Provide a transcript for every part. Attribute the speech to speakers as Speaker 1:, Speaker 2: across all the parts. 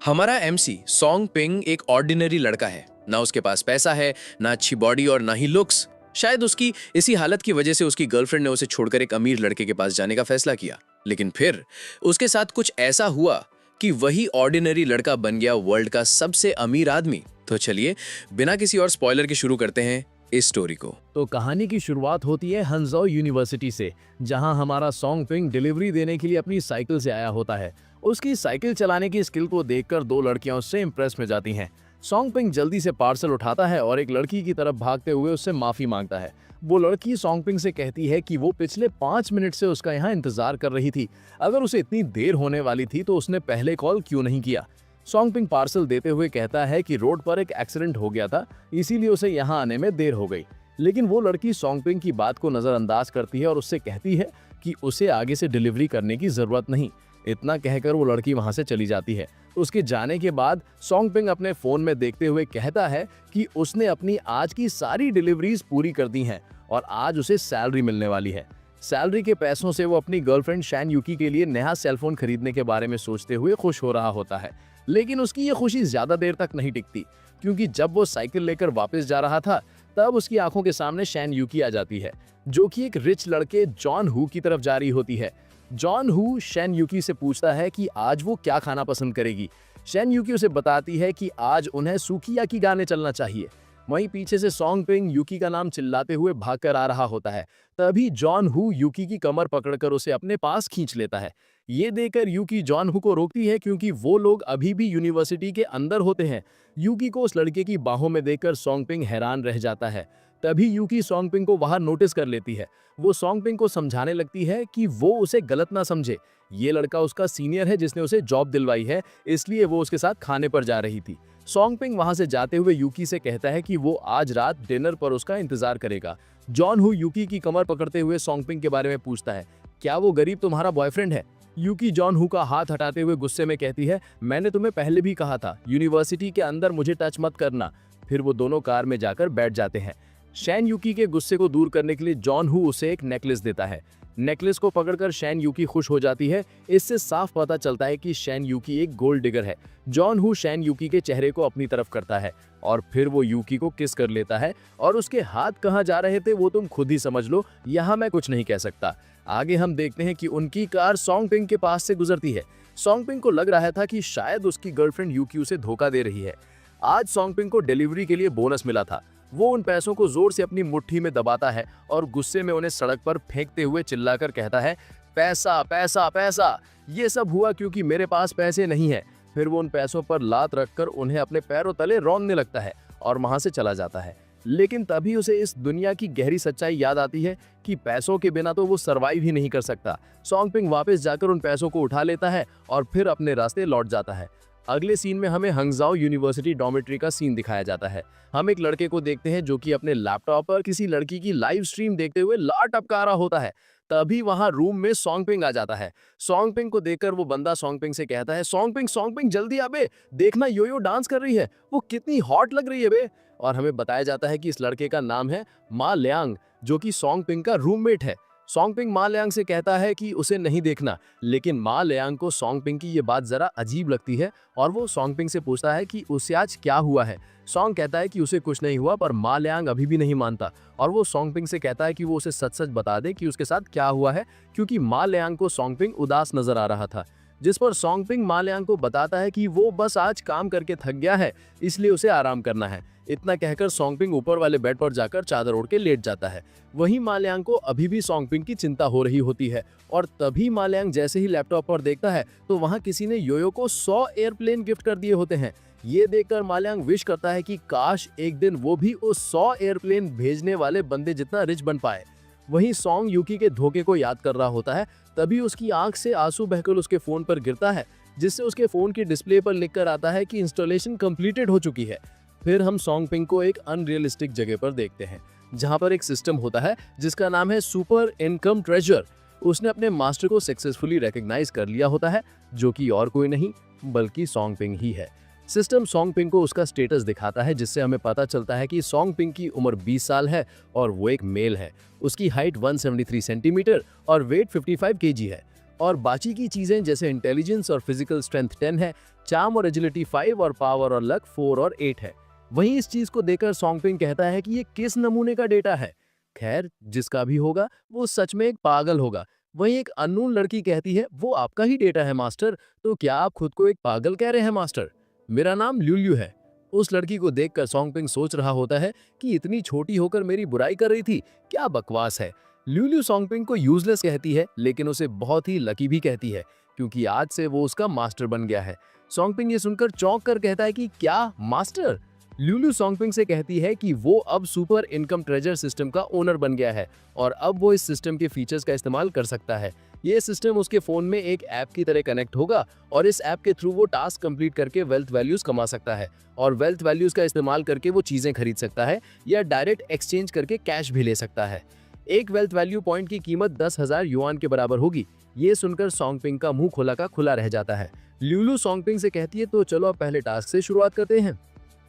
Speaker 1: हमारा MC song ping एक ordinary लड़का है। ना उसके पास पैसा है, ना अच्छी बॉडी और ना ही लुक्स। शायद उसकी इसी हालत की वजह से उसकी गर्लफ्रेंड ने उसे छोड़कर एक अमीर लड़के के पास जाने का फैसला किया। लेकिन फिर उसके साथ कुछ ऐसा हुआ कि वही ऑर्डिनरी लड़का बन गया वर्ल्ड का सबसे अमीर आदमी। तो चलिए बिना किसी और स्पॉइलर के शुरू करते हैं इस स्टोरी को।
Speaker 2: तो कहानी की शुरुआत होती है हंजो यूनिवर्सिटी से, जहां हमारा सॉन्ग पिंग डिलीवरी देने के लिए अपनी साइकिल से आया होता है। उसकी साइकिल चलाने की स्किल को देखकर दो लड़कियां उससे इम्प्रेस में जाती हैं। सॉन्ग पिंग जल्दी से पार्सल उठाता है और एक लड़की की तरफ भागते हुए उससे माफी मांगता है। वो लड़की सॉन्ग पिंग से कहती है कि वो पिछले 5 मिनट से उसका यहाँ इंतजार कर रही थी। अगर उसे इतनी देर होने वाली थी तो उसने पहले कॉल क्यों नहीं किया। सॉन्ग पिंग पार्सल देते हुए कहता है कि रोड पर एक एक्सीडेंट हो गया था, इसीलिए उसे यहाँ आने में देर हो गई। लेकिन वो लड़की सॉन्ग पिंग की बात को नजरअंदाज करती है और उससे कहती है कि उसे आगे से डिलीवरी करने की जरूरत नहीं। इतना कहकर वो लड़की वहां से चली जाती है। उसके जाने के बाद सॉन्ग पिंग अपने फोन में देखते हुए कहता है कि उसने अपनी आज की सारी डिलीवरीज पूरी कर दी हैं और आज उसे सैलरी मिलने वाली है। सैलरी के पैसों से वो अपनी गर्लफ्रेंड शैन यूकी के लिए नया सेलफोन खरीदने के बारे में सोचते हुए खुश हो रहा होता है। लेकिन उसकी ये खुशी ज्यादा देर तक नहीं टिकती, क्योंकि जब वो साइकिल लेकर वापस जा रहा था तब उसकी आंखों के सामने शैन यूकी आ जाती है, जो कि एक रिच लड़के जॉन हू की तरफ जा रही होती है। जॉन हू शैन यूकी से पूछता है कि आज वो क्या खाना पसंद करेगी। शैन यूकी उसे बताती है कि आज उन्हें सुकियाकी गाने चलना चाहिए। वहीं पीछे से सॉन्ग पिंग यूकी का नाम चिल्लाते हुए भागकर आ रहा होता है। तभी जॉन हू यूकी की कमर पकड़कर उसे अपने पास खींच लेता है। ये देखकर यूकी जॉन हू को रोकती है, क्योंकि वो लोग अभी भी यूनिवर्सिटी के अंदर होते हैं। यूकी को उस लड़के की बाहों में देखकर सॉन्ग पिंग हैरान रह जाता है। तभी यूकी सॉन्ग पिंग को बाहर नोटिस कर लेती है। वो सॉन्ग पिंग को समझाने लगती है कि वो उसे गलत ना समझे। ये लड़का उसका सीनियर है जिसने उसे जॉब दिलवाई है, इसलिए वो उसके साथ खाने पर जा रही थी। सॉन्ग पिंग वहां से जाते हुए यूकी से कहता है कि वो आज रात डिनर पर उसका इंतजार करेगा। जॉन हू यूकी की कमर पकड़ते हुए सॉन्ग पिंग के बारे में पूछता है, क्या वो गरीब तुम्हारा बॉयफ्रेंड है? यूकी जॉन हू का हाथ हटाते हुए गुस्से में कहती है, मैंने तुम्हें पहले भी कहा था यूनिवर्सिटी के अंदर मुझे टच मत करना। फिर वो दोनों कार में जाकर बैठ जाते हैं। शैन यूकी के गुस्से को दूर करने के लिए जॉन हू उसे एक नेकलेस देता है। नेकलेस को पकड़कर शैन यूकी खुश हो जाती है। इससे साफ पता चलता है कि शैन यूकी एक गोल्ड डिगर है। जॉन हू शैन यूकी के चेहरे को अपनी तरफ करता है और फिर वो यूकी को किस कर लेता है। और उसके हाथ कहाँ जा रहे थे वो तुम खुद ही समझ लो, यहाँ मैं कुछ नहीं कह सकता। आगे हम देखते हैं कि उनकी कार सॉन्ग पिंग के पास से गुजरती है। सॉन्ग पिंग को लग रहा था कि शायद उसकी गर्लफ्रेंड यूकी उसे धोखा दे रही है। आज सॉन्ग पिंग को डिलीवरी के लिए बोनस मिला था। वो उन पैसों को जोर से अपनी मुट्ठी में दबाता है और गुस्से में उन्हें सड़क पर फेंकते हुए चिल्लाकर कहता है, पैसा पैसा पैसा। ये सब हुआ क्योंकि मेरे पास पैसे नहीं है। फिर वो उन पैसों पर लात रखकर उन्हें अपने पैरों तले रौंदने लगता है और वहां से चला जाता है। लेकिन तभी उसे इस दुनिया की गहरी सच्चाई याद आती है कि पैसों के बिना तो वो सरवाइव ही नहीं कर सकता। सॉन्ग पिंग वापस जाकर उन पैसों को उठा लेता है और फिर अपने रास्ते लौट जाता है। अगले सीन में हमें हंगजाओ यूनिवर्सिटी डॉर्मेट्री का सीन दिखाया जाता है। हम एक लड़के को देखते हैं जो कि अपने लैपटॉप पर किसी लड़की की लाइव स्ट्रीम देखते हुए लाट टपका रहा होता है। तभी वहां रूम में सॉन्ग पिंग आ जाता है। सॉन्ग पिंग को देखकर वो बंदा सॉन्ग पिंग से कहता है, सॉन्ग पिंग जल्दी आ बे, देखना योयो डांस कर रही है, वो कितनी हॉट लग रही है बे। और हमें बताया जाता है कि इस लड़के का नाम है मा लियांग, जो कि सॉन्ग पिंग का रूममेट है। सॉन्ग पिंग मा लियांग से कहता है कि उसे नहीं देखना, लेकिन मा लियांग को सॉन्ग पिंग की ये बात जरा अजीब लगती है और वो सॉन्ग पिंग से पूछता है कि उसे आज क्या हुआ है। सॉन्ग कहता है कि उसे कुछ नहीं हुआ, पर मा लियांग अभी भी नहीं मानता और वो सॉन्ग पिंग से कहता है कि वो उसे सच सच बता दे कि उसके साथ क्या हुआ है, क्योंकि मा लियांग को सॉन्ग पिंग उदास नजर आ रहा था। जिस पर सॉन्ग पिंग मा लियांग को बताता है कि वो बस आज काम करके थक गया है, इसलिए उसे आराम करना है। इतना कहकर सॉन्ग पिंग ऊपर वाले बेड पर जाकर चादर ओढ़ के लेट जाता है। वहीं मा लियांग को अभी भी सॉन्ग पिंग की चिंता हो रही होती है और तभी मा लियांग जैसे ही लैपटॉप पर देखता है तो वहां किसी ने योयो को 100 एयरप्लेन गिफ्ट कर दिए होते हैं। ये देखकर मा लियांग विश करता है कि काश एक दिन वो भी उस 100 एयरप्लेन भेजने वाले बंदे जितना रिच बन पाए। वहीं सॉन्ग यूकी के धोखे को याद कर रहा होता है। तभी उसकी आंख से आंसू बहकर उसके फोन पर गिरता है, जिससे उसके फोन की डिस्प्ले पर लिखकर आता है कि इंस्टॉलेशन कंप्लीटेड हो चुकी है। फिर हम सॉन्ग पिंग को एक अनरियलिस्टिक जगह पर देखते हैं, जहां पर एक सिस्टम होता है जिसका नाम है सुपर इनकम ट्रेजर। उसने अपने मास्टर को सक्सेसफुली रिकॉग्नाइज कर लिया होता है, जो कि और कोई नहीं बल्कि सॉन्ग पिंग ही है। सिस्टम सॉन्ग पिंग को उसका स्टेटस दिखाता है, जिससे हमें पता चलता है कि सॉन्ग पिंग की उम्र 20 साल है और वो एक मेल है। उसकी हाइट 173 सेंटीमीटर और वेट 55 केजी है। और बाकी की चीजें जैसे इंटेलिजेंस और फिजिकल स्ट्रेंथ 10 है, चार्म और एजिलिटी 5 और पावर और लक 4 और 8 है। वहीं इस चीज को देखकर सोंगपिंग कहता है कि ये किस नमूने का डेटा है। खैर, जिसका भी होगा वो सच में एक पागल होगा। वहीं एक अननोन लड़की कहती है, वो आपका ही डेटा है मास्टर, तो क्या आप खुद को एक पागल कह रहे हैं मास्टर? मेरा नाम ल्यूल्यू है। उस लड़की को देखकर सोंगपिंग सोच रहा होता है कि इतनी छोटी होकर मेरी बुराई कर रही थी, क्या बकवास है। ल्यूल्यू सोंगपिंग को यूजलेस कहती है, लेकिन उसे बहुत ही लकी भी कहती है, क्योंकि आज से वो उसका मास्टर बन गया है। सोंगपिंग ये सुनकर चौंक कर कहता है कि क्या मास्टर? ल्यूल्यू सोंगपिंग से कहती है कि वो अब सुपर इनकम ट्रेजर सिस्टम का ओनर बन गया है और अब वो इस सिस्टम के फीचर्स का इस्तेमाल कर सकता है। ये सिस्टम उसके फोन में एक ऐप की तरह कनेक्ट होगा और इस ऐप के थ्रू वो टास्क कंप्लीट करके वेल्थ वैल्यूज कमा सकता है और वेल्थ वैल्यूज का इस्तेमाल करके वो चीजें खरीद सकता है या डायरेक्ट एक्सचेंज करके कैश भी ले सकता है। एक वेल्थ वैल्यू पॉइंट की कीमत 10,000 युआन के बराबर होगी। ये सुनकर सोंगपिंग का मुंह खोला का खुला रह जाता है। ल्यूल्यू सोंगपिंग से कहती है, तो चलो अब पहले टास्क से शुरुआत करते हैं।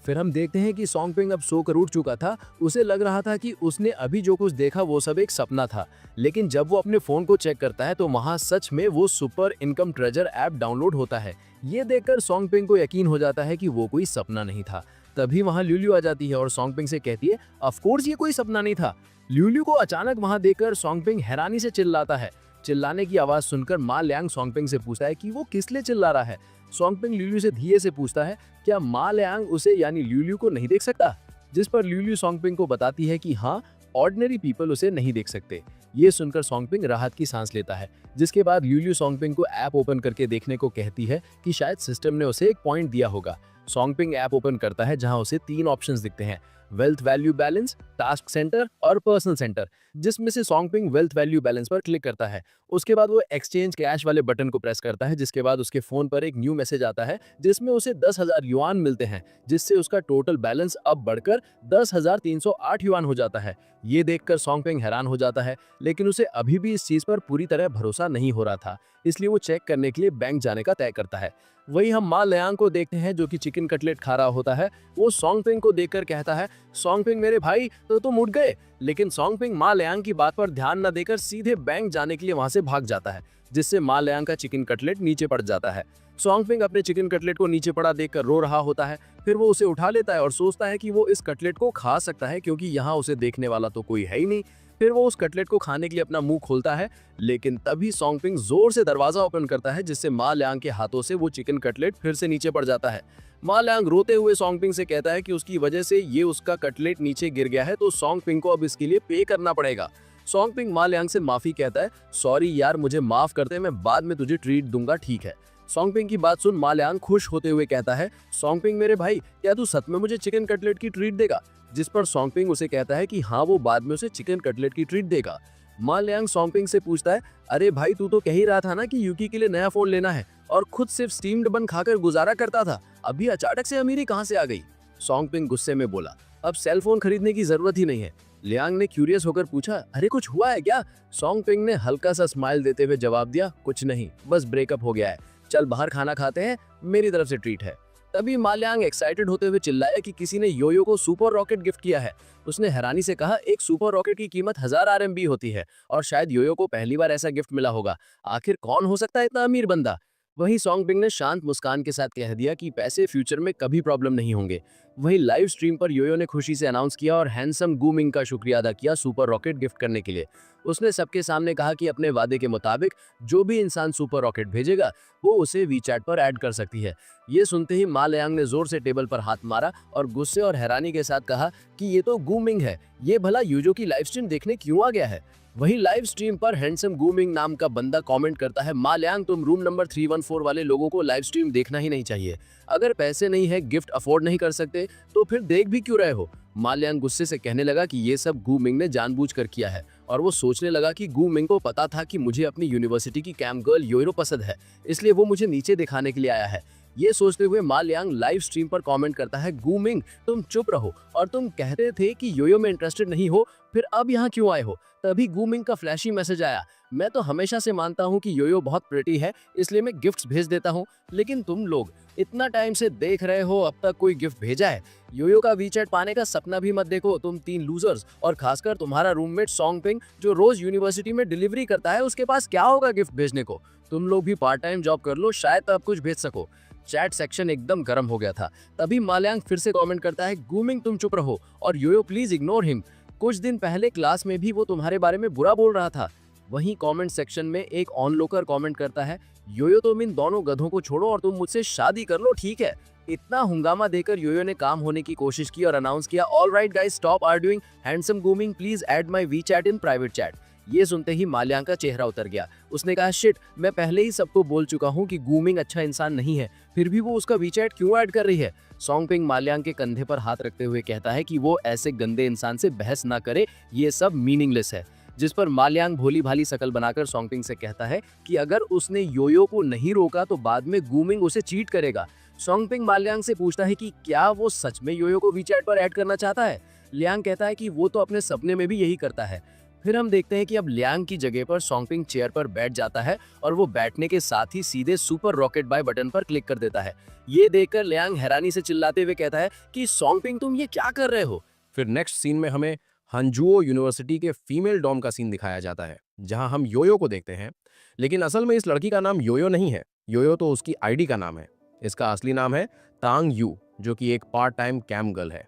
Speaker 2: फिर हम देखते हैं कि सोंगपिंग अब सोकर उठ चुका था। उसे लग रहा था कि उसने अभी जो कुछ देखा वो सब एक सपना था, लेकिन जब वो अपने फोन को चेक करता है तो वहां सच में वो super income treasure app download होता है। ये देखकर सोंगपिंग को यकीन हो जाता है कि वो कोई सपना नहीं था। तभी वहां ल्यूल्यू आ जाती है और सोंगपिंग से कहती है, ऑफ कोर्स ये कोई सपना नहीं था। ल्यूल्यू को अचानक वहां देखकर सोंगपिंग हैरानी से चिल्लाता है। चिल्लाने की आवाज सुनकर मा लियांग सोंगपिंग से पूछता है कि वो किस लिए चिल्ला रहा है। सोंगपिंग ल्यूल्यू से धीरे से पूछता है, क्या मा लियांग उसे यानी ल्यूल्यू को नहीं देख सकता? जिस पर ल्यूल्यू सोंगपिंग को बताती है कि हाँ, ऑर्डिनरी पीपल उसे नहीं देख सकते। ये सुनकर सोंगपिंग राहत की सांस लेता है, जिसके बाद ल्यूल्यू सोंगपिंग को ऐप ओपन करके देखने को कहती है कि शायद सिस्टम ने उसे एक पॉइंट दिया होगा। सोंगपिंग ऐप ओपन करता है जहां उसे 3 ऑप्शंस दिखते हैं, wealth value balance, task centre और पर्सनल सेंटर, जिसमें से सोंगपिंग वेल्थ वैल्यू बैलेंस पर क्लिक करता है। उसके बाद वो एक्सचेंज कैश वाले बटन को प्रेस करता है, जिसके बाद उसके फोन पर एक न्यू मैसेज आता है जिसमें उसे 10,000 युआन मिलते हैं, जिससे उसका टोटल बैलेंस अब बढ़कर 10,308 युआन हो जाता है। ये देखकर सोंगपिंग हैरान हो जाता है, लेकिन उसे अभी भी इस चीज पर पूरी तरह भरोसा नहीं हो रहा था, इसलिए वो चेक करने के लिए बैंक जाने का तय करता है। वहीं हम मा लियांग को देखते हैं जो कि चिकन कटलेट खा रहा होता है। वो सोंगपिंग को देखकर कहता है, सोंगपिंग मेरे भाई, तो तुम उठ गए। लेकिन सोंगपिंग मा लियांग की बात पर ध्यान न देकर सीधे बैंक जाने के लिए वहां से भाग जाता है, जिससे मा लियांग का चिकन कटलेट नीचे पड़ जाता है। सोंगपिंग अपने चिकन कटलेट को नीचे पड़ा देखकर रो रहा होता है। फिर वो उसे उठा लेता है और सोचता है कि वो इस कटलेट को खा सकता है, क्योंकि यहाँ उसे देखने वाला तो कोई है ही नहीं। फिर वो उस कटलेट को खाने के लिए अपना मुंह खोलता है, लेकिन तभी सोंगपिंग जोर से दरवाजा ओपन करता है, जिससे मा लियांग के हाथों से वो चिकन कटलेट फिर से नीचे पड़ जाता है। मा लियांग रोते हुए सोंगपिंग से कहता है कि उसकी वजह से ये उसका कटलेट नीचे गिर गया है, तो सोंगपिंग को अब इसके लिए पे करना पड़ेगा। सोंगपिंग मा लियांग से माफी कहता है, सॉरी यार, मुझे माफ कर दे, मैं बाद में तुझे ट्रीट दूंगा, ठीक है। सोंगपिंग की बात सुन मा लियांग खुश होते हुए कहता है, सोंगपिंग मेरे भाई, क्या तू सच में मुझे चिकन कटलेट की ट्रीट देगा? जिस पर सोंगपिंग उसे कहता है कि हाँ, वो बाद में उसे चिकन कटलेट की ट्रीट देगा। मा लियांग सोंगपिंग से पूछता है, अरे भाई, तू तो कह ही रहा था ना कि यूकी के लिए नया फोन लेना है और खुद सिर्फ स्टीम्ड बन खाकर गुजारा करता था, अभी अचानक से अमीरी कहाँ से आ गई? सोंगपिंग गुस्से में बोला, अब सेल फोन खरीदने की जरूरत ही नहीं है। लियांग ने क्यूरियस होकर पूछा, अरे कुछ हुआ है क्या? सोंगपिंग ने हल्का सा स्माइल देते हुए जवाब दिया, कुछ नहीं, बस ब्रेकअप हो गया है, चल बाहर खाना खाते हैं, मेरी तरफ से ट्रीट है। तभी मा लियांग एक्साइटेड होते हुए चिल्लाया कि किसी ने योयो को सुपर रॉकेट गिफ्ट किया है। उसने हैरानी से कहा, एक सुपर रॉकेट की कीमत 1000 RMB होती है और शायद योयो को पहली बार ऐसा गिफ्ट मिला होगा। आखिर कौन हो सकता है इतना अमीर बंदा? वहीं सोंगपिंग ने शांत मुस्कान के साथ कह दिया कि पैसे फ्यूचर में कभी प्रॉब्लम नहीं होंगे। वहीं लाइव स्ट्रीम पर योयो ने खुशी से अनाउंस किया और हैंडसम गूमिंग का शुक्रिया अदा किया सुपर रॉकेट गिफ्ट करने के लिए। उसने सबके सामने कहा कि अपने वादे के मुताबिक जो भी इंसान सुपर रॉकेट भेजेगा वो उसे वीचैट पर ऐड कर सकती है। ये सुनते ही मा लियांग ने जोर से टेबल पर हाथ मारा और गुस्से और हैरानी के साथ कहा कि ये तो गूमिंग है, ये भला यूजो की लाइव स्ट्रीम देखने क्यों आ गया है? वहीं लाइव स्ट्रीम पर हैंडसम गूमिंग नाम का बंदा कमेंट करता है, मा लियांग, तुम रूम नंबर 314 वाले लोगों को लाइव स्ट्रीम देखना ही नहीं चाहिए। अगर पैसे नहीं है, गिफ्ट अफोर्ड नहीं कर सकते, तो फिर देख भी क्यों रहे हो? मा लियांग गुस्से से कहने लगा कि ये सब गूमिंग ने जानबूझकर किया है और वो सोचने लगा कि गूमिंग को पता था कि मुझे अपनी यूनिवर्सिटी की कैंप गर्ल योरो पसंद है, इसलिए वो मुझे नीचे दिखाने के लिए आया है। ये सोचते हुए मा लियांग लाइव स्ट्रीम पर कमेंट करता है, गूमिंग तुम चुप रहो, और तुम कहते थे कि योयो में इंटरेस्टेड नहीं हो, फिर अब यहाँ क्यों आए हो। तभी गूमिंग का फ्लैशी मैसेज आया, मैं तो हमेशा से मानता हूँ कि योयो बहुत प्रिटी है, इसलिए मैं गिफ्ट्स भेज देता हूँ, लेकिन तुम लोग इतना टाइम से देख रहे हो, अब तक कोई गिफ्ट भेजा है? योयो का वीचैट पाने का सपना भी मत देखो, तुम 3 लूजर्स, और खासकर तुम्हारा रूममेट सॉन्ग पिंग जो रोज यूनिवर्सिटी में डिलीवरी करता है, उसके पास क्या होगा गिफ्ट भेजने को? तुम लोग भी पार्ट टाइम जॉब कर लो, शायद तब कुछ भेज सको। चैट सेक्शन एकदम गर्म हो गया था। तभी मा लियांग फिर से कमेंट करता है, गूमिंग तुम चुप रहो, और योयो प्लीज इग्नोर हिम, कुछ दिन पहले क्लास में भी वो तुम्हारे बारे में बुरा बोल रहा था। वहीं कमेंट सेक्शन में एक ऑनलोकर कमेंट करता है, योयो तुम इन दोनों गधों को छोड़ो और तुम मुझसे शादी कर लो, ठीक है? इतना हंगामा देकर योयो ने काम होने की कोशिश की और अनाउंस किया, alright guys, stop arguing, handsome grooming please add my WeChat in private chat. ये सुनते ही मा लियांग का चेहरा उतर गया। उसने कहा, शिट, मैं पहले ही सबको बोल चुका हूँ कि गूमिंग अच्छा इंसान नहीं है, फिर भी वो उसका वीचैट क्यों ऐड कर रही है? सॉन्ग पिंग मा लियांग के कंधे पर हाथ रखते हुए कहता है कि वो ऐसे गंदे इंसान से बहस ना करे, ये सब मीनिंगलेस है। जिस पर मा लियांग भोली भाली शकल बनाकर सॉन्ग पिंग से कहता है कि अगर उसने योयो को नहीं रोका तो बाद में गूमिंग उसे चीट करेगा। सॉन्ग पिंग मा लियांग से पूछता है कि क्या वो सच में योयो को वीचैट पर ऐड करना चाहता है? लियांग कहता है कि वो तो अपने सपने में भी यही करता है। फिर हम देखते हैं कि अब लियांग की जगह पर सॉन्ग पिंग चेयर पर बैठ जाता है और वो बैठने के साथ ही सीधे सुपर रॉकेट बाय बटन पर क्लिक कर देता है। ये देखकर लियांग हैरानी से चिल्लाते हुए कहता है कि सॉन्ग पिंग तुम ये क्या कर रहे हो?
Speaker 3: फिर नेक्स्ट सीन में हमें हंजुओ यूनिवर्सिटी के फीमेल डॉम का सीन दिखाया जाता है, जहां हम योयो को देखते हैं। लेकिन असल में इस लड़की का नाम योयो नहीं है, योयो तो उसकी आईडी का नाम है। इसका असली नाम है तांग यू, जो कि एक पार्ट टाइम कैम गर्ल है।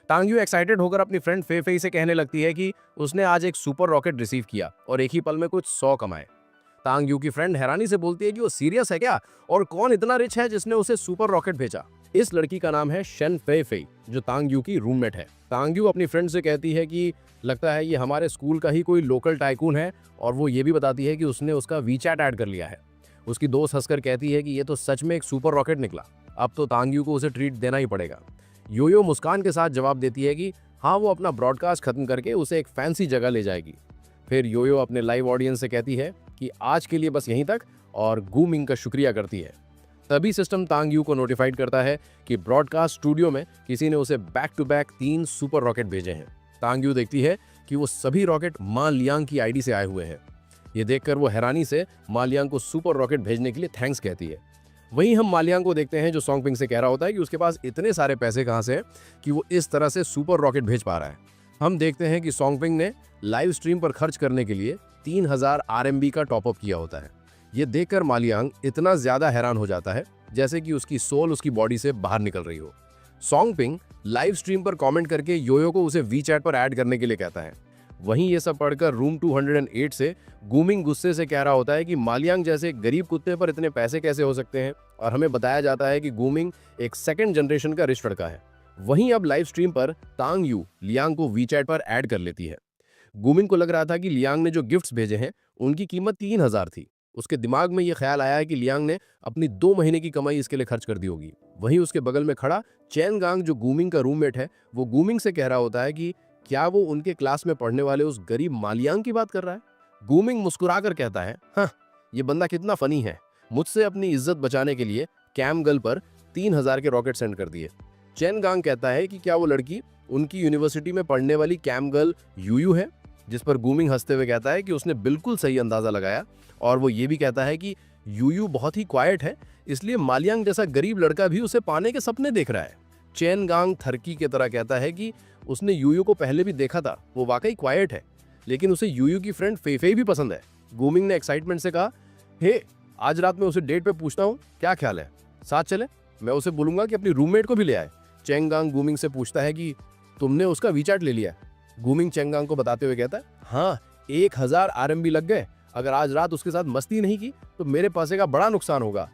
Speaker 3: तांग यू एक्साइटेड होकर अपनी फ्रेंड फे फे से कहने लगती है कि उसने आज एक सुपर रॉकेट रिसीव किया और एक ही पल में कुछ 100 कमाए। तांग यू की फ्रेंड हैरानी से बोलती है कि वो सीरियस है क्या, और कौन इतना रिच है जिसने उसे सुपर रॉकेट भेजा। इस लड़की का नाम है शेन फे फे, जो तांग यू की रूममेट है। तांग यू अपनी फ्रेंड से कहती है कि लगता है ये हमारे स्कूल का ही कोई लोकल टाइकून है, और वो ये भी बताती है कि उसने उसका वीचैट ऐड कर लिया है। उसकी दोस्त हंसकर कहती है कि ये तो सच में एक सुपर रॉकेट निकला, अब तो तांग यू को उसे ट्रीट देना ही पड़ेगा। योयो मुस्कान के साथ जवाब देती है कि हाँ, वो अपना ब्रॉडकास्ट खत्म करके उसे एक फैंसी जगह ले जाएगी। फिर योयो अपने लाइव ऑडियंस से कहती है कि आज के लिए बस यहीं तक, और गूमिंग का शुक्रिया करती है। तभी सिस्टम तांग यू को नोटिफाइड करता है कि ब्रॉडकास्ट स्टूडियो में किसी ने उसे back to back 3 super rocket भेजे हैं। तांग यू देखती है कि वो सभी रॉकेट मा लियांग की आईडी से आए हुए हैं। ये देखकर वो हैरानी से मा लियांग को सुपर रॉकेट भेजने के लिए थैंक्स कहती है। वहीं हम मा लियांग को देखते हैं, जो सॉन्ग पिंग से कह रहा होता है कि उसके पास इतने सारे पैसे कहाँ से हैं कि वो इस तरह से सुपर रॉकेट भेज पा रहा है। हम देखते हैं कि सॉन्ग पिंग ने लाइव स्ट्रीम पर खर्च करने के लिए 3000 RMB का टॉपअप किया होता है। ये देखकर मा लियांग इतना ज्यादा हैरान हो जाता है जैसे कि उसकी सोल उसकी बॉडी से बाहर निकल रही हो। सॉन्ग पिंग लाइव स्ट्रीम पर कमेंट करके योयो को उसे वीचैट पर ऐड करने के लिए कहता है। वहीं ये सब पढ़कर रूम 208 से गूमिंग गुस्से से कह रहा होता है कि मा लियांग जैसे गरीब कुत्ते पर इतने पैसे कैसे हो सकते हैं, और हमें बताया जाता है कि गूमिंग एक सेकंड जनरेशन का रिच लड़का है। वहीं अब लाइव स्ट्रीम पर तांग यू लियांग को वीचैट पर ऐड कर लेती है। गूमिंग को लग रहा था कि लियांग ने जो गिफ्ट्स भेजे हैं उनकी कीमत 3000 थी। उसके दिमाग में ये ख्याल आया है कि लियांग ने अपनी 2 महीने की कमाई इसके लिए खर्च कर दी होगी। वहीं उसके बगल में खड़ा चैन गांग, जो गूमिंग का रूममेट है, वो गूमिंग से कह रहा होता है कि क्या वो उनके क्लास में पढ़ने वाले उस गरीब मा लियांग की बात कर रहा है। गूमिंग मुस्कुराकर कहता है, हाँ, ये बंदा कितना फनी है, मुझसे अपनी इज्जत बचाने के लिए कैम गर्ल पर 3000 के रॉकेट सेंड कर दिए। चैन गांग कहता है कि क्या वो लड़की उनकी यूनिवर्सिटी में पढ़ने वाली कैम गर्ल यूयू है, जिस पर गूमिंग हंसते हुए कहता है कि उसने बिल्कुल सही अंदाजा लगाया, और वो ये भी कहता है कि यूयू बहुत ही क्वाइट है, इसलिए मा लियांग जैसा गरीब लड़का भी उसे पाने के सपने देख रहा है। चैन गांग थरकी की तरह कहता है कि उसने यूयू को पहले भी देखा था, वो वाकई क्वाइट है, लेकिन उसे यूयू की फ्रेंड फेफे भी पसंद है। गूमिंग ने एक्साइटमेंट से कहा, हे, आज रात में उसे डेट पे पूछता हूँ, क्या ख्याल है, साथ चले? मैं उसे बोलूंगा कि अपनी रूममेट को भी ले आए। चेंगांग गूमिंग से पूछता है कि तुमने उसका वीचैट ले लिया? गूमिंग चेंगांग को बताते हुए कहता है, हाँ, 1000 RMB लग गए। अगर आज रात उसके साथ मस्ती नहीं की तो मेरे पैसे का बड़ा नुकसान होगा।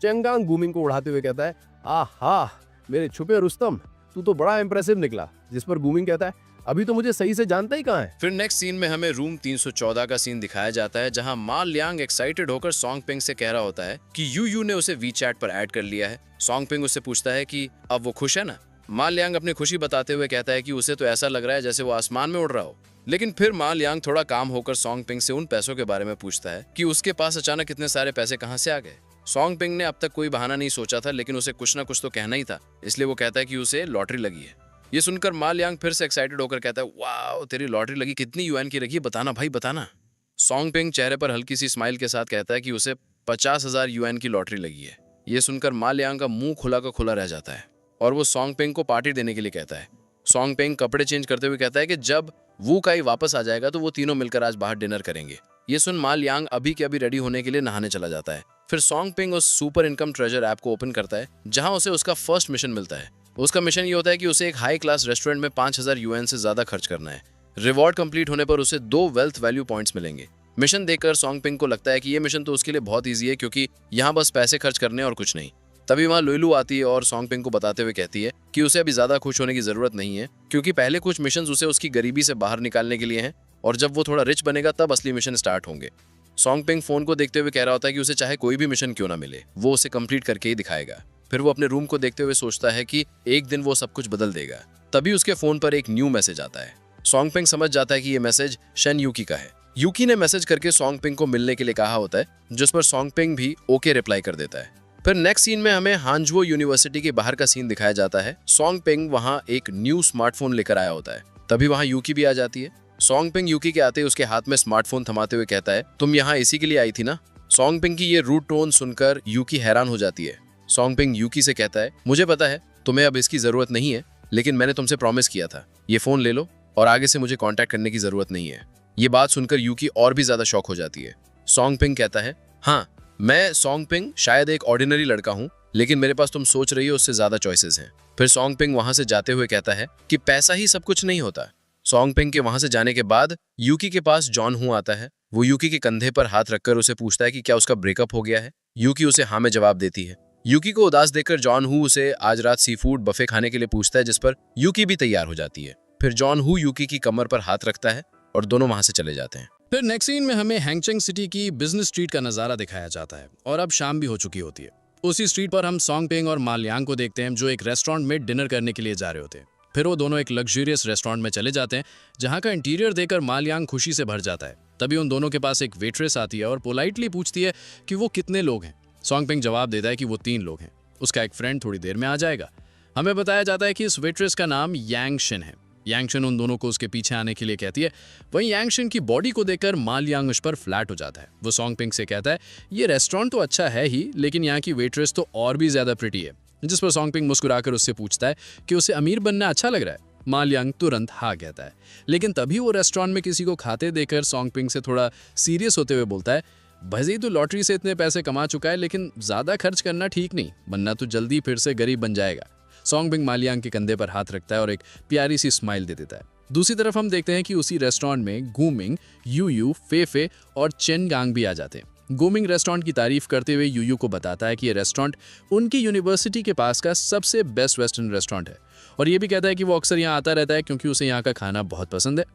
Speaker 3: चेंगांग गूमिंग को उड़ाते हुए कहता है, आहा, मेरे छुपे रुस्तम, तू तो बड़ा इंप्रेसिव निकला। जिस पर गूमिंग कहता है, अभी तो मुझे सही से जानता ही कहाँ है।
Speaker 1: फिर नेक्स्ट सीन में हमें रूम 314 का सीन दिखाया जाता है, जहां मा लियांग एक्साइटेड होकर सॉन्ग पिंग से कह रहा होता है कि यू ने उसे वीचैट पर ऐड कर लिया है। सॉन्ग पिंग उससे पूछता है कि अब वो खुश है ना। मा लियांग अपनी खुशी बताते हुए कहता है कि उसे तो ऐसा लग रहा है जैसे वो आसमान में उड़ रहा हो। लेकिन फिर मा लियांग थोड़ा काम होकर सॉन्ग पिंग से उन पैसों के बारे में पूछता है कि उसके पास अचानक इतने सारे पैसे कहां से आ गए। सॉन्ग पिंग ने अब तक कोई बहाना नहीं सोचा था, लेकिन उसे कुछ ना कुछ तो कहना ही था, इसलिए वो कहता है कि उसे लॉटरी लगी है। ये सुनकर मा लियांग फिर से एक्साइटेड होकर कहता है, वाह तेरी लॉटरी लगी, कितनी युआन की लगी, बताना भाई बताना। सॉन्ग पिंग चेहरे पर हल्की सी स्माइल के साथ कहता है कि उसे 50,000 युआन की लॉटरी लगी है। ये सुनकर मा लियांग का मुंह खुला का खुला रह जाता है और वो सॉन्ग पिंग को पार्टी देने के लिए कहता है। सॉन्ग पिंग कपड़े चेंज करते हुए कहता है कि जब वू काई वापस आ जाएगा तो वो तीनों मिलकर आज बाहर डिनर करेंगे। ये सुन मा लियांग अभी के अभी रेडी होने के लिए नहाने चला जाता है। फिर सॉन्ग पिंग उस सुपर इनकम ट्रेजर ऐप को ओपन करता है, जहां उसे उसका फर्स्ट मिशन मिलता है। उसका मिशन ये होता है कि उसे एक हाई क्लास रेस्टोरेंट में 5,000 युआन से ज्यादा खर्च करना है। रिवॉर्ड कंप्लीट होने पर उसे 2 वेल्थ वैल्यू पॉइंट्स मिलेंगे। मिशन देखकर सॉन्ग पिंग को लगता है कि ये मिशन तो उसके लिए बहुत ईजी है, क्योंकि यहाँ बस पैसे खर्च करने और कुछ नहीं। तभी वहाँ लुइलू आती है और सॉन्ग पिंग को बताते हुए कहती है कि उसे अभी ज्यादा खुश होने की जरूरत नहीं है, क्योंकि पहले कुछ मिशन उसे उसकी गरीबी से बाहर निकालने के लिए हैं, और जब वो थोड़ा रिच बनेगा तब असली मिशन स्टार्ट होंगे। सॉन्ग पिंग फोन को देखते हुए कह रहा होता है कि उसे चाहे कोई भी मिशन क्यों ना मिले, वो उसे कंप्लीट करके ही दिखाएगा। फिर वो अपने रूम को देखते हुए सोचता है कि एक दिन वो सब कुछ बदल देगा। तभी उसके फोन पर एक न्यू मैसेज आता है। सॉन्ग पिंग समझ जाता है कि ये मैसेज शेन यूकी का है। यूकी ने मैसेज करके सॉन्ग पिंग को मिलने के लिए कहा होता है, जिस पर सॉन्ग पिंग भी ओके रिप्लाई कर देता है। फिर नेक्स्ट सीन में हमें हांजुओ यूनिवर्सिटी के बाहर का सीन दिखाया जाता है। सॉन्ग पिंग वहां एक न्यू स्मार्टफोन लेकर आया होता है। तभी वहां यूकी भी आ जाती है। सॉन्ग पिंग यूकी के आते उसके हाथ में स्मार्टफोन थमाते हुए कहता है, तुम यहाँ इसी के लिए आई थी ना। सॉन्ग पिंग की ये रूड टोन सुनकर यूकी हैरान हो जाती है। सॉन्ग पिंग यूकी से कहता है, मुझे पता है तुम्हें अब इसकी जरूरत नहीं है, लेकिन मैंने तुमसे प्रॉमिस किया था, ये फोन ले लो और आगे से मुझे कांटेक्ट करने की जरूरत नहीं है। ये बात सुनकर यूकी और भी ज्यादा शॉक हो जाती है। सॉन्ग पिंग कहता है, हाँ मैं सॉन्ग पिंग शायद एक ऑर्डिनरी लड़का हूँ, लेकिन मेरे पास तुम सोच रही हो उससे ज्यादा चॉइसेस हैं। फिर सॉन्ग पिंग वहां से जाते हुए कहता है कि पैसा ही सब कुछ नहीं होता। सॉन्ग पिंग के वहां से जाने के बाद यूकी के पास जॉन हू आता है। वो यूकी के कंधे पर हाथ रखकर उसे पूछता है कि क्या उसका ब्रेकअप हो गया है। यूकी उसे हाँ में जवाब देती है। यूकी को उदास देखकर जॉन हू उसे आज रात सी फूड बफे खाने के लिए पूछता है, जिस पर यूकी भी तैयार हो जाती है। फिर जॉन हू यूकी की कमर पर हाथ रखता है और दोनों वहां से चले जाते हैं।
Speaker 4: फिर नेक्स्ट सीन में हमें हैंगचेंग सिटी की बिजनेस स्ट्रीट का नजारा दिखाया जाता है और अब शाम भी हो चुकी होती है। उसी स्ट्रीट पर हम सॉन्ग पिंग और मा लियांग को देखते हैं, जो एक रेस्टोरेंट में डिनर करने के लिए जा रहे होते हैं। फिर वो दोनों एक लग्जरियस रेस्टोरेंट में चले जाते हैं, जहां का इंटीरियर देखकर मा लियांग खुशी से भर जाता है। तभी उन दोनों के पास एक वेट्रेस आती है और पोलाइटली पूछती है कि वो कितने लोग हैं। सॉन्ग पिंग जवाब देता है कि वो 3 लोग हैं, उसका एक फ्रेंड थोड़ी देर में आ जाएगा। हमें बताया जाता है कि इस वेट्रेस का नाम यांग शिन है। यांग शिन उन दोनों को उसके पीछे आने के लिए कहती है। वहीं यांग शिन की बॉडी को देखकर मा लियांग उस पर फ्लैट हो जाता है। वो सॉन्ग पिंग से कहता है, ये रेस्टोरेंट तो अच्छा है ही, लेकिन यहाँ की वेट्रेस तो और भी ज्यादा प्रिटी है। जिस पर सॉन्ग पिंग मुस्कुराकर उससे पूछता है कि उसे अमीर बनना अच्छा लग रहा है। मा लियांग तुरंत हाँ कहता है, लेकिन तभी वो रेस्टोरेंट में किसी को खाते देखकर सॉन्ग पिंग से थोड़ा सीरियस होते हुए बोलता है, भले तो लॉटरी से इतने पैसे कमा चुका है, लेकिन ज्यादा खर्च करना ठीक नहीं, वरना तो जल्दी फिर से गरीब बन जाएगा। सॉन्ग पिंग मा लियांग के कंधे पर हाथ रखता है और एक प्यारी सी स्माइल दे देता है। दूसरी तरफ हम देखते हैं कि उसी रेस्टोरेंट में गुमिंग, यूयू, फेफे और चेन गांग भी आ जाते हैं। गुमिंग रेस्टोरेंट की तारीफ करते हुए यूयू को बताता है कि ये रेस्टोरेंट उनकी यूनिवर्सिटी के पास का सबसे बेस्ट वेस्टर्न रेस्टोरेंट है, और ये भी कहता है कि वो अक्सर यहाँ आता रहता है क्योंकि उसे यहाँ का खाना बहुत पसंद है।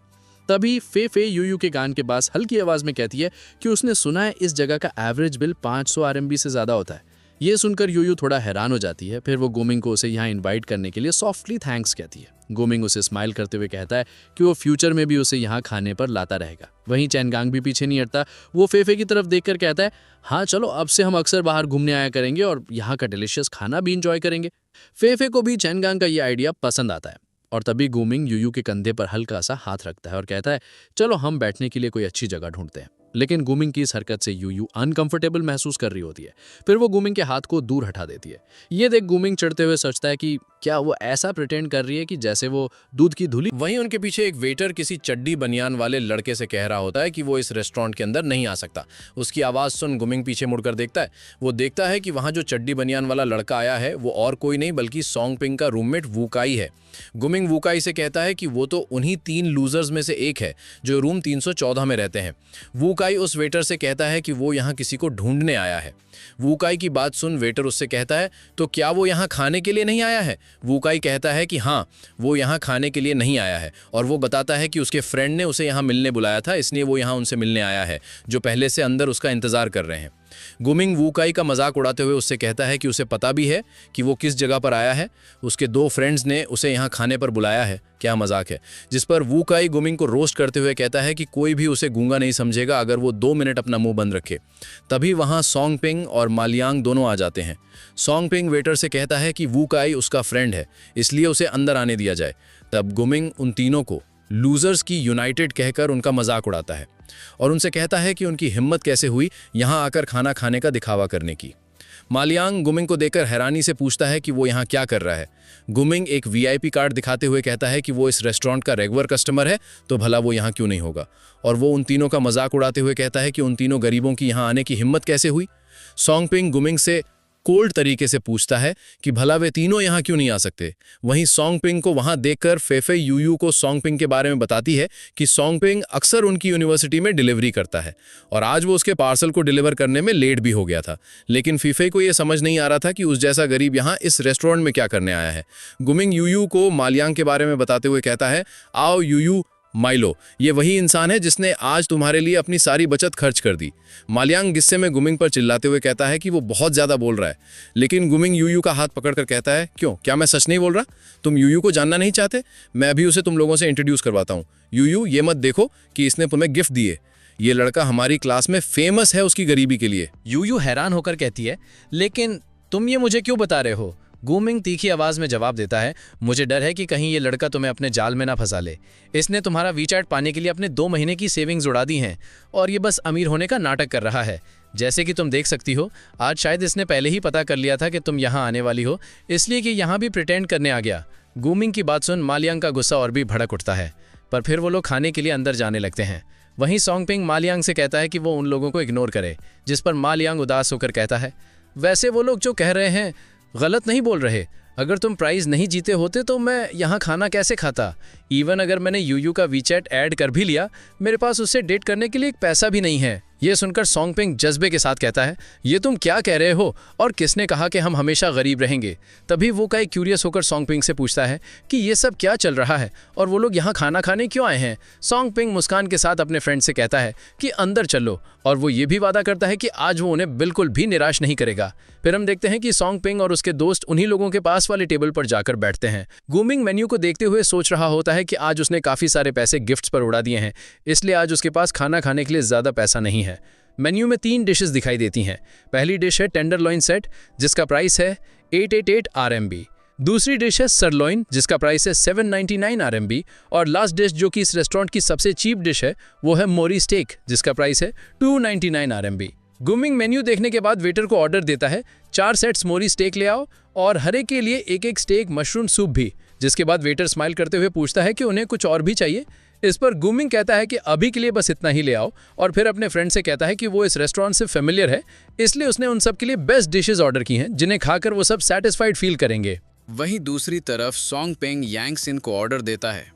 Speaker 4: तभी फेफे यूयू के कान के पास हल्की आवाज में कहती है कि उसने सुना है इस जगह का एवरेज बिल 500 RMB से ज्यादा होता है। ये सुनकर यूयू थोड़ा हैरान हो जाती है। फिर वो गुमिंग को उसे यहाँ इनवाइट करने के लिए सॉफ्टली थैंक्स कहती है। गुमिंग उसे स्माइल करते हुए कहता है कि वो फ्यूचर में भी उसे यहाँ खाने पर लाता रहेगा। वहीं चैनगांग भी पीछे नहीं हटता। वो फेफे की तरफ देखकर कहता है, हाँ चलो अब से हम अक्सर बाहर घूमने आया करेंगे और यहाँ का डिलीशियस खाना भी इंजॉय करेंगे। फेफे को भी चैनगांग का ये आइडिया पसंद आता है और तभी गुमिंग यूयू के कंधे पर हल्का सा हाथ रखता है और कहता है, चलो हम बैठने के लिए कोई अच्छी जगह ढूंढते हैं। लेकिन गुमिंग की इस हरकत से यूयू अनकंफर्टेबल महसूस कर रही होती है। फिर वो गुमिंग के हाथ को दूर हटा देती है। ये देख गुमिंग चढ़ते हुए सोचता है कि क्या वो ऐसा प्रिटेंड कर रही है कि जैसे वो दूध की धुली।
Speaker 3: वहीं उनके पीछे एक वेटर किसी चड्डी बनियान वाले लड़के से कह रहा होता है कि वो इस रेस्टोरेंट के अंदर नहीं आ सकता। उसकी आवाज़ सुन गुमिंग पीछे मुड़कर देखता है। वो देखता है कि वहाँ जो चड्डी बनियान वाला लड़का आया है वो और कोई नहीं बल्कि सॉन्ग पिंग का रूममेट वू काई है। गुमिंग वू काई से कहता है कि वो तो उन्हीं 3 लूजर्स में से एक है जो रूम 314 में रहते हैं। वू काई उस वेटर से कहता है कि वो यहाँ किसी को ढूंढने आया है। वू काई की बात सुन वेटर उससे कहता है, तो क्या वो यहाँ खाने के लिए नहीं आया है? वू काई कहता है कि हाँ, वो यहाँ खाने के लिए नहीं आया है, और वो बताता है कि उसके फ्रेंड ने उसे यहाँ मिलने बुलाया था, इसलिए वो यहाँ उनसे मिलने आया है, जो पहले से अंदर उसका इंतजार कर रहे हैं।
Speaker 4: गुमिंग वूकाई का मजाक उड़ाते हुए उससे कहता है कि उसे पता भी है कि वो किस जगह पर आया है, उसके 2 फ्रेंड्स ने उसे यहाँ खाने पर बुलाया है, क्या मजाक है। जिस पर वूकाई गुमिंग को रोस्ट करते हुए कहता है कि कोई भी उसे गूंगा नहीं समझेगा अगर वो 2 मिनट अपना मुंह बंद रखे। तभी वहाँ सोंगपिंग और मालियांग दोनों आ जाते हैं। सोंगपिंग वेटर से कहता है कि वूकाई उसका फ्रेंड है, इसलिए उसे अंदर आने दिया जाए। तब गुमिंग उन तीनों को लूजर्स की यूनाइटेड कहकर उनका मजाक उड़ाता है और उनसे कहता है कि उनकी हिम्मत कैसे हुई यहाँ आकर खाना खाने का दिखावा करने की। मालियांग गुमिंग को देखकर हैरानी से पूछता है कि वो यहाँ क्या कर रहा है। गुमिंग एक वीआईपी कार्ड दिखाते हुए कहता है कि वो इस रेस्टोरेंट का रेगुलर कस्टमर है, तो भला वो यहाँ क्यों नहीं होगा। और वो उन तीनों का मजाक उड़ाते हुए कहता है कि उन तीनों गरीबों की यहाँ आने की हिम्मत कैसे हुई। सोंगपिंग गुमिंग से कोल्ड तरीके से पूछता है कि भला वे तीनों यहाँ क्यों नहीं आ सकते। वहीं सोंगपिंग को वहाँ देखकर फेफे यूयू को सोंगपिंग के बारे में बताती है कि सोंगपिंग अक्सर उनकी यूनिवर्सिटी में डिलीवरी करता है और आज वो उसके पार्सल को डिलीवर करने में लेट भी हो गया था। लेकिन फीफे को ये समझ नहीं आ रहा था कि उस जैसा गरीब यहाँ इस रेस्टोरेंट में क्या करने आया है। गुमिंग यूयू को मालियांग के बारे में बताते हुए कहता है, आओ यूयू माइलो, ये वही इंसान है जिसने आज तुम्हारे लिए अपनी सारी बचत खर्च कर दी। मालियांग गुस्से में गुमिंग पर चिल्लाते हुए कहता है कि वो बहुत ज़्यादा बोल रहा है, लेकिन गुमिंग यूयू का हाथ पकड़कर कहता है, क्यों, क्या मैं सच नहीं बोल रहा? तुम यूयू को जानना नहीं चाहते? मैं अभी उसे तुम लोगों से इंट्रोड्यूस करवाता हूँ। यूयू, ये मत देखो कि इसने तुम्हें गिफ्ट दिए, ये लड़का हमारी क्लास में फेमस है उसकी गरीबी के लिए।
Speaker 1: यूयू हैरान होकर कहती है, लेकिन तुम ये मुझे क्यों बता रहे हो? गुमिंग तीखी आवाज में जवाब देता है, मुझे डर है कि कहीं ये लड़का तुम्हें अपने जाल में ना फंसा ले। इसने तुम्हारा वीचैट पाने के लिए अपने 2 महीने की सेविंग्स उड़ा दी हैं और ये बस अमीर होने का नाटक कर रहा है। जैसे कि तुम देख सकती हो, आज शायद इसने पहले ही पता कर लिया था कि तुम यहाँ आने वाली हो, इसलिए कि यहाँ भी प्रिटेंड करने आ गया। गुमिंग की बात सुन मालियांग का गुस्सा और भी भड़क उठता है, पर फिर वो लोग खाने के लिए अंदर जाने लगते हैं। वहीं सोंगपिंग मालियांग से कहता है कि वो उन लोगों को इग्नोर करे, जिस पर मालियांग उदास होकर कहता है, वैसे वो लोग जो कह रहे हैं गलत नहीं बोल रहे। अगर तुम प्राइज़ नहीं जीते होते तो मैं यहाँ खाना कैसे खाता? इवन अगर मैंने यूयू का वीचैट ऐड कर भी लिया, मेरे पास उससे डेट करने के लिए एक पैसा भी नहीं है। ये सुनकर सोंगपिंग जज्बे के साथ कहता है, ये तुम क्या कह रहे हो और किसने कहा कि हम हमेशा गरीब रहेंगे? तभी वो काई क्यूरियस होकर सोंगपिंग से पूछता है कि ये सब क्या चल रहा है और वो लोग यहाँ खाना खाने क्यों आए हैं। सोंगपिंग मुस्कान के साथ अपने फ्रेंड से कहता है कि अंदर चलो, और वो ये भी वादा करता है कि आज वो उन्हें बिल्कुल भी निराश नहीं करेगा। फिर हम देखते हैं कि सोंगपिंग और उसके दोस्त उन्हीं लोगों के पास वाले टेबल पर जाकर बैठते हैं। गुमिंग मेन्यू को देखते हुए सोच रहा होता है कि आज उसने काफ़ी सारे पैसे गिफ्ट्स पर उड़ा दिए हैं, इसलिए आज उसके पास खाना खाने के लिए ज़्यादा पैसा नहीं है। मेन्यू में 3 डिशेस दिखाई देती हैं। पहली डिश है टेंडरलॉइन सेट, जिसका प्राइस है 888 RMB। दूसरी डिश है सरलॉइन, जिसका प्राइस है 799 RMB। और लास्ट डिश, जो कि इस रेस्टोरेंट की सबसे चीप डिश है, वो है मोरी स्टेक, जिसका प्राइस है 299 RMB। गुमिंग मेन्यू देखने के बाद वेटर को ऑर्डर देता है, 4 सेट्स मोरी स्टेक ले आओ और हर एक के लिए एक स्टेक मशरूम सूप भी। जिसके बाद वेटर स्माइल करते हुए पूछता है कि उन्हें कुछ और भी चाहिए। इस पर गुमिंग कहता है कि अभी के लिए बस इतना ही ले आओ, और फिर अपने फ्रेंड से कहता है कि वो इस रेस्टोरेंट से फेमिलियर है, इसलिए उसने उन सब के लिए बेस्ट डिशेस ऑर्डर की हैं, जिन्हें खाकर वो सब सेटिस्फाइड फील करेंगे।
Speaker 4: वहीं दूसरी तरफ सोंगपिंग यांगसिन को ऑर्डर देता है,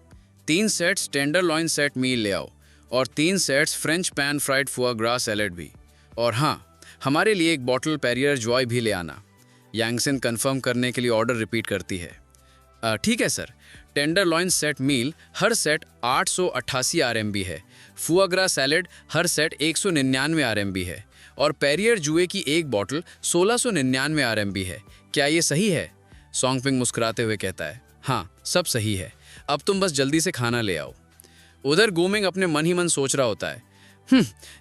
Speaker 4: 3 सेट्स टेंडरलॉइन सेट मील ले आओ और 3 सेट्स फ्रेंच पैन फ्राइड फुआ ग्रा सैलेड भी, और हाँ, हमारे लिए एक बॉटल पेरियर जॉय भी ले आना। यांगसिन कंफर्म करने के लिए ऑर्डर रिपीट करती है, ठीक है सर। टेंडरलॉइन सेट मील हर सेट 888 RMB है, फुआग्रा सैलेड हर सेट 199 RMB है और पेरियर जुए की एक बॉटल 1699 RMB है। क्या ये सही है? सोंगपिंग मुस्कुराते हुए कहता है, हाँ, सब सही है, अब तुम बस जल्दी से खाना ले आओ। उधर गुमिंग अपने मन ही मन सोच रहा होता है,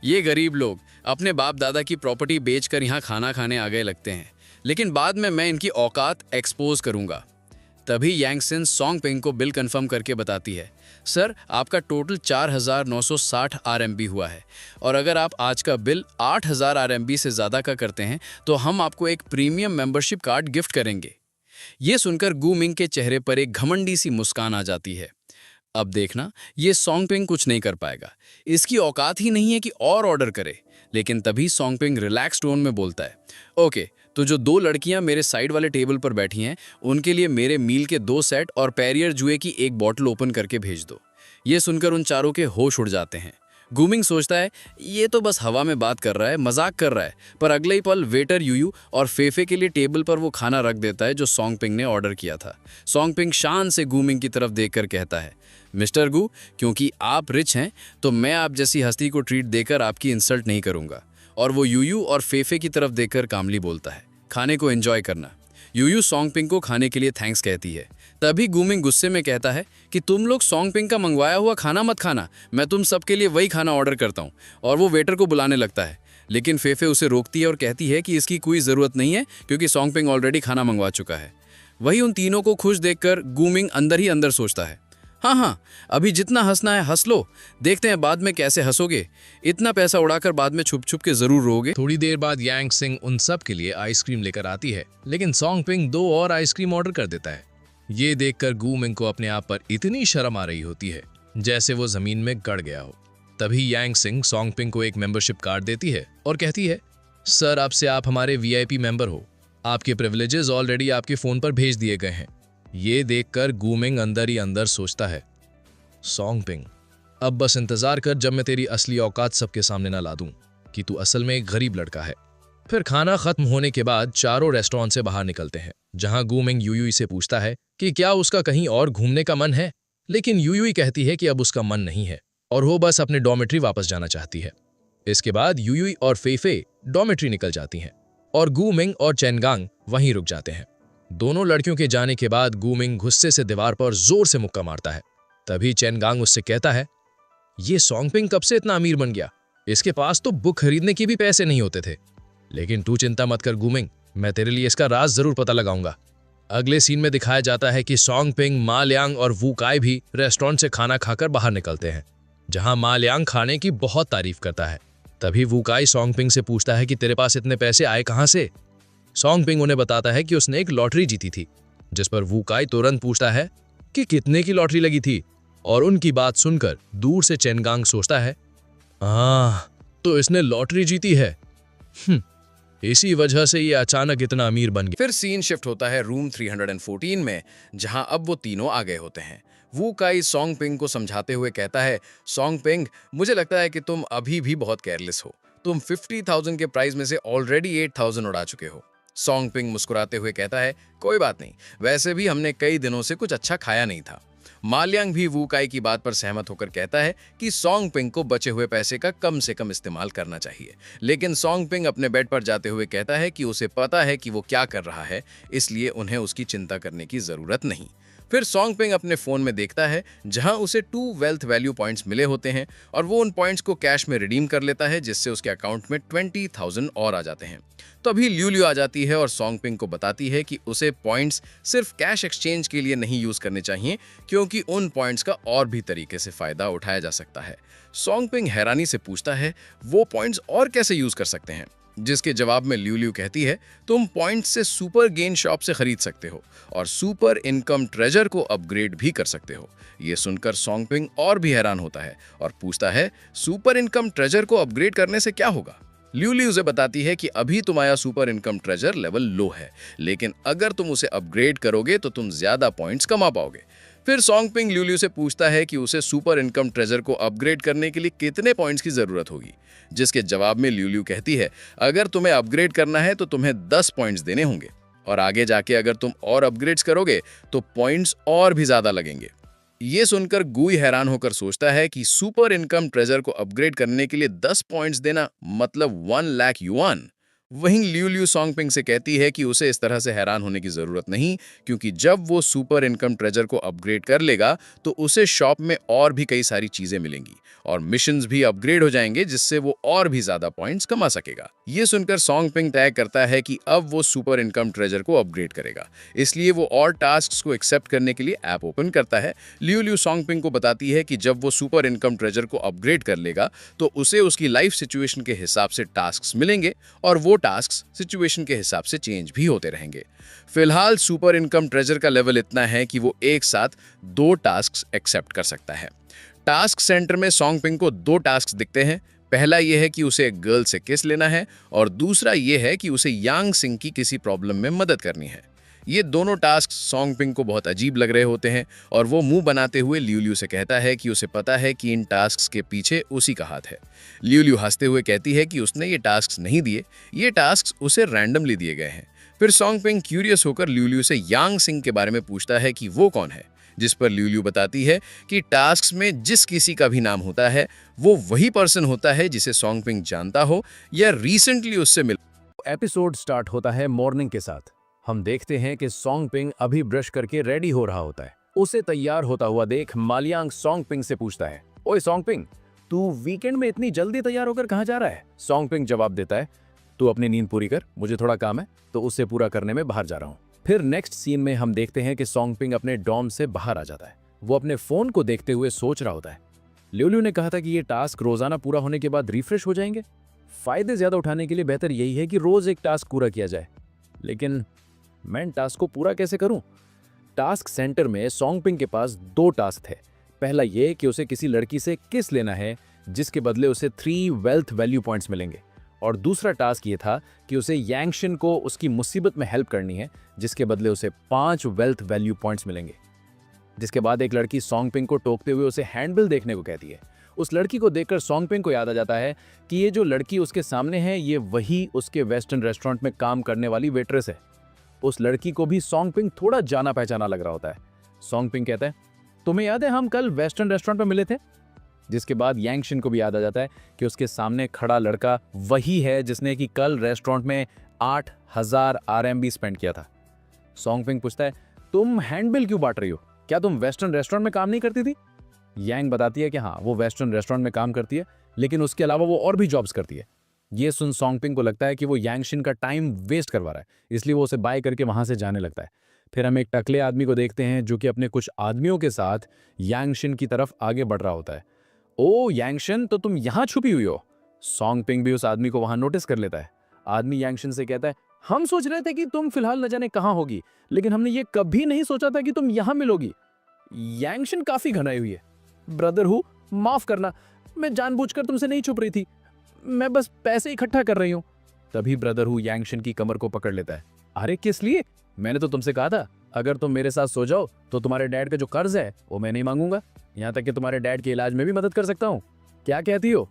Speaker 4: ये गरीब लोग अपने बाप दादा की प्रॉपर्टी बेचकर यहाँ खाना खाने आ गए लगते हैं, लेकिन बाद में मैं इनकी औकात एक्सपोज करूँगा। तभी यांगसिन सोंगपिंग को बिल कंफर्म करके बताती है, सर आपका टोटल 4960 RMB हुआ है, और अगर आप आज का बिल 8000 RMB से ज़्यादा का करते हैं तो हम आपको एक प्रीमियम मेंबरशिप कार्ड गिफ्ट करेंगे। ये सुनकर गुमिंग के चेहरे पर एक घमंडी सी मुस्कान आ जाती है। अब देखना, ये सोंगपिंग कुछ नहीं कर पाएगा, इसकी औकात ही नहीं है कि और ऑर्डर करे। लेकिन तभी सोंगपिंग रिलैक्स टोन में बोलता है, ओके, तो जो 2 लड़कियां मेरे साइड वाले टेबल पर बैठी हैं, उनके लिए मेरे मील के 2 सेट और पेरियर जुए की एक बॉटल ओपन करके भेज दो। ये सुनकर उन चारों के होश उड़ जाते हैं। गुमिंग सोचता है, ये तो बस हवा में बात कर रहा है, मजाक कर रहा है, पर अगले ही पल वेटर यूयू और फेफे के लिए टेबल पर वो खाना रख देता है जो सोंगपिंग ने ऑर्डर किया था। सोंगपिंग शान से गुमिंग की तरफ देखकर कहता है, मिस्टर गु, क्योंकि आप रिच हैं तो मैं आप जैसी हस्ती को ट्रीट देकर आपकी इंसल्ट नहीं करूंगा, और वो यूयू और फेफे की तरफ देखकर कामली बोलता है, खाने को एंजॉय करना। यूयू सोंगपिंग को खाने के लिए थैंक्स कहती है। तभी गूमिंग गुस्से में कहता है कि तुम लोग सोंगपिंग का मंगवाया हुआ खाना मत खाना, मैं तुम सबके लिए वही खाना ऑर्डर करता हूँ। और वो वेटर को बुलाने लगता है, लेकिन फेफे उसे रोकती है और कहती है कि इसकी कोई ज़रूरत नहीं है क्योंकि सोंगपिंग ऑलरेडी खाना मंगवा चुका है। वही उन तीनों को खुश देखकर गूमिंग अंदर ही अंदर सोचता है, हाँ, अभी जितना हंसना है हंस लो, देखते हैं बाद में कैसे हंसोगे। इतना पैसा उड़ाकर बाद में छुप छुप के जरूर रोगे।
Speaker 2: थोड़ी देर बाद यांग सिंह उन सब के लिए आइसक्रीम लेकर आती है, लेकिन सोंगपिंग 2 और आइसक्रीम ऑर्डर कर देता है। ये देखकर गूमिंग को अपने आप पर इतनी शर्म आ रही होती है जैसे वो जमीन में गड़ गया हो। तभी यांग सिंह सोंगपिंग को एक मेंबरशिप कार्ड देती है और कहती है, सर अब से आप हमारे वीआईपी मेंबर हो, आपके प्रिविलेजेस ऑलरेडी आपके फोन पर भेज दिए गए हैं। ये देखकर गूमिंग अंदर ही अंदर सोचता है, सोंगपिंग अब बस इंतजार कर जब मैं तेरी असली औकात सबके सामने ना ला दूं कि तू असल में एक गरीब लड़का है। फिर खाना खत्म होने के बाद चारों रेस्टोरेंट से बाहर निकलते हैं, जहां गूमिंग यूयुई से पूछता है कि क्या उसका कहीं और घूमने का मन है, लेकिन यूयुई कहती है कि अब उसका मन नहीं है और वो बस अपने डॉर्मेट्री वापस जाना चाहती है। इसके बाद यूयुई और फेफे डॉर्मेट्री निकल जाती हैं और गूमिंग और चेनगांग वहीं रुक जाते हैं। दोनों लड़कियों के जाने के बाद गूमिंग गुस्से से दीवार पर जोर से मुक्का मारता है। तभी चेनगांग उससे कहता है, ये सोंगपिंग कब से इतना अमीर बन गया, इसके पास तो बुक खरीदने के भी पैसे नहीं होते थे। लेकिन तू चिंता मत कर गूमिंग, मैं तेरे लिए इसका राज जरूर पता लगाऊंगा। अगले सीन में दिखाया जाता है कि सोंगपिंग, मा लियांग और वू काय भी रेस्टोरेंट से खाना खाकर बाहर निकलते हैं, जहां मा लियांग खाने की बहुत तारीफ करता है। तभी वू काय सोंगपिंग से पूछता है कि तेरे पास इतने पैसे आए कहां से। सोंगपिंग उन्हें बताता है कि उसने एक लॉटरी जीती थी, जिस पर वू काय तुरंत पूछता है कि कितने की लॉटरी लगी थी। और उनकी बात सुनकर दूर से चेनगांग सोचता है, तो इसने लॉटरी जीती है, इसी वजह से ये अचानक इतना अमीर बन गया।
Speaker 1: फिर सीन शिफ्ट होता है रूम 314 में, जहां अब वो तीनों आ गए होते हैं। वू काई सोंगपिंग को समझाते हुए कहता है, सोंगपिंग मुझे लगता है कि तुम अभी भी बहुत केयरलेस हो, तुम 50,000 के प्राइस में से ऑलरेडी 8,000 उड़ा चुके हो। सोंगपिंग मुस्कुराते हुए कहता है, कोई बात नहीं, वैसे भी हमने कई दिनों से कुछ अच्छा खाया नहीं था। मा लियांग भी वू काई की बात पर सहमत होकर कहता है कि सोंगपिंग को बचे हुए पैसे का कम से कम इस्तेमाल करना चाहिए, लेकिन सोंगपिंग अपने बेड पर जाते हुए कहता है कि उसे पता है कि वो क्या कर रहा है, इसलिए उन्हें उसकी चिंता करने की जरूरत नहीं। फिर सोंगपिंग अपने फोन में देखता है, जहां उसे 2 वेल्थ वैल्यू पॉइंट्स मिले होते हैं और वो उन पॉइंट्स को कैश में रिडीम कर लेता है, जिससे उसके अकाउंट में 20,000 और आ जाते हैं। तो अभी ल्यूलियो आ जाती है और सोंगपिंग को बताती है कि उसे पॉइंट्स सिर्फ कैश एक्सचेंज के लिए नहीं यूज करने चाहिए, क्योंकि उन पॉइंट्स का और भी तरीके से फायदा उठाया जा सकता है। सोंगपिंग हैरानी से पूछता है, वो पॉइंट्स और कैसे यूज कर सकते हैं, जिसके जवाब में ल्यूलियो कहती है, तुम पॉइंट्स से सुपर गेन शॉप से खरीद सकते हो और सुपर इनकम ट्रेजर को अपग्रेड भी कर सकते हो। ये सुनकर सोंगपिंग और भी हैरान होता है और पूछता है, सुपर इनकम ट्रेजर को अपग्रेड करने से क्या होगा। ल्यूलियो उसे बताती है कि अभी तुम्हारा super income treasure level low है, लेकिन अगर तुम उसे अपग्रेड करोगे तो तुम ज्यादा पॉइंट्स कमा पाओगे। फिर सोंगपिंग ल्यूलियो से पूछता है कि उसे सुपर इनकम ट्रेजर को अपग्रेड करने के लिए कितने पॉइंट्स की जरूरत होगी, जिसके जवाब में ल्यूलियो कहती है, अगर तुम्हें अपग्रेड करना है तो तुम्हें 10 पॉइंट्स देने होंगे और आगे जाके अगर तुम और अपग्रेड्स करोगे तो पॉइंट्स और भी ज्यादा लगेंगे। ये सुनकर गुई हैरान होकर सोचता है कि सुपर इनकम ट्रेजर को अपग्रेड करने के लिए 10 पॉइंट्स देना मतलब 1 लाख युआन। वहीं ल्यूलियो सोंगपिंग से कहती है कि उसे इस तरह से हैरान होने की जरूरत नहीं, क्योंकि जब वो सुपर इनकम ट्रेजर को अपग्रेड कर लेगा तो उसे शॉप में और भी कई सारी चीजें मिलेंगी और मिशंस भी अपग्रेड हो जाएंगे, जिससे वो और भी ज्यादा पॉइंट्स कमा सकेगा। ये सुनकर सोंगपिंग तय करता है कि अब वो सुपर इनकम ट्रेजर को अपग्रेड करेगा, इसलिए वो और टास्क्स को एक्सेप्ट करने के लिए ऐप ओपन करता है। ल्यूलियो सोंगपिंग को बताती है कि जब वो सुपर इनकम ट्रेजर को अपग्रेड कर लेगा तो उसे उसकी लाइफ सिचुएशन के हिसाब से टास्क्स मिलेंगे और वो टास्क्स सिचुएशन के हिसाब से चेंज भी होते रहेंगे। फिलहाल सुपर इनकम ट्रेजर का लेवल इतना है कि वो एक साथ 2 टास्क्स एक्सेप्ट कर सकता है। टास्क सेंटर में सोंगपिंग को 2 टास्क दिखते हैं। पहला यह है कि उसे एक गर्ल से किस लेना है और दूसरा यह है कि उसे यांग सिंह की किसी प्रॉब्लम में मदद करनी है। ये दोनों टास्क सोंगपिंग को बहुत अजीब लग रहे होते हैं और वो मुंह बनाते हुए ल्यूलियो से कहता है कि उसे पता है कि इन टास्क्स के पीछे उसी का हाथ है। ल्यूलियो हंसते हुए कहती है कि उसने ये टास्क्स नहीं दिए, ये टास्क्स उसे रैंडमली दिए गए हैं। फिर सोंगपिंग क्यूरियस होकर ल्यूलियो से यांग सिंह के बारे में पूछता है कि वो कौन है, जिस पर ल्यूल्यू बताती है कि टास्क्स में जिस किसी का भी नाम होता है वो वही पर्सन होता है जिसे सोंगपिंग जानता हो या रिसेंटली उससे मिल।
Speaker 2: एपिसोड स्टार्ट होता है मॉर्निंग के साथ। हम देखते हैं कि सोंगपिंग अभी ब्रश करके रेडी हो रहा होता है। उसे तैयार होता हुआ देख मालियांग सोंगपिंग से पूछता है, ओए सोंगपिंग, तू वीकेंड में इतनी जल्दी तैयार होकर कहाँ जा रहा है? सोंगपिंग जवाब देता है, तू अपनी नींद पूरी कर, मुझे थोड़ा काम है तो उससे पूरा करने में बाहर जा रहा हूँ। फिर नेक्स्ट सीन में हम देखते हैं कि सोंगपिंग अपने डॉर्म से बाहर आ जाता है। वो अपने फोन को देखते हुए सोच रहा होता है, ल्यूल्यू ने कहा था कि ये टास्क रोजाना पूरा होने के बाद रिफ्रेश हो जाएंगे। फायदे ज्यादा उठाने के लिए बेहतर यही है कि रोज एक टास्क पूरा किया जाए। लेकिन मैं इन टास्क को पूरा कैसे करूं? टास्क सेंटर में सोंगपिंग के पास 2 टास्क थे। पहला ये कि उसे किसी लड़की से किस लेना है जिसके बदले उसे 3 वेल्थ वैल्यू पॉइंट्स मिलेंगे, और दूसरा टास्क ये था कि उसे यांगशिन को उसकी मुसीबत में हेल्प करनी है जिसके बदले उसे 5 वेल्थ वैल्यू पॉइंट्स मिलेंगे। जिसके बाद एक लड़की सोंगपिंग को टोकते हुए उसे हैंडबिल देखने को कहती है। उस लड़की को देखकर सोंगपिंग को याद आ जाता है कि ये जो लड़की उसके सामने है ये वही उसके वेस्टर्न रेस्टोरेंट में काम करने वाली वेट्रेस है। उस लड़की को भी सोंगपिंग थोड़ा जाना पहचाना लग रहा होता है। सोंगपिंग कहता है, तुम्हें याद है हम कल वेस्टर्न रेस्टोरेंट में मिले थे? जिसके बाद यांगशिन को भी याद आ जाता है कि उसके सामने खड़ा लड़का वही है जिसने कि कल रेस्टोरेंट में 8000 RMB स्पेंड किया था। सोंगपिंग पूछता है, तुम हैंडबिल क्यों बांट रही हो? क्या तुम वेस्टर्न रेस्टोरेंट में काम नहीं करती थी? यांग बताती है कि हाँ, वो वेस्टर्न रेस्टोरेंट में काम करती है, लेकिन उसके अलावा वो और भी जॉब्स करती है। ये सुन सोंगपिंग को लगता है कि वो यांगशिन का टाइम वेस्ट करवा रहा है, इसलिए वो उसे बाय करके वहां से जाने लगता है। फिर हम एक टकले आदमी को देखते हैं जो कि अपने कुछ आदमियों के साथ यांगशिन की तरफ आगे बढ़ रहा होता है। ओ यांगशिन, तो तुम यहाँ छुपी हुई हो? सोंगपिंग भी उस आदमी को वहां नोटिस कर लेता है। आदमी यांगशिन से कहता है, हम सोच रहे थे कि तुम फिलहाल न जाने कहाँ होगी, लेकिन हमने ये कभी नहीं सोचा था कि तुम यहाँ मिलोगी। यांगशिन काफी घनाई हुई है। ब्रदर हूँ, माफ करना, मैं जानबूझकर तुमसे नहीं छुप रही थी, मैं बस पैसे इकट्ठा कर रही हूँ। तभी ब्रदर हूँ यांगशिन की कमर को पकड़ लेता है। अरे किस लिए? मैंने तो तुमसे कहा था अगर तुम मेरे साथ सो जाओ तो तुम्हारे डैड का जो कर्ज है वो मैं नहीं मांगूंगा, यहाँ तक कि तुम्हारे डैड के इलाज में भी मदद कर सकता हूँ। क्या कहती हो?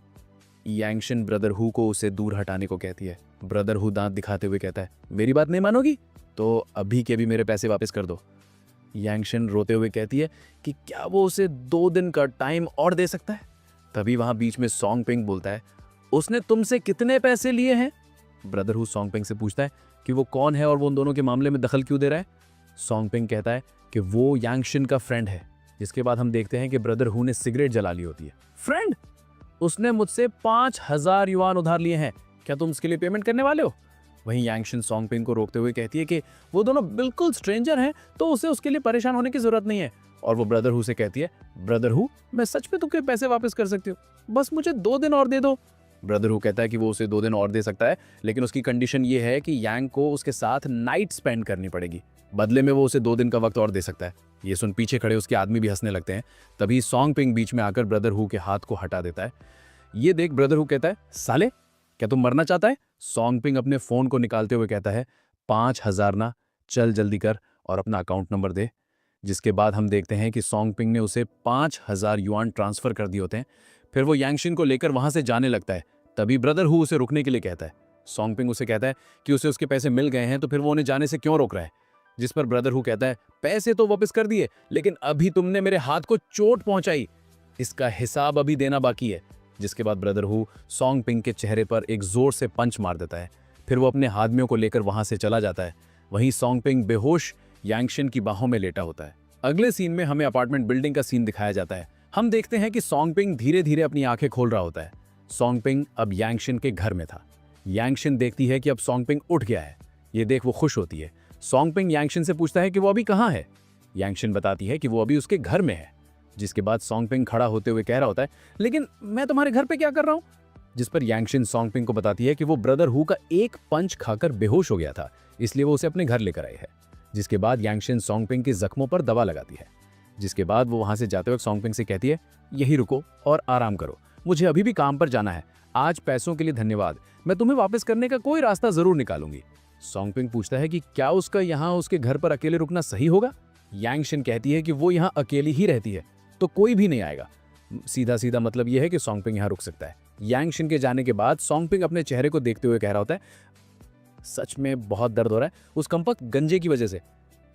Speaker 2: यांगशिन ब्रदर हु को उसे दूर हटाने को कहती है। ब्रदर हु दांत दिखाते हुए कहता है, मेरी बात नहीं मानोगी तो अभी के अभी मेरे पैसे वापस कर दो। यांगशिन रोते हुए कहती है कि क्या वो उसे 2 दिन का टाइम और दे सकता है। तभी वहां बीच में सोंगपिंग बोलता है, उसने तुमसे कितने पैसे लिए हैं? ब्रदर हु सोंगपिंग से पूछता है कि वो कौन है और वो उन दोनों के मामले में दखल क्यों दे रहा है। सोंगपिंग कहता है कि वो यांगशिन का फ्रेंड है। जिसके बाद हम देखते हैं कि ब्रदर हु ने सिगरेट जला ली होती है। फ्रेंड? उसने मुझसे 5000 युआन उधार लिए हैं, क्या तुम उसके लिए पेमेंट करने वाले हो? वहीं यांगशिन सोंगपिंग को रोकते हुए कहती है कि वो दोनों बिल्कुल स्ट्रेंजर हैं, तो उसे उसके लिए परेशान होने की जरूरत नहीं है। और वो ब्रदर हु से कहती है, ब्रदर हु, मैं सच में तुमके पैसे वापस कर सकती हूँ, बस मुझे 2 दिन और दे दो। ब्रदर हु कहता है कि वो उसे 2 दिन और दे सकता है, लेकिन उसकी कंडीशन ये है कि यांग को उसके साथ नाइट स्पेंड करनी पड़ेगी। बदले में वो उसे 2 दिन का वक्त और दे सकता है। ये सुन पीछे खड़े उसके आदमी भी हंसने लगते हैं। तभी सोंगपिंग बीच में आकर ब्रदर हु के हाथ को हटा देता है। ये देख ब्रदर हु कहता है, साले क्या तुम मरना चाहता है? सोंगपिंग अपने फोन को निकालते हुए कहता है, 5000 ना, चल जल्दी कर और अपना अकाउंट नंबर दे। जिसके बाद हम देखते हैं कि सोंगपिंग ने उसे 5000 युआन ट्रांसफर कर दिए होते हैं। फिर वो यांगशिन को लेकर वहां से जाने लगता है। तभी ब्रदर हु उसे रुकने के लिए कहता है। सोंगपिंग उसे कहता है कि उसे उसके पैसे मिल गए हैं तो फिर वो उन्हें जाने से क्यों रोक रहा है। जिस पर ब्रदर हु कहता है, पैसे तो वापस कर दिए, लेकिन अभी तुमने मेरे हाथ को चोट पहुंचाई, इसका हिसाब अभी देना बाकी है। जिसके बाद ब्रदर हु सोंगपिंग के चेहरे पर एक जोर से पंच मार देता है। फिर वो अपने आदमियों को लेकर वहां से चला जाता है। वहीं सोंगपिंग बेहोश यांगशिन की बाहों में लेटा होता है। अगले सीन में हमें अपार्टमेंट बिल्डिंग का सीन दिखाया जाता है। हम देखते हैं कि सोंगपिंग धीरे धीरे अपनी आंखें खोल रहा होता है। सोंगपिंग अब यांगशिन के घर में था। यांगशिन देखती है कि अब सोंगपिंग उठ गया है। ये देख वो खुश होती है। सोंगपिंग यांगशिन से पूछता है कि वो अभी कहाँ है। यांगशिन बताती है कि वो अभी उसके घर में है। जिसके बाद सोंगपिंग खड़ा होते हुए कह रहा होता है, लेकिन मैं तुम्हारे घर पे क्या कर रहा हूँ? जिस पर यांगशिन सोंगपिंग को बताती है कि वो ब्रदर हु का एक पंच खाकर बेहोश हो गया था, इसलिए वो उसे अपने घर लेकर आई है। जिसके बाद यांगशिन सोंगपिंग के जख्मों पर दवा लगाती है। जिसके बाद वो वहां से जाते वक्त सोंगपिंग से कहती है, यही रुको और आराम करो, मुझे अभी भी काम पर जाना है। आज पैसों के लिए धन्यवाद, मैं तुम्हें वापस करने का कोई रास्ता जरूर निकालूंगी। सोंगपिंग पूछता है कि क्या उसका यहाँ उसके घर पर अकेले रुकना सही होगा। यांगशिन कहती है कि वो यहाँ अकेली ही रहती है तो कोई भी नहीं आएगा। सीधा सीधा मतलब यह है कि सोंगपिंग यहाँ रुक सकता है। यांगशिन के जाने के बाद सोंगपिंग अपने चेहरे को देखते हुए कह रहा होता है, सच में बहुत दर्द हो रहा है उस कंपक गंजे की वजह से।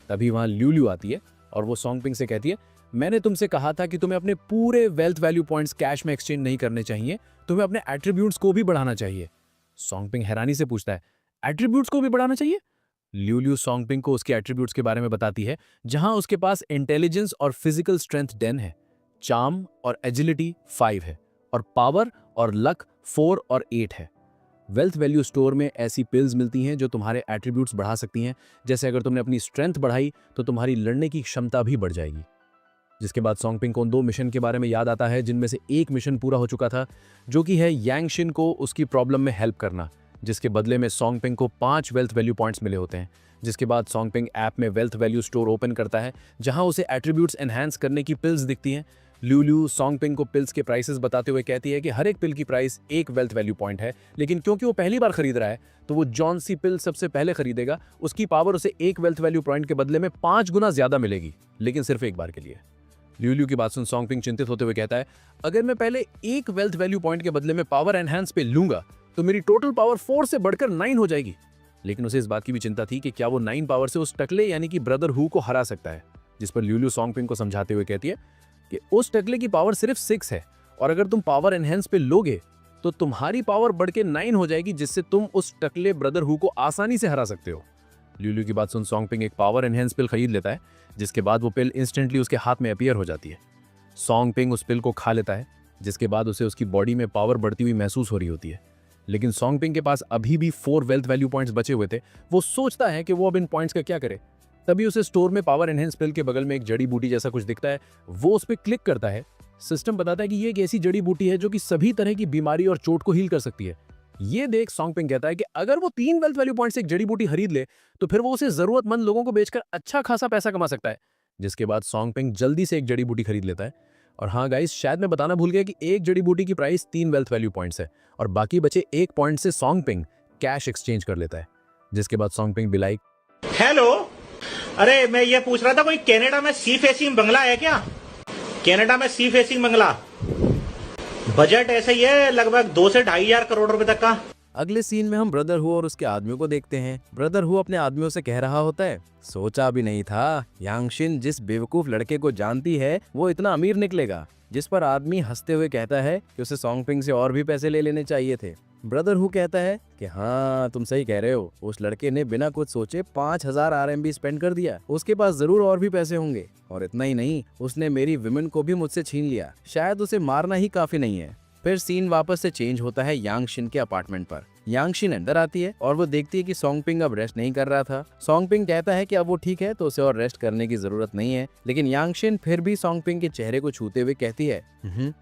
Speaker 2: तभी वहां ल्यूल्यू आती है और वो सॉन्गपिंग से कहती है, मैंने तुमसे कहा था कि तुम्हें अपने पूरे वेल्थ वैल्यू पॉइंट्स कैश में एक्सचेंज नहीं करने चाहिए, तुम्हें अपने एट्रीब्यूट्स को भी बढ़ाना चाहिए। सॉन्गपिंग हैरानी से पूछता है, एट्रीब्यूट्स को भी बढ़ाना चाहिए? ल्यू सॉन्गपिंग को उसके एट्रीब्यूट्स के बारे में बताती है, जहां उसके पास इंटेलिजेंस और फिजिकल स्ट्रेंथ 10 है, चार्म और एजिलिटी 5 है, और पावर और लक 4 और 8 है। वेल्थ वैल्यू स्टोर में ऐसी पिल्स मिलती हैं जो तुम्हारे एट्रीब्यूट्स बढ़ा सकती हैं, जैसे अगर तुमने अपनी स्ट्रेंथ बढ़ाई तो तुम्हारी लड़ने की क्षमता भी बढ़ जाएगी। जिसके बाद सॉन्गपिंग को उन 2 मिशन के बारे में याद आता है, जिनमें से एक मिशन पूरा हो चुका था, जो कि है यांगशिन को उसकी प्रॉब्लम में हेल्प करना, जिसके बदले में सॉन्गपिंग को 5 वेल्थ वैल्यू पॉइंट्स मिले होते हैं। जिसके बाद सॉन्गपिंग ऐप में वेल्थ वैल्यू स्टोर ओपन करता है, जहां उसे एट्रीब्यूट्स एनहांस करने की पिल्स दिखती हैं। ल्यू सॉन्गपिंग को पिल्स के प्राइसेस बताते हुए कहती है कि हर एक पिल की प्राइस 1 वेल्थ वैल्यू पॉइंट है, लेकिन क्योंकि वो पहली बार खरीद रहा है तो वो जॉन सी पिल सबसे पहले खरीदेगा। उसकी पावर उसे 1 वेल्थ वैल्यू पॉइंट के बदले में 5 गुना ज्यादा मिलेगी, लेकिन सिर्फ एक बार के लिए। ल्यू की बात सुन सॉन्गपिंग चिंतित होते हुए कहता है, अगर मैं पहले 1 वेल्थ वैल्यू पॉइंट के बदले में पावर एनहांस पे लूंगा तो मेरी टोटल पावर 4 से बढ़कर 9 हो जाएगी। लेकिन उसे इस बात की भी चिंता थी कि क्या वो 9 पावर से उस टकले यानी कि ब्रदर हु को हरा सकता है। जिस पर ल्यू सॉन्गपिंग को समझाते हुए कहती है कि उस टकले की पावर सिर्फ 6 है, और अगर तुम पावर एनहेंस पे लोगे तो तुम्हारी पावर बढ़ के 9 हो जाएगी, जिससे तुम उस टकले ब्रदर हु को आसानी से हरा सकते हो। ल्यू की बात सुन सॉन्गपिंग एक पावर एनहेंस पिल खरीद लेता है, जिसके बाद वो पिल इंस्टेंटली उसके हाथ में अपीयर हो जाती है। सॉन्गपिंग उस पिल को खा लेता है, जिसके बाद उसे उसकी बॉडी में पावर बढ़ती हुई महसूस हो रही होती है। लेकिन सॉन्गपिंग के पास अभी भी 4 वेल्थ वैल्यू पॉइंट्स बचे हुए थे। वो सोचता है कि वो अब इन पॉइंट्स का क्या करे। तभी उसे स्टोर में पावर एनहेंस पिल के बगल में एक जड़ी बूटी जैसा कुछ दिखता है। वो उस पर क्लिक करता है। सिस्टम बताता है कि ये एक ऐसी जड़ी बूटी है जो कि सभी तरह की बीमारी और चोट को हील कर सकती है। ये देख सॉन्गपिंग कहता है कि अगर वो 3 वेल्थ वैल्यू पॉइंट से एक जड़ी बूटी खरीद ले तो फिर वो उसे जरूरतमंद लोगों को बेचकर अच्छा खासा पैसा कमा सकता है। जिसके बाद सॉन्गपिंग जल्दी से एक जड़ी बूटी खरीद लेता है। और हाँ गाइस, शायद मैं बताना भूल गया कि एक जड़ी बूटी की प्राइस 3 वेल्थ वैल्यू पॉइंट्स है, और बाकी बचे 1 पॉइंट से सॉन्गपिंग कैश एक्सचेंज कर लेता है। जिसके बाद सॉन्गपिंग भी लाइक,
Speaker 5: हेलो, अरे मैं ये पूछ रहा था कोई कनाडा में सी फेसिंग बंगला है क्या? कनाडा में सी फेसिंग बंगला, बजट ऐसे ही है लगभग 2 से 2,500 करोड़ रुपए तक का।
Speaker 3: अगले सीन में हम ब्रदर हु और उसके आदमियों को देखते हैं। ब्रदर हु अपने आदमियों से कह रहा होता है, सोचा भी नहीं था यांगशिन जिस बेवकूफ लड़के को जानती है वो इतना अमीर निकलेगा। जिस पर आदमी हंसते हुए कहता है कि उसे सॉन्गपिंग से और भी पैसे ले लेने चाहिए थे। ब्रदर हु कहता है कि हाँ तुम सही कह रहे हो, उस लड़के ने बिना कुछ सोचे 5,000 RMB स्पेंड कर दिया। उसके पास जरूर और भी पैसे होंगे, और इतना ही नहीं, उसने मेरी विमेन को भी मुझसे छीन लिया। शायद उसे मारना ही काफी नहीं है। फिर सीन वापस से चेंज होता है यांगशिन के अपार्टमेंट पर। यांगशिन अंदर आती है और वो देखती है कि सॉन्गपिंग अब रेस्ट नहीं कर रहा था। सॉन्गपिंग कहता है कि अब वो ठीक है तो उसे और रेस्ट करने की जरूरत नहीं है। लेकिन यांगशिन फिर भी सॉन्गपिंग के चेहरे को छूते हुए कहती है,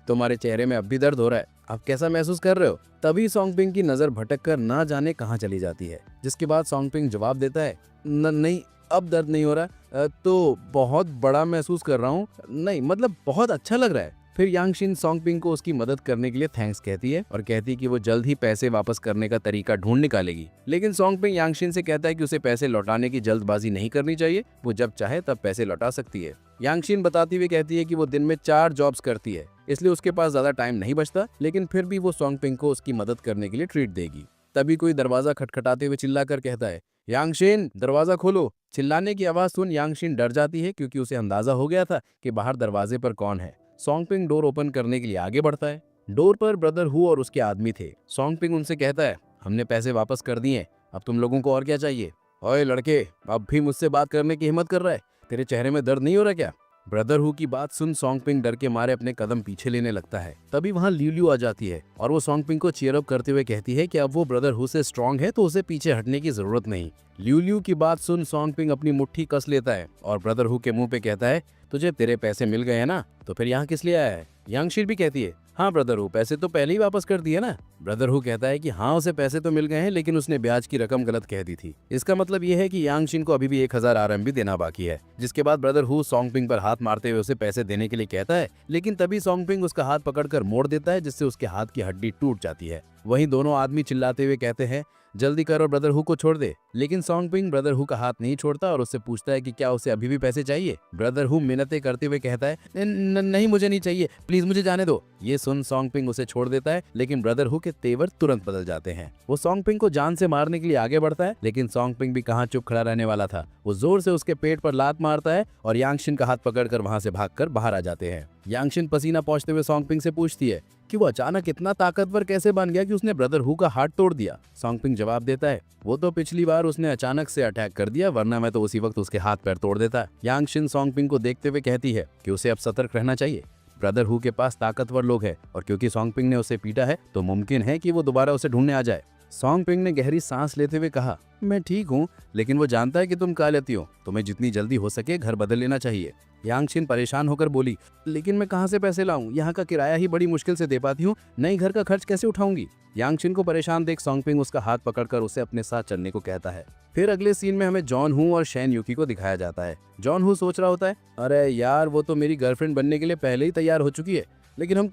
Speaker 3: तुम्हारे चेहरे में अब भी दर्द हो रहा है, आप कैसा महसूस कर रहे हो? तभी सॉन्गपिंग की नजर भटक कर ना जाने कहाँ चली जाती है। जिसके बाद सॉन्गपिंग जवाब देता है, नहीं अब दर्द नहीं हो रहा, तो बहुत बड़ा महसूस कर रहा हूँ, नहीं मतलब बहुत अच्छा लग रहा है। फिर यांगशिन सॉन्गपिंग को उसकी मदद करने के लिए थैंक्स कहती है और कहती है कि वो जल्द ही पैसे वापस करने का तरीका ढूंढ निकालेगी। लेकिन सॉन्गपिंग यांगशिन से कहता है कि उसे पैसे लौटाने की जल्दबाजी नहीं करनी चाहिए, वो जब चाहे तब पैसे लौटा सकती है। यांगशिन बताती हुई कहती है कि वो दिन में 4 जॉब्स करती है, इसलिए उसके पास ज्यादा टाइम नहीं बचता, लेकिन फिर भी वो सॉन्गपिंग को उसकी मदद करने के लिए ट्रीट देगी। तभी कोई दरवाजा खटखटाते हुए चिल्लाकर कहता है, यांगशिन दरवाजा खोलो। चिल्लाने की आवाज सुन यांगशिन डर जाती है, क्योंकि उसे अंदाजा हो गया था कि बाहर दरवाजे पर कौन है। सॉन्गपिंग डोर ओपन करने के लिए आगे बढ़ता है। डोर पर ब्रदर हु और उसके आदमी थे। सॉन्गपिंग उनसे कहता है, हमने पैसे वापस कर दिए, अब तुम लोगों को और क्या चाहिए? ओए लड़के, अब भी मुझसे बात करने की हिम्मत कर रहा है? तेरे चेहरे में दर्द नहीं हो रहा क्या? ब्रदर हु की बात सुन सॉन्गपिंग डर के मारे अपने कदम पीछे लेने लगता है। तभी वहाँ ल्यू आ जाती है और वो सॉन्गपिंग को चीयर अप करते हुए कहती है कि अब वो ब्रदर हु से स्ट्रांग है तो उसे पीछे हटने की जरूरत नहीं। ल्यू की बात सुन सॉन्गपिंग अपनी मुट्ठी कस लेता है और ब्रदर हु के मुंह पे कहता है, तुझे तेरे पैसे मिल गए हैं ना, तो फिर यहाँ किस लिए आया है? यांगशिन भी कहती है, हाँ ब्रदर हु, पैसे तो पहले ही वापस कर दिए ना। ब्रदर हु कहता है कि हाँ उसे पैसे तो मिल गए हैं, लेकिन उसने ब्याज की रकम गलत कह दी थी। इसका मतलब ये है कि यांगशिन को अभी भी 1,000 RMB देना बाकी है। जिसके बाद ब्रदर हु सॉन्गपिंग पर हाथ मारते हुए उसे पैसे देने के लिए कहता है, लेकिन तभी सॉन्गपिंग उसका हाथ पकड़कर मोड़ देता है, जिससे उसके हाथ की हड्डी टूट जाती है। वहीं दोनों आदमी चिल्लाते हुए कहते हैं, जल्दी कर और ब्रदर हु को छोड़ दे। लेकिन सॉन्ग पिंग ब्रदर हु का हाथ नहीं छोड़ता और उससे पूछता है कि क्या उसे अभी भी पैसे चाहिए। ब्रदर हु मिन्नतें करते हुए कहता है नहीं मुझे नहीं चाहिए, प्लीज मुझे जाने दो। ये सुन सॉन्ग पिंग उसे छोड़ देता है, लेकिन ब्रदर हु के तेवर तुरंत बदल जाते हैं। वो सॉन्ग पिंग को जान से मारने के लिए आगे बढ़ता है, लेकिन सॉन्ग पिंग भी कहाँ चुप खड़ा रहने वाला था। वो जोर से उसके पेट पर लात मारता है और यांगशिन का हाथ पकड़कर वहां से भागकर बाहर आ जाते हैं। यांगशिन पसीना पहुंचते हुए सॉन्ग पिंग से पूछती है कि वो अचानक इतना ताकतवर कैसे बन गया कि उसने ब्रदर हु का हाथ तोड़ दिया। सॉन्ग पिंग जवाब देता है वो तो पिछली बार उसने अचानक से अटैक कर दिया, वरना मैं तो उसी वक्त उसके हाथ पैर तोड़ देता। यांगशिन सॉन्ग पिंग को देखते हुए कहती है कि उसे अब सतर्क रहना चाहिए। ब्रदर हु के पास ताकतवर लोग हैं और क्योंकि सॉन्ग पिंग ने उसे पीटा है तो मुमकिन है कि वो दोबारा उसे ढूंढने आ जाए। सॉन्ग पिंग ने गहरी सांस लेते हुए कहा मैं ठीक हूँ, लेकिन वो जानता है कि तुम का लेती हो, तुम्हें जितनी जल्दी हो सके घर बदल लेना चाहिए। यांगशिन परेशान होकर बोली लेकिन मैं कहाँ से पैसे लाऊं, यहाँ का किराया ही बड़ी मुश्किल से दे पाती हूँ, नई घर का खर्च कैसे उठाऊंगी। यांगशिन को परेशान देख सॉन्ग पिंग उसका हाथ पकड़कर उसे अपने साथ चलने को कहता है। फिर अगले सीन में हमें जॉन हू और शैन यूकी को दिखाया जाता है। जॉन हू सोच रहा होता है अरे यार वो तो मेरी गर्लफ्रेंड बनने के लिए पहले ही तैयार हो चुकी है, लेकिन हम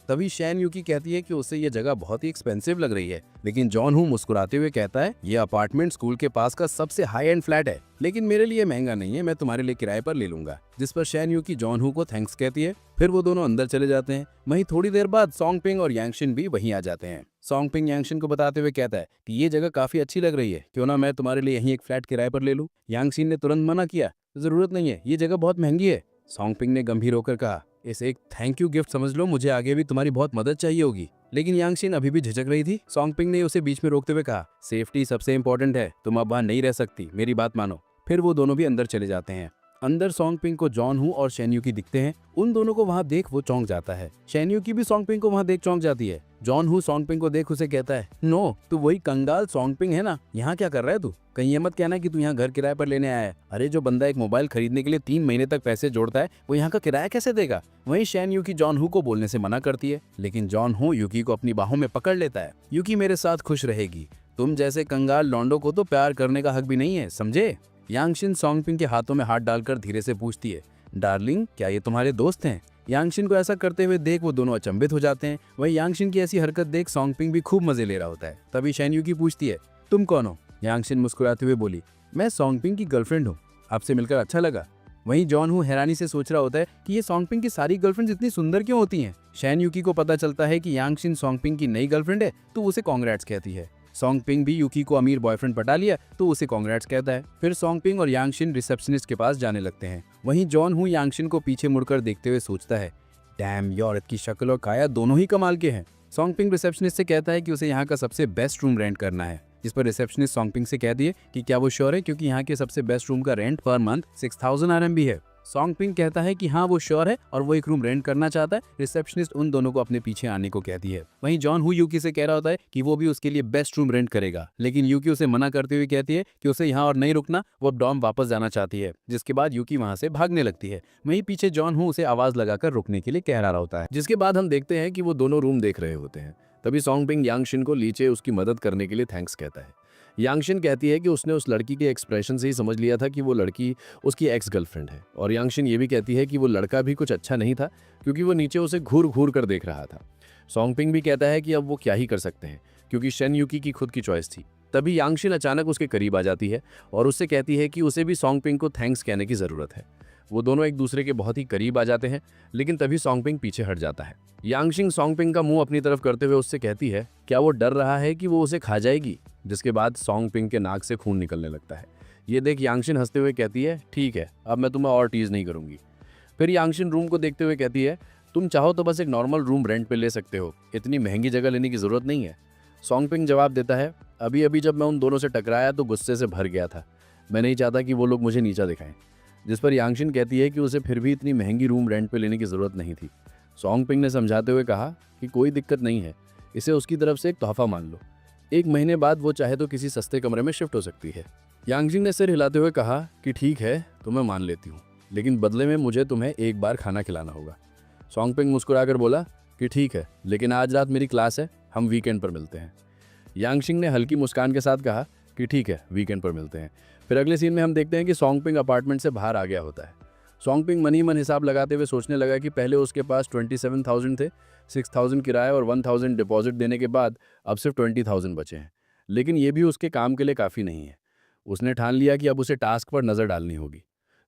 Speaker 3: तभी शैन यूकी कहती है कि उसे ये जगह बहुत ही एक्सपेंसिव लग रही है, लेकिन जॉन हू मुस्कुराते हुए कहता है ये अपार्टमेंट स्कूल के पास का सबसे हाई एंड फ्लैट है, लेकिन मेरे लिए महंगा नहीं है, मैं तुम्हारे लिए किराए पर ले लूंगा। जिस पर शैन यूकी जॉन हू को थैंक्स कहती है। फिर वो दोनों अंदर चले जाते हैं। वहीं थोड़ी देर बाद सॉन्ग पिंग और यांगशिन भी वहीं आ जाते हैं। सॉन्ग पिंग यांगशिन को बताते हुए कहता है कि ये जगह काफी अच्छी लग रही है, क्यों ना मैं तुम्हारे लिए यहीं एक फ्लैट किराए पर ले लूं। यांगशिन ने तुरंत मना किया, जरूरत नहीं है, ये जगह बहुत महंगी है। सॉन्ग पिंग ने गंभीर होकर कहा इसे एक थैंक यू गिफ्ट समझ लो, मुझे आगे भी तुम्हारी बहुत मदद चाहिए होगी। लेकिन यांगशिन अभी भी झिझक रही थी। सॉन्ग पिंग ने उसे बीच में रोकते हुए कहा सेफ्टी सबसे इंपॉर्टेंट है, तुम अब वहां नहीं रह सकती, मेरी बात मानो। फिर वो दोनों भी अंदर चले जाते हैं। अंदर सॉन्ग पिंग को जॉन हू और शैन यूकी दिखते हैं। उन दोनों को वहां देख वो चौंक जाता है। शैन यूकी भी सॉन्ग पिंग को वहां देख चौंक जाती है। जॉन हू सॉन्ग पिंग को देख उसे कहता है नो, तू वही कंगाल सॉन्ग पिंग है ना, यहाँ क्या कर रहा है तू, कहीं ये मत कहना कि तू यहाँ घर किराए पर लेने आया है। अरे जो बंदा एक मोबाइल खरीदने के लिए 3 महीने तक पैसे जोड़ता है वो यहाँ का किराया कैसे देगा। वहीं शैन यूकी जॉन हू को बोलने से मना करती है, लेकिन जॉन हू यूकी को अपनी बाहों में पकड़ लेता है। यूकी मेरे साथ खुश रहेगी, तुम जैसे कंगाल लौंडो को तो प्यार करने का हक भी नहीं है, समझे। यांगशिन सॉन्ग पिंग के हाथों में हाथ डालकर धीरे से पूछती है डार्लिंग क्या ये तुम्हारे दोस्त हैं। यांगशिन को ऐसा करते हुए देख वो दोनों अचंभित हो जाते हैं। वहीं यांगशिन की ऐसी हरकत देख सॉन्ग पिंग भी खूब मजे ले रहा होता है। तभी शैन यूकी पूछती है तुम कौन हो। यांगशिन मुस्कुराते हुए बोली मैं सॉन्ग पिंग की गर्लफ्रेंड हूँ, आपसे मिलकर अच्छा लगा। वहीं जॉन हू हैरानी से सोच रहा होता है कि ये सॉन्ग पिंग की सारी गर्लफ्रेंड्स इतनी सुंदर क्यों होती हैं। शैन यूकी को पता चलता है कि यांगशिन सॉन्ग पिंग की नई गर्लफ्रेंड है तो उसे कांग्रेट्स कहती है। सॉन्ग पिंग भी यूकी को अमीर बॉयफ्रेंड पटा लिया तो उसे कांग्रेट्स कहता है। फिर सॉन्ग पिंग और यांगशिन रिसेप्शनिस्ट के पास जाने लगते हैं। वहीं जॉन हू यांगशिन को पीछे मुड़कर देखते हुए सोचता है डैम ये औरत की शक्ल और काया दोनों ही कमाल के हैं। सॉन्ग पिंग रिसेप्शनिस्ट से कहता है कि उसे यहाँ का सबसे बेस्ट रूम रेंट करना है, जिस पर रिसेप्शनिस्ट सॉन्ग पिंग से कह दिए कि क्या वो श्योर है, क्योंकि यहाँ के सबसे बेस्ट रूम का रेंट पर मंथ 6000 RMB है। सॉन्ग पिंग कहता है कि हाँ वो श्योर है और वो एक रूम रेंट करना चाहता है। रिसेप्शनिस्ट उन दोनों को अपने पीछे आने को कहती है। वहीं जॉन हू यूकी से कह रहा होता है कि वो भी उसके लिए बेस्ट रूम रेंट करेगा, लेकिन यूकी उसे मना करते हुए कहती है कि उसे यहाँ और नहीं रुकना, वो अब डॉम वापस जाना चाहती है। जिसके बाद यूकी वहां से भागने लगती है। वहीं पीछे जॉन हू उसे आवाज लगाकर रुकने के लिए कह रहा होता है।
Speaker 2: जिसके बाद हम देखते हैं कि वो दोनों रूम देख रहे होते हैं। तभी सॉन्ग पिंग यांगशिन को नीचे उसकी मदद करने के लिए थैंक्स कहता है। यांगशिन कहती है कि उसने उस लड़की के एक्सप्रेशन से ही समझ लिया था कि वो लड़की उसकी एक्स गर्लफ्रेंड है, और यांगशिन ये भी कहती है कि वो लड़का भी कुछ अच्छा नहीं था क्योंकि वो नीचे उसे घूर घूर कर देख रहा था। सॉन्ग पिंग भी कहता है कि अब वो क्या ही कर सकते हैं क्योंकि शैन यूकी की खुद की चॉइस थी। तभी यांगशिन अचानक उसके करीब आ जाती है और उससे कहती है कि उसे भी सॉन्ग पिंग को थैंक्स कहने की ज़रूरत है। वो दोनों एक दूसरे के बहुत ही करीब आ जाते हैं, लेकिन तभी सॉन्ग पिंग पीछे हट जाता है। यांगशिन सॉन्ग पिंग का मुंह अपनी तरफ करते हुए उससे कहती है क्या वो डर रहा है कि वो उसे खा जाएगी, जिसके बाद सॉन्ग पिंग के नाक से खून निकलने लगता है। ये देख यांगशिन हंसते हुए कहती है ठीक है, अब मैं तुम्हें और टीज नहीं करूंगी। फिर यांगशिन रूम को देखते हुए कहती है तुम चाहो तो बस एक नॉर्मल रूम रेंट पे ले सकते हो, इतनी महंगी जगह लेने की जरूरत नहीं है। सॉन्ग पिंग जवाब देता है अभी अभी जब मैं उन दोनों से टकराया तो गुस्से से भर गया था, मैं नहीं चाहता कि वो लोग मुझे नीचा दिखाएं। जिस पर यांगशिन कहती है कि उसे फिर भी इतनी महंगी रूम रेंट पे लेने की ज़रूरत नहीं थी। सॉन्ग पिंग ने समझाते हुए कहा कि कोई दिक्कत नहीं है, इसे उसकी तरफ से एक तोहफा मान लो, 1 महीने बाद वो चाहे तो किसी सस्ते कमरे में शिफ्ट हो सकती है। यांगशिन ने सिर हिलाते हुए कहा कि ठीक है तो मैं मान लेती हूँ, लेकिन बदले में मुझे तुम्हें एक बार खाना खिलाना होगा। सॉन्ग पिंग मुस्कुराकर बोला कि ठीक है, लेकिन आज रात मेरी क्लास है, हम वीकेंड पर मिलते हैं। यांगशिन ने हल्की मुस्कान के साथ कहा कि ठीक है, वीकेंड पर मिलते हैं। फिर अगले सीन में हम देखते हैं कि सॉन्ग पिंग अपार्टमेंट से बाहर आ गया होता है। सॉन्ग पिंग मन ही मन हिसाब लगाते हुए सोचने लगा कि पहले उसके पास 27,000 थे, 6,000 किराया और 1,000 डिपॉजिट देने के बाद अब सिर्फ 20,000 बचे हैं।
Speaker 3: लेकिन ये भी उसके काम के लिए काफ़ी नहीं है। उसने ठान लिया कि अब उसे टास्क पर नज़र डालनी होगी।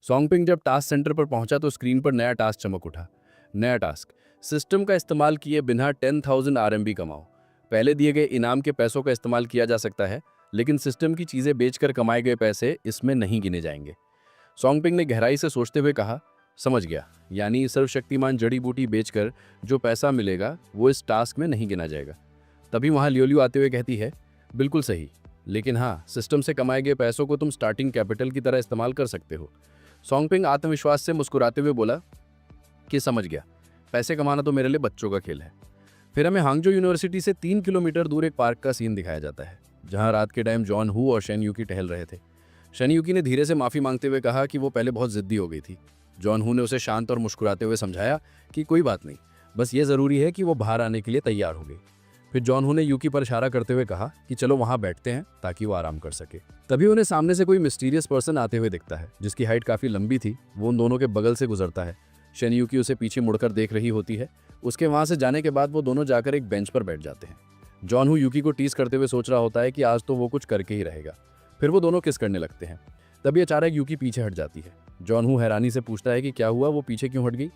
Speaker 3: सॉन्गपिंग जब टास्क सेंटर पर पहुंचा तो स्क्रीन पर नया टास्क चमक उठा। नया टास्क, सिस्टम का इस्तेमाल किए बिना 10,000 RMB कमाओ। पहले दिए गए इनाम के पैसों का इस्तेमाल किया जा सकता है, लेकिन सिस्टम की चीज़ें बेचकर कमाए गए पैसे इसमें नहीं गिने जाएंगे। सॉन्गपिंग ने गहराई से सोचते हुए कहा, समझ गया, यानी सर्वशक्तिमान जड़ी बूटी बेचकर जो पैसा मिलेगा वो इस टास्क में नहीं गिना जाएगा। तभी वहाँ लियोलियो आते हुए कहती है, बिल्कुल सही, लेकिन हाँ, सिस्टम से कमाए गए पैसों को तुम स्टार्टिंग कैपिटल की तरह इस्तेमाल कर सकते हो। सॉन्गपिंग आत्मविश्वास से मुस्कुराते हुए बोला कि समझ गया, पैसे कमाना तो मेरे लिए बच्चों का खेल है। फिर हमें हांगजो यूनिवर्सिटी से 3 किलोमीटर दूर एक पार्क का सीन दिखाया जाता है, जहाँ रात के टाइम जॉन हू और शेन यूकी टहल रहे थे। शेन यूकी ने धीरे से माफ़ी मांगते हुए कहा कि वो पहले बहुत ज़िद्दी हो गई थी। जॉन हू ने उसे शांत और मुस्कुराते हुए समझाया कि कोई बात नहीं, बस ये ज़रूरी है कि वो बाहर आने के लिए तैयार हो गई। फिर जॉन हू ने यूकी पर इशारा करते हुए कहा कि चलो वहाँ बैठते हैं ताकि वो आराम कर सके। तभी उन्हें सामने से कोई मिस्टीरियस पर्सन आते हुए दिखता है, जिसकी हाइट काफ़ी लंबी थी। वो उन दोनों के बगल से गुजरता है। शेन यूकी उसे पीछे मुड़कर देख रही होती है। उसके वहाँ से जाने के बाद वो दोनों जाकर एक बेंच पर बैठ जाते हैं। जॉन हू यूकी को टीज करते हुए सोच रहा होता है कि आज तो वो कुछ करके ही रहेगा। फिर वो दोनों किस करने लगते हैं। तभी अचानक यूकी पीछे हट जाती है। जॉन हू हैरानी से पूछता है कि क्या हुआ, वो पीछे क्यों हट गई।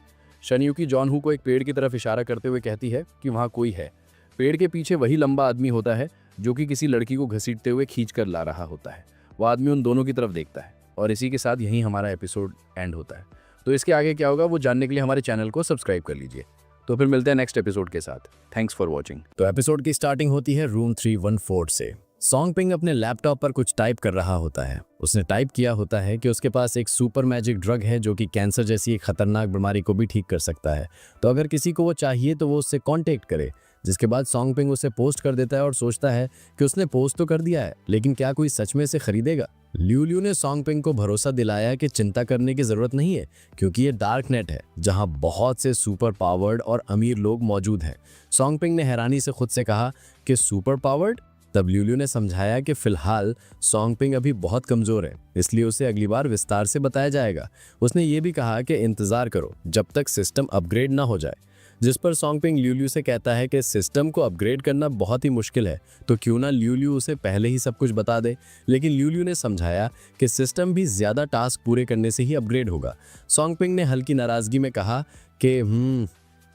Speaker 3: शेन यूकी जॉन हू को एक पेड़ की तरफ इशारा करते हुए कहती है कि वहाँ कोई है। पेड़ के पीछे वही लंबा आदमी होता है जो कि किसी लड़की को घसीटते हुए खींच कर ला रहा होता है। वो आदमी उन दोनों की तरफ देखता है और इसी के साथ यहीं हमारा एपिसोड एंड होता है। तो इसके आगे क्या होगा वो जानने के लिए हमारे चैनल को सब्सक्राइब कर लीजिए। तो फिर मिलते हैं नेक्स्ट एपिसोड के साथ। Thanks for watching.
Speaker 2: तो एपिसोड की स्टार्टिंग होती है रूम 314 से। सॉन्गपिंग अपने लैपटॉप पर कुछ टाइप कर रहा होता है। उसने टाइप किया होता है कि उसके पास एक सुपर मैजिक ड्रग है जो कि कैंसर जैसी एक खतरनाक बीमारी को भी ठीक कर सकता है। तो अगर किसी को वो चाहिए तो वो उससे कांटेक्ट करे। जिसके बाद सॉन्गपिंग उसे पोस्ट कर देता है और सोचता है कि उसने पोस्ट तो कर दिया है, लेकिन क्या कोई सच में इसे खरीदेगा। लियोलियो ने सॉन्गपिंग को भरोसा दिलाया कि चिंता करने की जरूरत नहीं है, क्योंकि ये डार्क नेट है जहां बहुत से सुपर पावर्ड और अमीर लोग मौजूद हैं। सॉन्गपिंग ने हैरानी से खुद से कहा कि सुपर पावर्ड। तब लियोलियो ने समझाया कि फिलहाल सॉन्गपिंग अभी बहुत कमजोर है, इसलिए उसे अगली बार विस्तार से बताया जाएगा। उसने ये भी कहा कि इंतजार करो जब तक सिस्टम अपग्रेड ना हो जाए। जिस पर सॉन्गपिंग लियोलियो से कहता है कि सिस्टम को अपग्रेड करना बहुत ही मुश्किल है, तो क्यों ना लियोलियो उसे पहले ही सब कुछ बता दे। लेकिन लियोलियो ने समझाया कि सिस्टम भी ज़्यादा टास्क पूरे करने से ही अपग्रेड होगा। सॉन्गपिंग ने हल्की नाराज़गी में कहा कि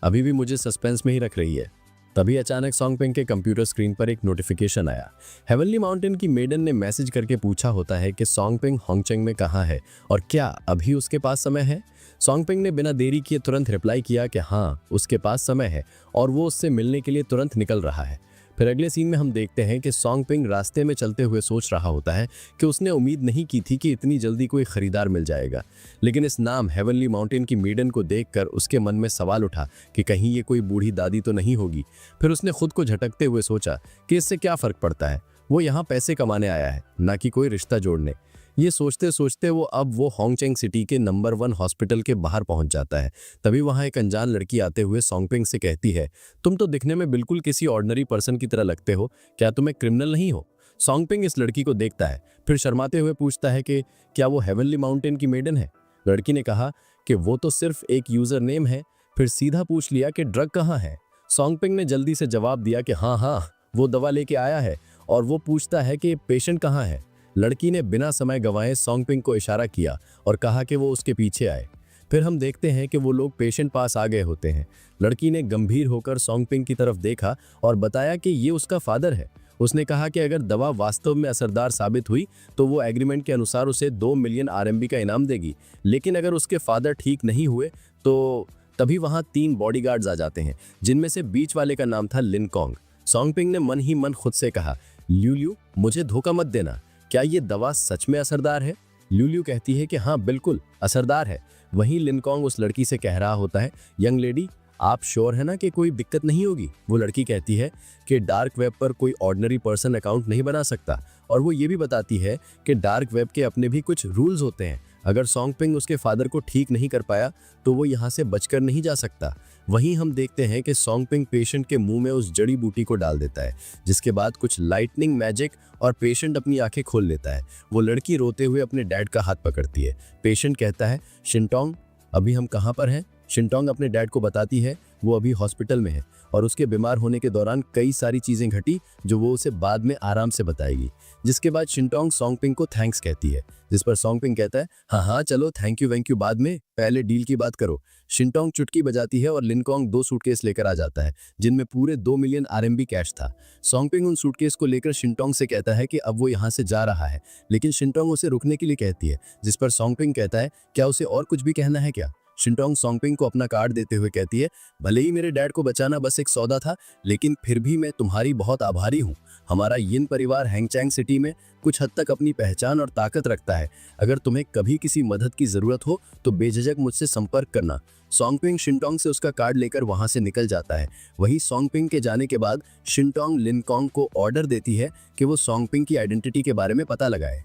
Speaker 2: अभी भी मुझे सस्पेंस में ही रख रही है। तभी अचानक सॉन्गपिंग के कंप्यूटर स्क्रीन पर एक नोटिफिकेशन आया। हेवनली माउंटेन की मेडन ने मैसेज करके पूछा होता है कि सॉन्गपिंग होंगचेंग में कहाँ है और क्या अभी उसके पास समय है। सॉन्गपिंग ने बिना देरी किए तुरंत रिप्लाई किया कि हाँ, उसके पास समय है और वो उससे मिलने के लिए तुरंत निकल रहा है। फिर अगले सीन में हम देखते हैं कि सॉन्गपिंग रास्ते में चलते हुए सोच रहा होता है कि उसने उम्मीद नहीं की थी कि इतनी जल्दी कोई खरीदार मिल जाएगा। लेकिन इस नाम हेवनली माउंटेन की मेडन को देखकर उसके मन में सवाल उठा कि कहीं ये कोई बूढ़ी दादी तो नहीं होगी। फिर उसने खुद को झटकते हुए सोचा कि इससे क्या फर्क पड़ता है, वो यहाँ पैसे कमाने आया है, ना कि कोई रिश्ता जोड़ने। ये सोचते सोचते वो होंगचेंग सिटी के नंबर 1 हॉस्पिटल के बाहर पहुंच जाता है। तभी वहां एक अनजान लड़की आते हुए सॉन्गपिंग से कहती है, तुम तो दिखने में बिल्कुल किसी ऑर्डिनरी पर्सन की तरह लगते हो, क्या तुम एक क्रिमिनल नहीं हो। सॉन्गपिंग इस लड़की को देखता है, फिर शर्माते हुए पूछता है कि क्या वो हेवनली माउंटेन की मेडन है। लड़की ने कहा कि वो तो सिर्फ एक यूजर नेम है। फिर सीधा पूछ लिया कि ड्रग कहाँ है। सॉन्गपिंग ने जल्दी से जवाब दिया कि हाँ, वो दवा लेके आया है। और वो पूछता है कि पेशेंट कहाँ है। लड़की ने बिना समय गंवाए सॉन्गपिंग को इशारा किया और कहा कि वो उसके पीछे आए। फिर हम देखते हैं कि वो लोग पेशेंट पास आ गए होते हैं। लड़की ने गंभीर होकर सॉन्गपिंग की तरफ देखा और बताया कि ये उसका फादर है। उसने कहा कि अगर दवा वास्तव में असरदार साबित हुई तो वो एग्रीमेंट के अनुसार उसे 2 मिलियन RMB का इनाम देगी, लेकिन अगर उसके फादर ठीक नहीं हुए तो। तभी वहाँ 3 बॉडीगार्ड्स आ जाते हैं, जिनमें से बीच वाले का नाम था लिन कॉन्ग। सॉन्गपिंग ने मन ही मन खुद से कहा, लियोलियो मुझे धोखा मत देना, क्या ये दवा सच में असरदार है। लियोलियो कहती है कि हाँ बिल्कुल असरदार है। वहीं लिन कॉन्ग उस लड़की से कह रहा होता है, यंग लेडी आप श्योर है ना कि कोई दिक्कत नहीं होगी। वो लड़की कहती है कि डार्क वेब पर कोई ऑर्डिनरी पर्सन अकाउंट नहीं बना सकता, और वो ये भी बताती है कि डार्क वेब के अपने भी कुछ रूल्स होते हैं। अगर सॉन्गपिंग उसके फादर को ठीक नहीं कर पाया तो वो यहाँ से बचकर नहीं जा सकता। वहीं हम देखते हैं कि सॉन्गपिंग पेशेंट के मुंह में उस जड़ी बूटी को डाल देता है, जिसके बाद कुछ लाइटनिंग मैजिक और पेशेंट अपनी आंखें खोल लेता है। वो लड़की रोते हुए अपने डैड का हाथ पकड़ती है। पेशेंट कहता है, शिनटोंग अभी हम कहाँ पर हैं।
Speaker 3: शिनटोंग अपने डैड को बताती है वो अभी हॉस्पिटल में है और उसके बीमार होने के दौरान कई सारी चीजें घटी जो वो उसे बाद में आराम से बताएगी। जिसके बाद शिनटोंग सोंगपिंग को थैंक्स कहती है, जिस पर सोंगपिंग कहता है हाँ हाँ चलो थैंक यू बाद में, पहले डील की बात करो। शिनटोंग चुटकी बजाती है और लिनकोंग 2 सूटकेस लेकर आ जाता है जिनमें पूरे 2 मिलियन आरएमबी कैश था। सोंगपिंग उन सूटकेस को लेकर शिनटोंग से कहता है कि अब वो यहाँ से जा रहा है, लेकिन शिनटोंग उसे रुकने के लिए कहती है, जिस पर सोंगपिंग कहता है क्या उसे और कुछ भी कहना है क्या। शिनटोंग सोंगपिंग को अपना कार्ड देते हुए कहती है भले ही मेरे डैड को बचाना बस एक सौदा था, लेकिन फिर भी मैं तुम्हारी बहुत आभारी हूँ। हमारा यिन परिवार हैंगचैंग सिटी में कुछ हद तक अपनी पहचान और ताकत रखता है। अगर तुम्हें कभी किसी मदद की जरूरत हो तो बेझिझक मुझसे संपर्क करना। सोंगपिंग शिनटोंग से उसका कार्ड लेकर वहां से निकल जाता है। वहीं सोंगपिंग के जाने के बाद शिनटोंग लिनकोंग को ऑर्डर देती है कि वो सोंगपिंग की आइडेंटिटी के बारे में पता लगाए।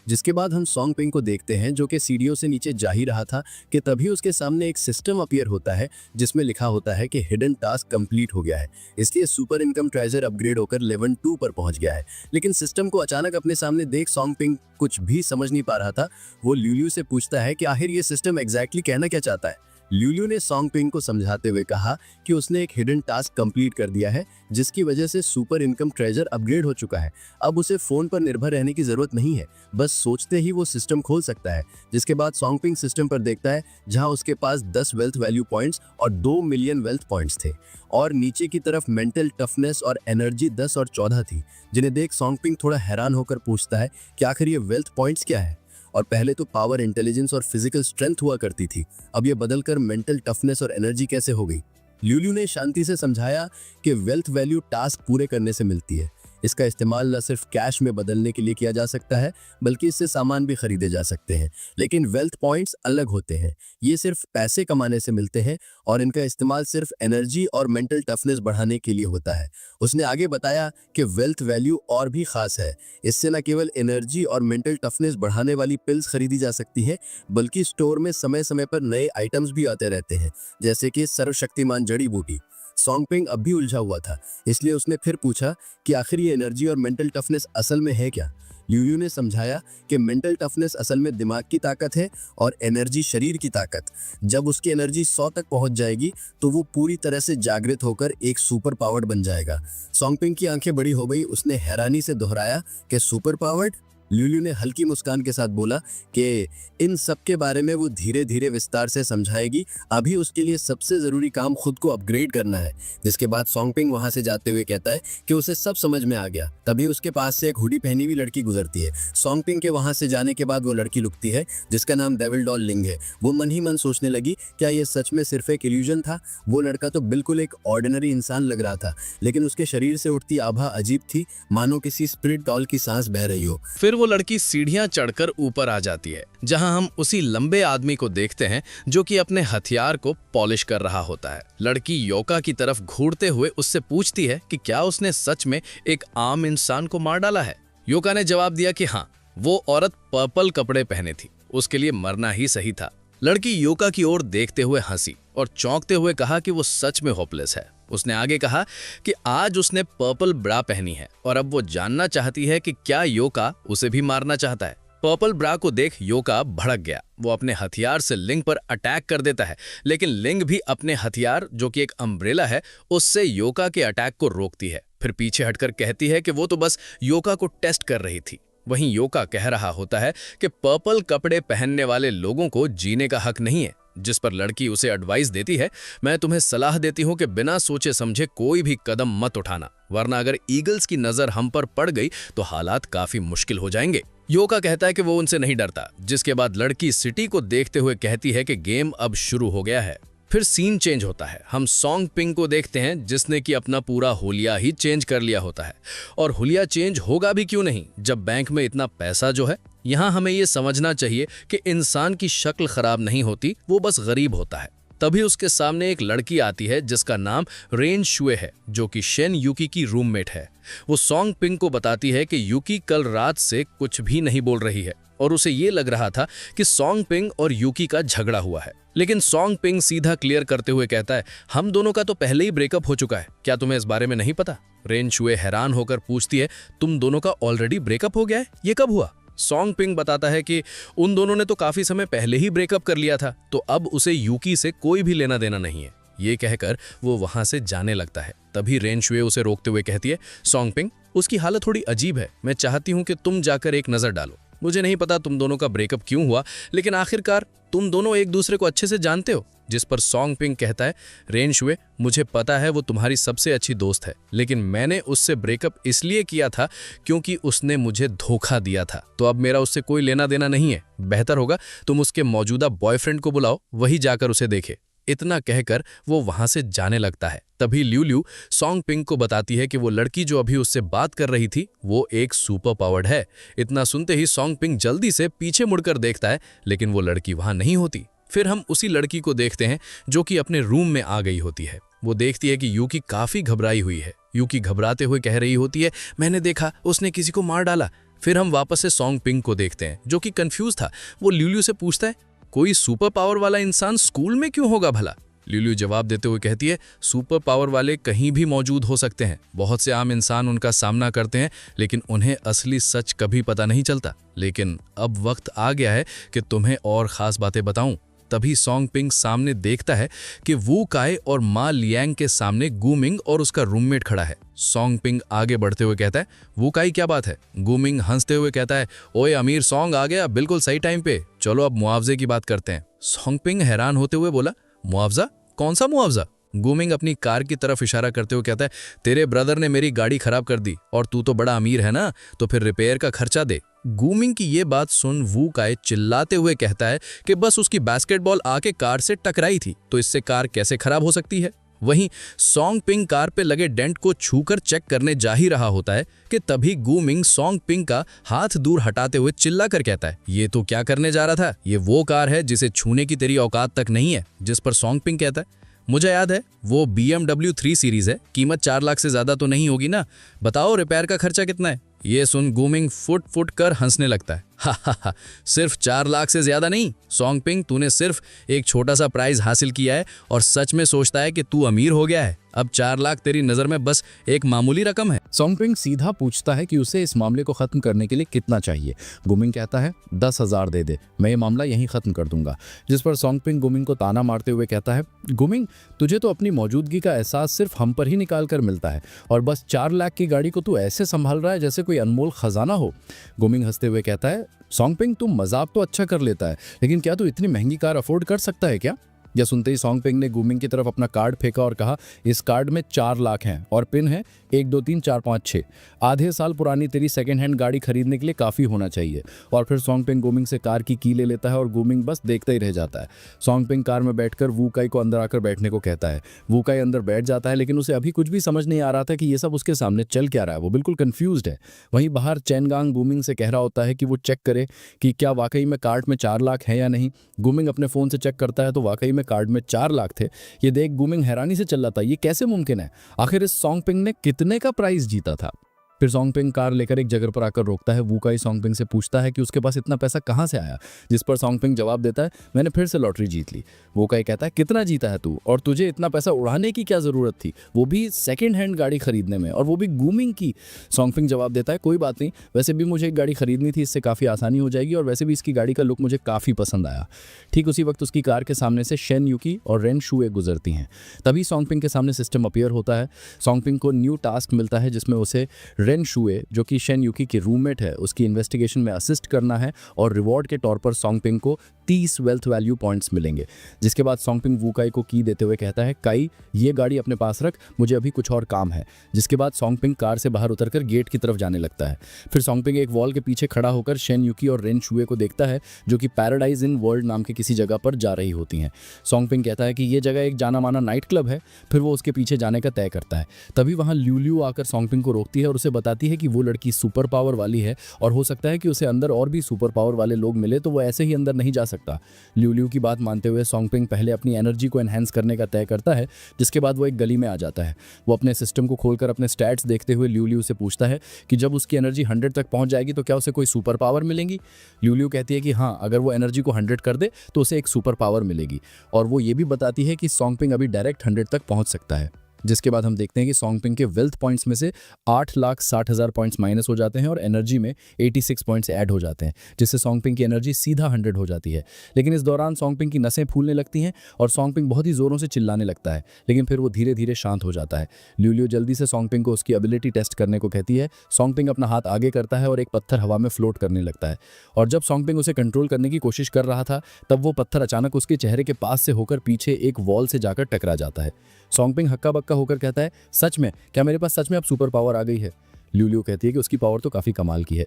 Speaker 3: जिसके बाद हम सोंगपिंग को देखते हैं जो कि सीढ़ियों से नीचे जा ही रहा था कि तभी उसके सामने एक सिस्टम अपीयर होता है जिसमें लिखा होता है कि हिडन टास्क कंप्लीट हो गया है, इसलिए सुपर इनकम ट्रेजर अपग्रेड होकर लेवल 2 पर पहुंच गया है। लेकिन सिस्टम को अचानक अपने सामने देख सोंगपिंग कुछ भी समझ नहीं पा रहा था। वो ल्यूल्यू से पूछता है कि आखिर ये सिस्टम एग्जैक्टली कहना क्या चाहता है। ल्यूल्यू ने सोंगपिंग को समझाते हुए कहा कि उसने एक हिडन टास्क कंप्लीट कर दिया है जिसकी वजह से सुपर इनकम ट्रेजर अपग्रेड हो चुका है। अब उसे फोन पर निर्भर रहने की जरूरत नहीं है, बस सोचते ही वो सिस्टम खोल सकता है। जिसके बाद सोंगपिंग सिस्टम पर देखता है जहां उसके पास 10 वेल्थ वैल्यू पॉइंट्स और 2 मिलियन वेल्थ पॉइंट्स थे और नीचे की तरफ मेंटल टफनेस और एनर्जी 10 और 14 थी, जिन्हें देख सोंगपिंग थोड़ा हैरान होकर पूछता है कि आखिर ये वेल्थ पॉइंट्स क्या है। और पहले तो पावर, इंटेलिजेंस और फिजिकल स्ट्रेंथ हुआ करती थी, अब ये बदलकर मेंटल टफनेस और एनर्जी कैसे हो गई। ल्यूल्यू ने शांति से समझाया कि वेल्थ वैल्यू टास्क पूरे करने से मिलती है। इसका इस्तेमाल न सिर्फ कैश में बदलने के लिए किया जा सकता है बल्कि इससे सामान भी खरीदे जा सकते हैं। लेकिन वेल्थ पॉइंट्स अलग होते हैं, ये सिर्फ पैसे कमाने से मिलते हैं और इनका इस्तेमाल सिर्फ एनर्जी और मेंटल टफनेस बढ़ाने के लिए होता है। उसने आगे बताया कि वेल्थ वैल्यू और भी खास है, इससे न केवल एनर्जी और मेंटल टफनेस बढ़ाने वाली पिल्स खरीदी जा सकती हैं बल्कि स्टोर में समय समय पर नए आइटम्स भी आते रहते हैं, जैसे कि सर्वशक्तिमान जड़ी बूटी। सोंगपिंग अब भी उलझा हुआ था, इसलिए उसने फिर पूछा कि आखिर ये एनर्जी और मेंटल टफनेस असल में है क्या। ल्यूल्यू ने समझाया कि मेंटल टफनेस असल में दिमाग की ताकत है और एनर्जी शरीर की ताकत। जब उसकी एनर्जी 100 तक पहुंच जाएगी तो वो पूरी तरह से जागृत होकर एक सुपर पावर्ड बन जाएगा। सोंगपिंग की आंखें बड़ी हो गई, उसने हैरानी से दोहराया कि सुपर पावर्ड। ल्यूल्यू ने हल्की मुस्कान के साथ बोला कि इन सब के बारे में वो धीरे धीरे विस्तार से समझाएगी, अभी उसके लिए सबसे जरूरी काम खुद को अपग्रेड करना है। जिसके बाद सोंगपिंग वहां से जाते हुए कहता है कि उसे सब समझ में आ गया। तभी उसके पास से एक हुडी पहनी हुई लड़की गुजरती है। सोंगपिंग के वहां से जाने के बाद वो लड़की लुकती है जिसका नाम डेविल डॉल लिंग है। वो मन ही मन सोचने लगी क्या ये सच में सिर्फ एक इल्यूजन था। वो लड़का तो बिल्कुल एक ऑर्डिनरी इंसान लग रहा था, लेकिन उसके शरीर से उठती आभा अजीब थी, मानो किसी स्पिरिट डॉल की सांस बह रही हो।
Speaker 4: फिर वो लड़की सीढ़ियां चढ़कर ऊपर आ जाती है जहां हम उसी लंबे आदमी को देखते हैं जो कि अपने हथियार को पॉलिश कर रहा होता है। लड़की योका की तरफ घूरते हुए उससे पूछती है कि क्या उसने सच में एक आम इंसान को मार डाला है। योका ने जवाब दिया कि हाँ, वो औरत पर्पल कपड़े पहने थी, उसके लिए मरना ही सही था। लड़की योका की ओर देखते हुए हंसी और चौंकते हुए कहा कि वो सच में होपलेस है। उसने आगे कहा कि आज उसने पर्पल ब्रा पहनी है और अब वो जानना चाहती है कि क्या योका उसे भी मारना चाहता है। पर्पल ब्रा को देख योका भड़क गया। वो अपने हथियार से लिंग पर अटैक कर देता है, लेकिन लिंग भी अपने हथियार, जो कि एक अम्ब्रेला है, उससे योका के अटैक को रोकती है। फिर पीछे हटकर कहती है कि वो तो बस योका को टेस्ट कर रही थी। वहीं योका कह रहा होता है कि पर्पल कपड़े पहनने वाले लोगों को जीने का हक नहीं है। जिस पर लड़की उसे एडवाइस देती है, मैं तुम्हें सलाह देती हूं कि बिना सोचे समझे कोई भी कदम मत उठाना, वरना अगर ईगल्स की नजर हम पर पड़ गई तो हालात काफी मुश्किल हो जाएंगे। योका कहता है कि वो उनसे नहीं डरता। जिसके बाद लड़की सिटी को देखते हुए कहती है कि गेम अब शुरू हो गया है। फिर सीन चेंज होता है। हम सोंगपिंग को देखते हैं जिसने कि अपना पूरा हुलिया ही चेंज कर लिया होता है। और हुलिया चेंज होगा भी क्यों नहीं जब बैंक में इतना पैसा जो है। यहाँ हमें ये समझना चाहिए कि इंसान की शक्ल खराब नहीं होती, वो बस गरीब होता है। तभी उसके सामने एक लड़की आती है जिसका नाम रेन शुए है, जो कि शेन यूकी की रूममेट है। वो सोंगपिंग को बताती है कि यूकी कल रात से कुछ भी नहीं बोल रही है और उसे ये लग रहा था कि सोंगपिंग और यूकी का झगड़ा हुआ है। लेकिन सोंगपिंग सीधा क्लियर करते हुए कहता है, हम दोनों का तो पहले ही ब्रेकअप हो चुका है, क्या तुम्हें इस बारे में नहीं पता। रेन शुए हैरान होकर पूछती है, तुम दोनों का ऑलरेडी ब्रेकअप हो गया है, ये कब हुआ। सॉन्ग पिंग बताता है कि उन दोनों ने तो काफी समय पहले ही ब्रेकअप कर लिया था, तो अब उसे यूकी से कोई भी लेना देना नहीं है। ये कहकर वो वहां से जाने लगता है। तभी रेन शुए उसे रोकते हुए कहती है, सॉन्ग पिंग, उसकी हालत थोड़ी अजीब है, मैं चाहती हूँ कि तुम जाकर एक नज़र डालो। मुझे नहीं पता तुम दोनों का ब्रेकअप क्यों हुआ, लेकिन आखिरकार तुम दोनों एक दूसरे को अच्छे से जानते हो। जिस पर सॉन्ग पिंग कहता है, रेन शुए, मुझे पता है वो तुम्हारी सबसे अच्छी दोस्त है, लेकिन मैंने उससे ब्रेकअप इसलिए किया था क्योंकि उसने मुझे धोखा दिया था, तो अब मेरा उससे कोई लेना देना नहीं है। बेहतर होगा तुम उसके मौजूदा बॉयफ्रेंड को बुलाओ, वही जाकर उसे देखे। इतना कहकर वो वहां से जाने लगता है। तभी ल्यू सॉन्ग पिंग को बताती है कि वो लड़की जो अभी उससे बात कर रही थी वो एक सुपर पावर्ड है। इतना सुनते ही सॉन्ग पिंग जल्दी से पीछे मुड़कर देखता है, लेकिन वो लड़की वहां नहीं होती। फिर हम उसी लड़की को देखते हैं जो कि अपने रूम में आ गई होती है। वो देखती है कि यूकी काफी घबराई हुई है। यूकी घबराते हुए कह रही होती है, मैंने देखा उसने किसी को मार डाला। फिर हम वापस से सॉन्ग पिंग को देखते हैं जो कि कंफ्यूज था। वो ल्यू से पूछता है, कोई सुपर पावर वाला इंसान स्कूल में क्यों होगा भला? ल्यू जवाब देते हुए कहती है, सुपर पावर वाले कहीं भी मौजूद हो सकते हैं। बहुत से आम इंसान उनका सामना करते हैं, लेकिन उन्हें असली सच कभी पता नहीं चलता। लेकिन अब वक्त आ गया है कि तुम्हें और खास बातें बताऊं। तभी सॉन्ग पिंग सामने देखता है कि वू काय और मा लियांग के सामने गुमिंग और उसका रूममेट खड़ा है। सॉन्ग पिंग आगे बढ़ते हुए कहता है, वू काय क्या बात है? गुमिंग हंसते हुए कहता है, ओए अमीर सॉन्ग आ गया बिल्कुल सही टाइम पे, चलो अब मुआवजे की बात करते हैं। सॉन्ग पिंग हैरान होते हुए बोला, मुआवजा? कौन सा मुआवजा? गुमिंग अपनी कार की तरफ इशारा करते हुए कहता है, तेरे ब्रदर ने मेरी गाड़ी खराब कर दी और तू तो बड़ा अमीर है ना, तो फिर रिपेयर का खर्चा दे। गुमिंग की ये बात सुन वू काय चिल्लाते हुए कहता है कि बस उसकी बास्केटबॉल आके कार से टकराई थी, तो इससे कार कैसे खराब हो सकती है। वहीं सॉन्ग पिंग कार पे लगे डेंट को छूकर चेक करने जा ही रहा होता है कि तभी गुमिंग सॉन्ग पिंग का हाथ दूर हटाते हुए चिल्ला कर कहता है, ये तो क्या करने जा रहा था? ये वो कार है जिसे छूने की तेरी औकात तक नहीं है। जिस पर सॉन्ग पिंग कहता है, मुझे याद है वो BMW 3 सीरीज है, कीमत 4 लाख से ज्यादा तो नहीं होगी ना, बताओ रिपेयर का खर्चा कितना है? ये सुन गुमिंग फुट कर हंसने लगता है। हा, सिर्फ 4 लाख से ज्यादा नहीं। सॉन्ग पिंग, तूने सिर्फ एक छोटा सा प्राइज हासिल किया है और सच में सोचता है कि तू अमीर हो गया है। अब 4 लाख तेरी नजर में बस एक मामूली रकम है।
Speaker 3: सॉन्ग पिंग सीधा पूछता है कि उसे इस मामले को खत्म करने के लिए कितना चाहिए। गुमिंग कहता है, 10,000 दे दे, मैं ये मामला यहीं खत्म कर दूंगा। जिस पर सॉन्ग पिंग गुमिंग को ताना मारते हुए कहता है, गुमिंग, तुझे तो अपनी मौजूदगी का एहसास सिर्फ हम पर ही निकाल कर मिलता है और बस 4 लाख की गाड़ी को तू ऐसे संभाल रहा है जैसे कोई अनमोल खजाना हो। गुमिंग हंसते हुए कहता है, सॉन्ग पिंग, तू मजाक तो अच्छा कर लेता है, लेकिन क्या तू इतनी महंगी कार अफोर्ड कर सकता है क्या? यह सुनते ही सॉन्ग पिंग ने गुमिंग की तरफ अपना कार्ड फेंका और कहा, इस कार्ड में 4 लाख हैं और पिन है 1 2 3 4 5 6। आधे साल पुरानी तेरी सेकंड हैंड गाड़ी खरीदने के लिए काफ़ी होना चाहिए। और फिर सॉन्ग पिंग गुमिंग से कार की ले लेता है और गुमिंग बस देखता ही रह जाता है। सॉन्ग पिंग कार में बैठकर वू काई को अंदर आकर बैठने को कहता है। वू काई अंदर बैठ जाता है, लेकिन उसे अभी कुछ भी समझ नहीं आ रहा था कि ये सब उसके सामने चल क्या रहा है। वो बिल्कुल कन्फ्यूज्ड है। वहीं बाहर चैनगांग गुमिंग से कह रहा होता है कि वो चेक करे कि क्या वाकई में कार्ड में 4 लाख है या नहीं। गुमिंग अपने फ़ोन से चेक करता है तो वाकई में कार्ड में 4 लाख थे। ये देख गुमिंग हैरानी से चल रहा था, ये कैसे मुमकिन है? आखिर इस सॉन्ग पिंग ने कितने का प्राइस जीता था? फिर सॉन्ग पिंग कार लेकर एक जगह पर आकर रोकता है। वू काई सॉन्ग पिंग से पूछता है कि उसके पास इतना पैसा कहाँ से आया, जिस पर सॉन्ग पिंग जवाब देता है, मैंने फिर से लॉटरी जीत ली। वू काई कहता है, कितना जीता है तू, और तुझे इतना पैसा उड़ाने की क्या ज़रूरत थी, वो भी सेकेंड हैंड गाड़ी खरीदने में, और वो भी गुमिंग की? सॉन्ग पिंग जवाब देता है, कोई बात नहीं, वैसे भी मुझे एक गाड़ी खरीदनी थी, इससे काफ़ी आसानी हो जाएगी, और वैसे भी इसकी गाड़ी का लुक मुझे काफ़ी पसंद आया। ठीक उसी वक्त उसकी कार के सामने से शेन यूकी और रेन शुए गुजरती हैं। तभी सॉन्ग पिंग के सामने सिस्टम अपीयर होता है। सॉन्ग पिंग को न्यू टास्क मिलता है जिसमें उसे रेन शुए, जो कि शेन यूकी की रूममेट है, उसकी इन्वेस्टिगेशन में असिस्ट करना है, और रिवॉर्ड के तौर पर सॉन्ग पिंग को 30 वेल्थ वैल्यू पॉइंट्स मिलेंगे। जिसके बाद सॉन्ग पिंग वू काई को की देते हुए कहता है, काई, ये गाड़ी अपने पास रख, मुझे अभी कुछ और काम है। जिसके बाद सॉन्ग पिंग कार से बाहर उतरकर गेट की तरफ जाने लगता है। फिर सॉन्ग पिंग एक वॉल के पीछे खड़ा होकर शेन यूकी और रेन शुए को देखता है, जो कि पैराडाइज इन वर्ल्ड नाम के किसी जगह पर जा रही होती हैं। सॉन्ग पिंग कहता है कि ये जगह एक जाना माना नाइट क्लब है। फिर वो उसके पीछे जाने का तय करता है। तभी वहाँ ल्यू आकर सॉन्ग पिंग को रोकती है और उसे बताती है कि वो लड़की सुपर पावर वाली है और हो सकता है कि उसे अंदर और भी सुपर पावर वाले लोग मिले, तो वो ऐसे ही अंदर नहीं जा सकता। ल्यू की बात मानते हुए सॉन्ग पिंग पहले अपनी एनर्जी को एनहांस करने का तय करता है। जिसके बाद वो एक गली में आ जाता है। वो अपने सिस्टम को खोलकर अपने स्टैट्स देखते हुए ल्यू से पूछता है कि जब उसकी एनर्जी 100 तक पहुंच जाएगी तो क्या उसे कोई सुपर पावर मिलेगी? ल्यू कहती है कि हाँ, अगर वो एनर्जी को 100 कर दे तो उसे एक सुपर पावर मिलेगी। और वो ये भी बताती है कि सॉन्ग पिंग अभी डायरेक्ट 100 तक पहुंच सकता है। जिसके बाद हम देखते हैं कि सॉन्गपिंग के वेल्थ पॉइंट्स में से 8,60,000 पॉइंट्स माइनस हो जाते हैं और एनर्जी में 86 पॉइंट्स ऐड हो जाते हैं, जिससे सॉन्गपिंग की एनर्जी सीधा 100 हो जाती है। लेकिन इस दौरान सॉन्गपिंग की नसें फूलने लगती हैं और सॉन्गपिंग बहुत ही जोरों से चिल्लाने लगता है, लेकिन फिर वो धीरे धीरे शांत हो जाता है। ल्यूलियो जल्दी से सॉन्गपिंग को उसकी एबिलिटी टेस्ट करने को कहती है। सॉन्गपिंग अपना हाथ आगे करता है और एक पत्थर हवा में फ्लोट करने लगता है, और जब सॉन्गपिंग उसे कंट्रोल करने की कोशिश कर रहा था तब वो पत्थर अचानक उसके चेहरे के पास से होकर पीछे एक वॉल से जाकर टकरा जाता है। सॉन्गपिंग हक्का बक्का होकर कहता है, सच में? क्या मेरे पास सच में अब सुपर पावर आ गई है? ल्यूलियो कहती है कि उसकी पावर तो काफी कमाल की है।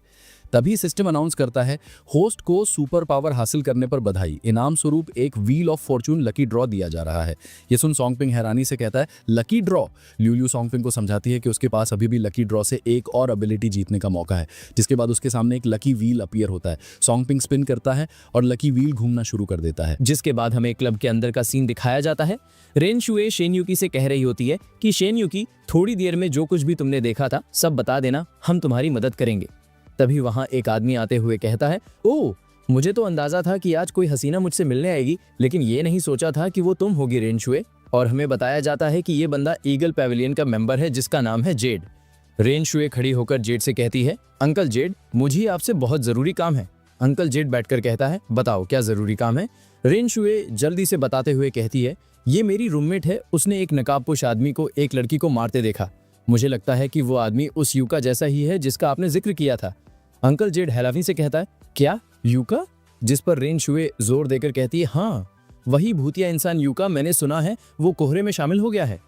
Speaker 3: तभी सिस्टम अनाउंस करता है, होस्ट को सुपर पावर हासिल करने पर बधाई, इनाम स्वरूप एक wheel of Fortune lucky draw दिया जा रहा है। ये सुन सॉन्गपिंग हैरानी से कहता है, लकी ड्रॉ? ल्यूलियो सॉन्गपिंग को समझाती है कि उसके पास अभी भी लकी ड्रॉ से एक और एबिलिटी जीतने का मौका है, जिसके बाद उसके सामने एक लकी व्हील अपीयर होता है। सॉन्गपिंग स्पिन करता है और लकी व्हील घूमना शुरू कर देता है।
Speaker 6: जिसके बाद हमें क्लब के अंदर का सीन दिखाया जाता है। रेन शुए शेन युकी से कह रही होती है कि शेन युकी, थोड़ी देर में जो कुछ भी तुमने देखा था सब बता देना, हम तुम्हारी मदद करेंगे। तभी वहां एक आदमी आते हुए कहता है, ओह, मुझे तो अंदाजा था कि आज कोई हसीना मुझसे मिलने आएगी, लेकिन ये नहीं सोचा था कि वो तुम होगी रेन शुए। और हमें बताया जाता है कि ये बंदा ईगल पैवेलियन का मेंबर है जिसका नाम है जेड। रेन शुए खड़ी होकर जेड से कहती है, अंकल जेड, मुझे आपसे बहुत जरूरी काम है। अंकल जेड बैठकर कहता है, बताओ क्या जरूरी काम है? रेन शुए जल्दी से बताते हुए कहती है, ये मेरी रूममेट है, उसने एक नकाबपोश आदमी को एक लड़की को मारते देखा। मुझे लगता है कि वो आदमी उस यूका जैसा ही है जिसका आपने जिक्र किया था। अंकल जेड हैरानी से कहता है, क्या यूका? जिस पर रेन शुए जोर देकर कहती है, हाँ, वही भूतिया इंसान यूका, मैंने सुना है वो कोहरे में शामिल हो गया है।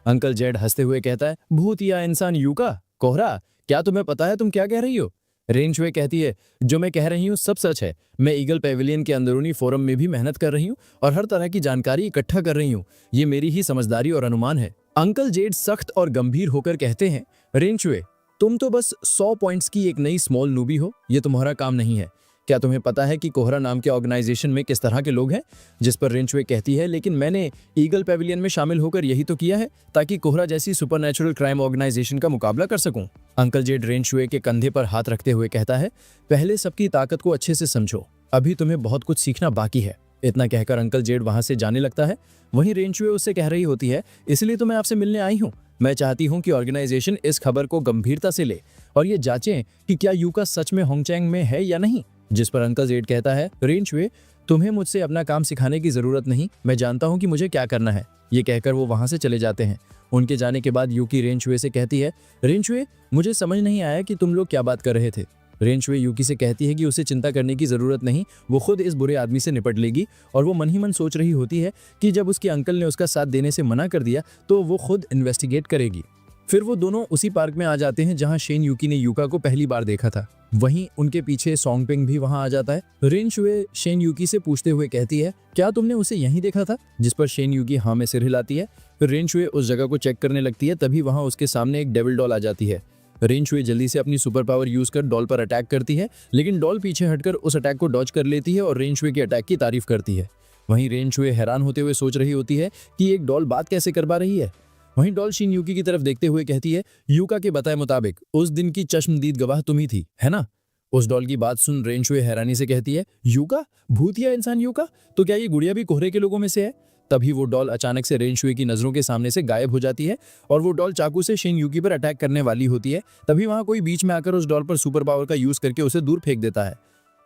Speaker 6: अंकल जेड हंसते हुए कहता है, भूतिया इंसान यूका? कोहरा? क्या तुम्हें पता है तुम क्या कह रही हो? रेन शुए कहती है, जो मैं कह रही हूँ सब सच है। मैं ईगल पैवेलियन के अंदरूनी फोरम में भी मेहनत कर रही हूँ और हर तरह की जानकारी इकट्ठा कर रही हूँ। ये मेरी ही समझदारी और अनुमान है। अंकल जेड सख्त और गंभीर होकर कहते हैं, रेन शुए, तुम तो बस 100 पॉइंट्स की एक नई स्मॉल नूबी हो, ये तुम्हारा काम नहीं है। क्या तुम्हें पता है कि कोहरा नाम के ऑर्गेनाइजेशन में किस तरह के लोग हैं? जिस पर रेन शुए कहती है, लेकिन मैंने ईगल पैवेलियन में शामिल होकर यही तो किया है ताकि कोहरा जैसी सुपरनैचुरल क्राइम ऑर्गेनाइजेशन का मुकाबला कर सकूं। अंकल जेड रेन शुए के कंधे पर हाथ रखते हुए कहता है, पहले सबकी ताकत को अच्छे से समझो, अभी तुम्हें बहुत कुछ सीखना बाकी है। इतना कहकर अंकल जेड वहां से जाने लगता है। वहीं रेन शुए उससे कह रही होती है, इसलिए तो मैं आपसे मिलने आई हूँ। मैं चाहती हूँ कि ऑर्गेनाइजेशन इस खबर को गंभीरता से ले और ये जांचें कि क्या यूका सच में होंगचैंग में है या नहीं। जिस पर अंकल जेड कहता है, रेन शुए, तुम्हें मुझसे अपना काम सिखाने की जरूरत नहीं, मैं जानता हूँ कि मुझे क्या करना है। ये कहकर वो वहां से चले जाते हैं। उनके जाने के बाद यूकी रेन शुए से कहती है, रेन शुए, मुझे समझ नहीं आया कि तुम लोग क्या बात कर रहे थे। रेन शुए यूकी से कहती है कि उसे चिंता करने की जरूरत नहीं, वो खुद इस बुरे आदमी से निपट लेगी। और वो मन ही मन सोच रही होती है कि जब उसके अंकल ने उसका साथ देने से मना कर दिया तो वो खुद इन्वेस्टिगेट करेगी। फिर वो दोनों उसी पार्क में आ जाते हैं जहां शेन युकी ने यूका को पहली बार देखा था। वहीं उनके पीछे सॉन्गपिंग भी वहां आ जाता है। रेन शुए शेन युकी से पूछते हुए कहती है, क्या तुमने उसे यहीं देखा था? जिस पर शेन युकी हाँ में सिर हिलाती है। फिर रेन शुए उस जगह को चेक करने लगती है। तभी वहां उसके सामने एक डेविल डॉल आ जाती है। रेन शुए जल्दी से अपनी सुपर पावर यूज कर डॉल पर अटैक करती है, लेकिन डॉल पीछे हटकर उस अटैक को डॉज कर लेती है और रेन शुए के अटैक की तारीफ करती है। वहीं रेन शुए हैरान होते हुए सोच रही होती है कि एक डॉल बात कैसे कर पा रही है। वहीं डॉल शिन युकी की तरफ देखते हुए कहती है, यूका के बताए मुताबिक उस दिन की चश्मदीद गवाह तुम ही थी, है ना? उस डॉल की बात सुन रेन शुए हैरानी से कहती है, यूका? भूतिया इंसान यूका? तो क्या ये गुड़िया भी कोहरे के लोगों में से है? तभी वो डॉल अचानक से रेन शुए की नजरों के सामने से गायब हो जाती है और वो डॉल चाकू से शिन युकी पर अटैक करने वाली होती है। तभी वहां कोई बीच में आकर उस डॉल पर सुपर पावर का यूज करके उसे दूर फेंक देता है।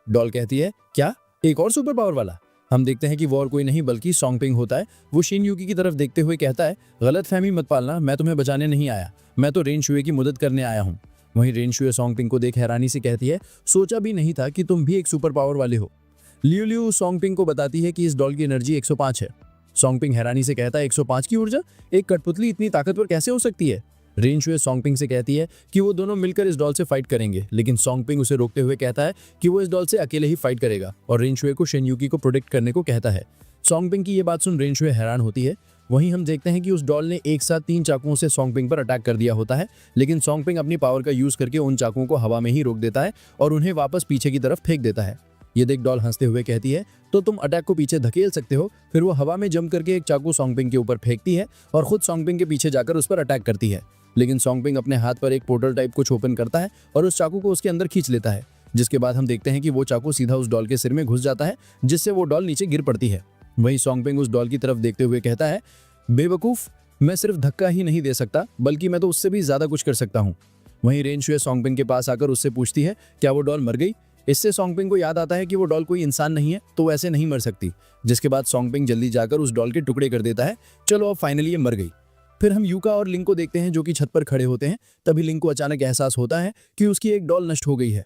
Speaker 6: डॉल कहती है, क्या एक और सुपर पावर वाला? हम देखते हैं कि वो और कोई नहीं बल्कि सॉन्गपिंग होता है। वो शिन युकी की तरफ देखते हुए कहता है, गलतफहमी मत पालना, मैं तुम्हें बचाने नहीं आया, मैं तो रेन शुए की मदद करने आया हूँ। वहीं रेन शुए सॉन्गपिंग को देख हैरानी से कहती है, सोचा भी नहीं था कि तुम भी एक सुपर पावर वाले हो। लियू सॉन्गपिंग को बताती है कि इस डॉल की एनर्जी 105 है। सॉन्गपिंग हैरानी से कहता है, 105 की ऊर्जा? एक कठपुतली इतनी ताकतवर कैसे हो सकती है? रेन शुए सॉन्गपिंग से कहती है कि वो दोनों मिलकर इस डॉल से फाइट करेंगे, लेकिन सॉन्गपिंग उसे रोकते हुए कहता है कि वो इस डॉल से अकेले ही फाइट करेगा और रेन शुए को शिन युकी को प्रोटेक्ट करने को कहता है। सॉन्गपिंग की ये बात सुन रेन शुए हैरान होती है। वहीं हम देखते हैं कि उस डॉल ने एक साथ 3 चाकुओं से सॉन्गपिंग पर अटैक कर दिया होता है, लेकिन सॉन्गपिंग अपनी पावर का यूज करके उन चाकुओं को हवा में ही रोक देता है और उन्हें वापस पीछे की तरफ फेंक देता है। ये देख डॉल हंसते हुए कहती है, तो तुम अटैक को पीछे धकेल सकते हो। फिर वो हवा में जंप करके एक चाकू सॉन्गपिंग के ऊपर फेंकती है और खुद सॉन्गपिंग के पीछे जाकर उस पर अटैक करती है। लेकिन सॉन्गपिंग अपने हाथ पर एक पोर्टल टाइप कुछ ओपन करता है और उस चाकू को उसके अंदर खींच लेता है, जिसके बाद हम देखते हैं कि वो चाकू सीधा उस डॉल के सिर में घुस जाता है, जिससे वो डॉल नीचे गिर पड़ती है। वहीं सॉन्गपिंग उस डॉल की तरफ देखते हुए कहता है, बेवकूफ,
Speaker 2: मैं सिर्फ धक्का ही नहीं दे सकता बल्कि मैं तो उससे भी ज्यादा कुछ कर सकता हूँ। वहीं रेन शुए सॉन्गपिंग के पास आकर उससे पूछती है क्या वो डॉल मर गई। इससे सॉन्गपिंग को याद आता है कि वो डॉल कोई इंसान नहीं है तो वैसे नहीं मर सकती, जिसके बाद सॉन्गपिंग जल्दी जाकर उस डॉल के टुकड़े कर देता है। चलो अब फाइनली ये मर गई। फिर हम यूका और लिंक को देखते हैं जो कि छत पर खड़े होते हैं। तभी लिंक को अचानक एहसास होता है कि उसकी एक डॉल नष्ट हो गई है।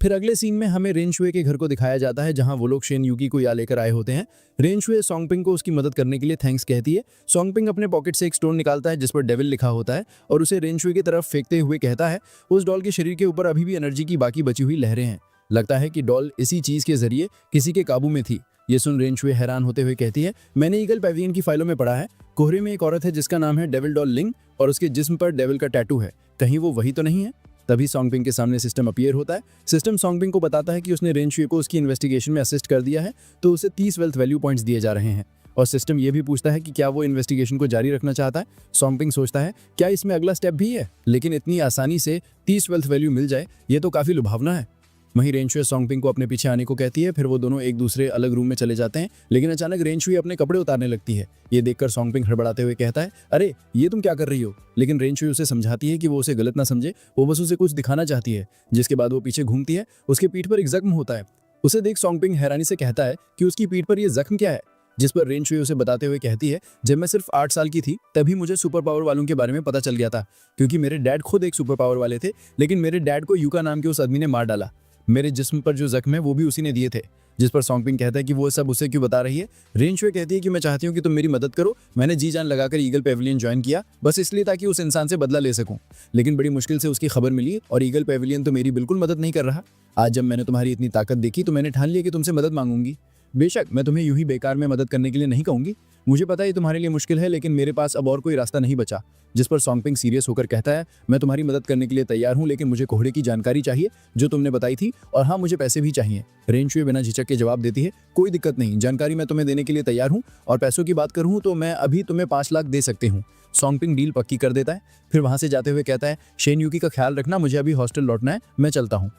Speaker 2: फिर अगले सीन में हमें रेन शुए के घर को दिखाया जाता है जहां वो लोग शेन यूकी को यहाँ लेकर आए होते हैं। रेन शुए सॉन्गपिंग को उसकी मदद करने के लिए थैंक्स कहती है। सॉन्गपिंग अपने पॉकेट से एक स्टोन निकालता है जिस पर डेविल लिखा होता है और उसे रेन शुए की तरफ फेंकते हुए कहता है उस डॉल के शरीर के ऊपर अभी भी एनर्जी की बाकी बची हुई लहरें हैं। लगता है कि डॉल इसी चीज के जरिए किसी के काबू में थी। ये सुन रेन शुए हैरान होते हुए कहती है मैंने ईगल पैविलियन की फाइलों में पढ़ा है, कोहरे में एक औरत है जिसका नाम है डेविल डॉल लिंग और उसके जिस्म पर डेविल का टैटू है, कहीं वो वही तो नहीं है। तभी सॉन्गपिंग के सामने सिस्टम अपीयर होता है। सिस्टम सॉन्गपिंग को बताता है कि उसने रेन शुए को उसकी इन्वेस्टिगेशन में असिस्ट कर दिया है तो उसे 30 वेल्थ वैल्यू पॉइंट्स दिए जा रहे हैं। और सिस्टम ये भी पूछता है कि क्या वो इन्वेस्टिगेशन को जारी रखना चाहता है। सॉन्गपिंग सोचता है क्या इसमें अगला स्टेप भी है, लेकिन इतनी आसानी से 30 वेल्थ वैल्यू मिल जाए ये तो काफी लुभावना है। वहीं रेन शुए सॉन्गपिंग को अपने पीछे आने को कहती है। फिर वो दोनों एक दूसरे अलग रूम में चले जाते हैं, लेकिन अचानक रेन शुए अपने कपड़े उतारने लगती है। ये देखकर सॉन्गपिंग हड़बड़ाते हुए कहता है अरे ये तुम क्या कर रही हो, लेकिन रेन शुए उसे समझाती है कि वो उसे गलत ना समझे, वो बस उसे कुछ दिखाना चाहती है। जिसके बाद वो पीछे घूमती है, उसके पीठ पर एक जख्म होता है। उसे देख सॉन्गपिंग हैरानी से कहता है कि उसकी पीठ पर यह जख्म क्या है, जिस पर रेन शुए उसे बताते हुए कहती है जब मैं सिर्फ 8 साल की थी तभी मुझे सुपर पावर वालों के बारे में पता चल गया था, क्योंकि मेरे डैड खुद एक सुपर पावर वाले थे, लेकिन मेरे डैड को यूका नाम के उस आदमी ने मार डाला। मेरे जिस्म पर जो जख्म है वो भी उसी ने दिए थे। जिस पर सॉन्गपिंग कहता है कि वो सब उसे क्यों बता रही है। रेन शुए कहती है कि मैं चाहती हूँ कि तुम मेरी मदद करो, मैंने जी जान लगाकर ईगल पेविलियन ज्वाइन किया बस इसलिए ताकि उस इंसान से बदला ले सकूं, लेकिन बड़ी मुश्किल से उसकी खबर मिली और ईगल पेविलियन तो मेरी बिल्कुल मदद नहीं कर रहा। आज जब मैंने तुम्हारी इतनी ताकत देखी तो मैंने ठान लिया कि तुमसे मदद मांगूंगी। बेशक मैं तुम्हें यूं ही बेकार में मदद करने के लिए नहीं कहूंगी, मुझे पता है तुम्हारे लिए मुश्किल है, लेकिन मेरे पास अब और कोई रास्ता नहीं बचा। जिस पर सॉन्गपिंग सीरियस होकर कहता है मैं तुम्हारी मदद करने के लिए तैयार हूं, लेकिन मुझे कोहरे की जानकारी चाहिए जो तुमने बताई थी, और हाँ मुझे पैसे भी चाहिए। रेन शुए बिना झिझक के जवाब देती है कोई दिक्कत नहीं, जानकारी मैं तुम्हें देने के लिए तैयार हूँ, और पैसों की बात करूँ तो मैं अभी तुम्हें 5 लाख दे सकती हूँ। सॉन्गपिंग डील पक्की कर देता है। फिर वहां से जाते हुए कहता है शेन यूकी का ख्याल रखना, मुझे अभी हॉस्टल लौटना है, मैं चलता हूँ।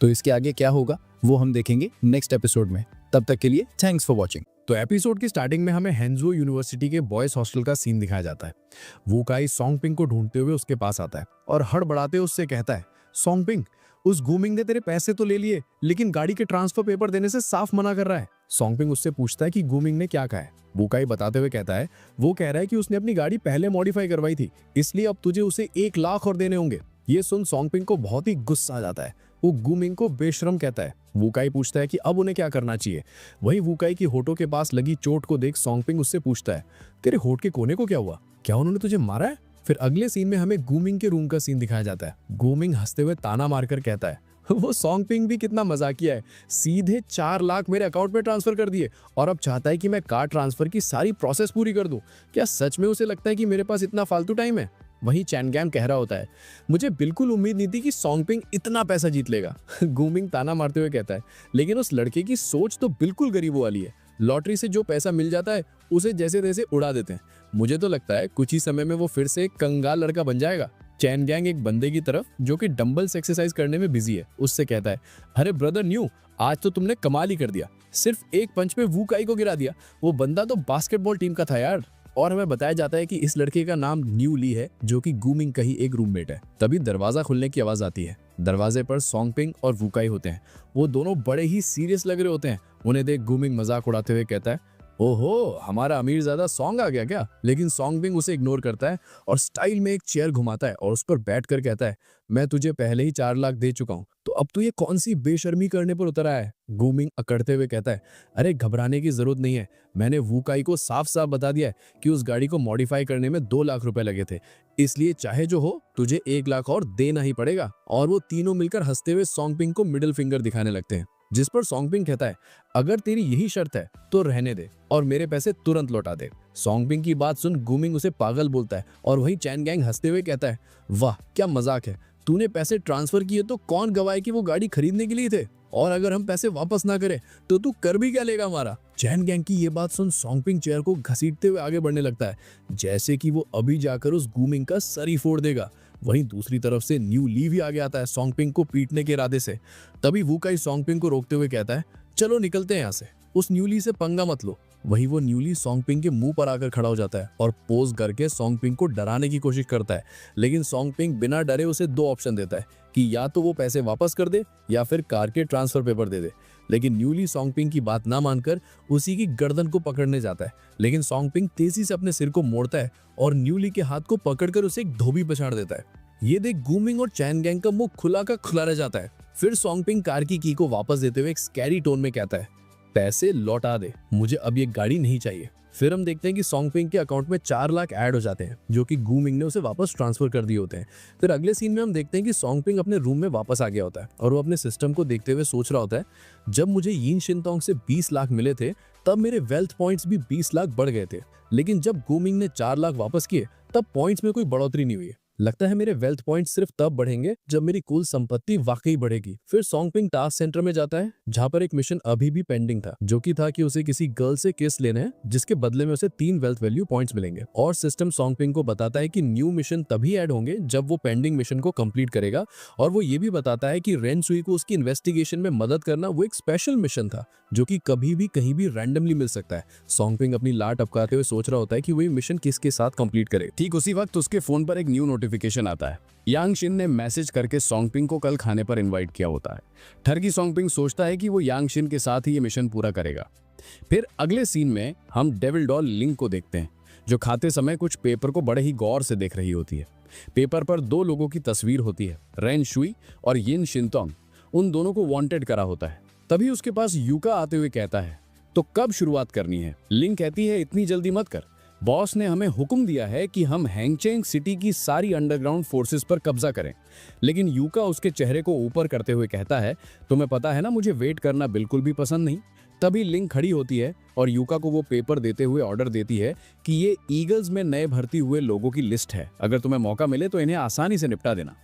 Speaker 2: तो इसके आगे क्या होगा वो हम देखेंगे नेक्स्ट एपिसोड में। तब तक के लिए थैंक्स फॉर वॉचिंग।
Speaker 3: तो एपिसोड की स्टार्टिंग में हमें हेंजो यूनिवर्सिटी के बॉयज हॉस्टल का सीन दिखाया जाता है। वूकाई सॉन्गपिंग को ढूंढते हुए उसके पास आता है और हड़बड़ाते उससे कहता है सॉन्गपिंग उस गूमिंग ने तेरे पैसे तो ले लिए, लेकिन गाड़ी के ट्रांसफर पेपर देने से साफ मना कर रहा है। सॉन्गपिंग उससे पूछता है कि गूमिंग ने क्या कहा है। वूकाई बताते हुए कहता है वो कह रहा है कि उसने अपनी गाड़ी पहले मॉडिफाई करवाई थी, इसलिए अब तुझे उसे 1 लाख और देने होंगे। ये सुन सॉन्गपिंग को बहुत ही गुस्सा आ जाता है। वो गूमिंग को बेशरम कहता है। वूकाई पूछता है कि अब उन्हें क्या करना चाहिए। वहीं वूकाई की होठों के पास लगी चोट को देख सॉन्गपिंग उससे पूछता है तेरे होठ के कोने को क्या हुआ, क्या उन्होंने तुझे मारा है। फिर अगले सीन में हमें गूमिंग के रूम का सीन दिखाया जाता है। गूमिंग हंसते हुए ताना मारकर कहता है वो सॉन्गपिंग भी कितना मजाकिया है, सीधे 4 लाख मेरे अकाउंट में ट्रांसफर कर दिए और अब चाहता है कि मैं कार्ड ट्रांसफर की सारी प्रोसेस पूरी कर दूं। क्या सच में उसे लगता है कि मेरे पास इतना फालतू टाइम है। वहीं चैनगैम कह रहा होता है मुझे बिल्कुल उम्मीद नहीं थी कि सॉन्गपिंग इतना पैसा जीत लेगा। गूमिंग ताना मारते हुए कहता है लेकिन उस लड़के की सोच तो बिल्कुल गरीबों वाली है, लॉटरी से जो पैसा मिल जाता है उसे जैसे तैसे उड़ा देते हैं। मुझे तो लगता है कुछ ही समय में वो फिर से एक कंगाल लड़का बन जाएगा। चैनगैंग एक बंदे की तरफ जो कि डंबल्स एक्सरसाइज करने में बिजी है उससे कहता है अरे ब्रदर न्यू, आज तो तुमने कमाल ही कर दिया, सिर्फ एक पंच में वूकाई को गिरा दिया। वो बंदा तो बास्केटबॉल टीम का था यार। और हमें बताया जाता है कि इस लड़के का नाम न्यू ली है जो कि गूमिंग का ही एक रूममेट है। तभी दरवाजा खुलने की आवाज आती है। दरवाजे पर सॉन्गपिंग और वूकाई होते हैं। वो दोनों बड़े ही सीरियस लग रहे होते हैं। उन्हें देख गूमिंग मजाक उड़ाते हुए कहता है ओहो हमारा अमीरजादा सॉन्ग आ गया क्या। लेकिन सॉन्गपिंग उसे इग्नोर करता है और स्टाइल में एक चेयर घुमाता है और उस पर बैठकर कहता है मैं तुझे पहले ही 4 लाख दे चुका हूँ, तो अब तू ये कौन सी बेशर्मी करने पर उतर आया है। गूमिंग अकड़ते हुए कहता है अरे घबराने की जरूरत नहीं है, मैंने वूकाई को साफ साफ बता दिया है कि उस गाड़ी को मॉडिफाई करने में 2 लाख रुपए लगे थे, इसलिए चाहे जो हो तुझे 1 लाख और देना ही पड़ेगा। और वो तीनों मिलकर हंसते हुए सॉन्गपिंग को मिडिल फिंगर दिखाने लगते हैं। जिस पर सॉन्गपिंग कहता है अगर तेरी यही शर्त है तो रहने दे और मेरे पैसे तुरंत लौटा दे। सॉन्गपिंग की बात सुन गूमिंग उसे पागल बोलता है और वही चैनगैंग हंसते हुए कहता है वाह क्या मजाक है, तूने पैसे ट्रांसफर किए तो कौन गवाए कि वो गाड़ी खरीदने के लिए थे, और अगर हम पैसे वापस ना करें तो तू कर भी क्या लेगा हमारा। चैनगैंग की ये बात सुन सॉन्गपिंग चेयर को घसीटते हुए आगे बढ़ने लगता है जैसे कि वो अभी जाकर उस गूमिंग का सर ही फोड़ देगा। वहीं दूसरी तरफ से न्यू ली भी आगे आता है सॉन्गपिंग को पीटने के इरादे से। तभी वूकाई सॉन्गपिंग को रोकते हुए कहता है चलो निकलते हैं यहाँ से, उस न्यू ली से पंगा मत लो,
Speaker 2: वही वो न्यूली सोंगपिंग के मुंह पर आकर खड़ा हो जाता है और पोज करके सोंगपिंग को डराने की कोशिश करता है। लेकिन सोंगपिंग बिना डरे उसे दो ऑप्शन देता है कि या तो वो पैसे वापस कर दे या फिर कार के ट्रांसफर पेपर दे दे। लेकिन न्यूली सोंगपिंग की बात ना मानकर उसी की गर्दन को पकड़ने जाता है। लेकिन सोंगपिंग तेजी से अपने सिर को मोड़ता है और न्यूली के हाथ को पकड़कर उसे एक धोबी पछाड़ देता है। ये देख गूमिंग और चैन गैंग का मुंह खुला का खुला रह जाता है। फिर सोंगपिंग कार की को वापस देते हुए एक स्कैरी टोन में कहता है, पैसे लौटा दे, मुझे अब ये गाड़ी नहीं चाहिए। फिर हम देखते हैं कि सोंगपिंग के अकाउंट में 4 लाख ऐड हो जाते हैं जो कि गूमिंग ने उसे वापस ट्रांसफर कर दिए होते हैं। फिर अगले सीन में हम देखते हैं कि सोंगपिंग अपने रूम में वापस आ गया होता है और वो अपने सिस्टम को देखते हुए सोच रहा होता है, जब मुझे यिन शिनतोंग से 20 लाख मिले थे तब मेरे वेल्थ पॉइंट्स भी 20 लाख बढ़ गए थे, लेकिन जब गूमिंग ने 4 लाख वापस किए तब पॉइंट्स में कोई बढ़ोतरी नहीं हुई। लगता है मेरे वेल्थ पॉइंट्स सिर्फ तब बढ़ेंगे जब मेरी कुल संपत्ति वाकई बढ़ेगी। फिर सोंगपिंग टास्क सेंटर में जाता है जहां पर एक मिशन अभी भी पेंडिंग था, जो कि था कि उसे किसी गर्ल से किस लेना है जिसके बदले में उसे 3 वेल्थ वैल्यू पॉइंट्स मिलेंगे। और सिस्टम सोंगपिंग को बताता है कि न्यू मिशन तभी ऐड होंगे जब वो पेंडिंग मिशन को कंप्लीट करेगा। और वो ये भी बताता है कि रेन सुई को उसकी इन्वेस्टिगेशन में मदद करना वो एक स्पेशल मिशन था जो कि कभी भी कहीं भी रैंडमली मिल सकता है। सोंगपिंग अपनी लाट अपकाते हुए सोच रहा होता है कि वो ये मिशन किसके साथ कंप्लीट करे।
Speaker 3: ठीक उसी वक्त उसके फोन पर एक न्यू नोटिफिकेशन आता है। यांग शिन ने मैसेज करके सोंगपिंग को कल खाने पर इनवाइट किया होता है। ठरकी सोंगपिंग सोचता है कि वो यांग शिन के साथ ही ये मिशन पूरा करेगा। फिर अगले सीन में हम डेविल डॉल लिंक को देखते हैं जो खाते समय कुछ पेपर को बड़े ही गौर से देख रही होती है। पेपर पर 2 लोगों की तस्वीर होती है, रेन शुई और यिन शिनतोंग। उन दोनों को वांटेड करा होता है। तभी उसके पास यूका आते हुए कहता है, तो कब शुरुआत करनी है? लिंक कहती है, इतनी जल्दी मत कर, बॉस ने हमें हुक्म दिया है कि हम हैंगचेंग सिटी की सारी अंडरग्राउंड फोर्सेस पर कब्जा करें। लेकिन यूका उसके चेहरे को ऊपर करते हुए कहता है, तुम्हें पता है ना मुझे वेट करना बिल्कुल भी पसंद नहीं। तभी लिंक खड़ी होती है और यूका को वो पेपर देते हुए ऑर्डर देती है कि ये ईगल्स में नए भर्ती हुए लोगों की लिस्ट है, अगर तुम्हें मौका मिले तो इन्हें आसानी से निपटा देना।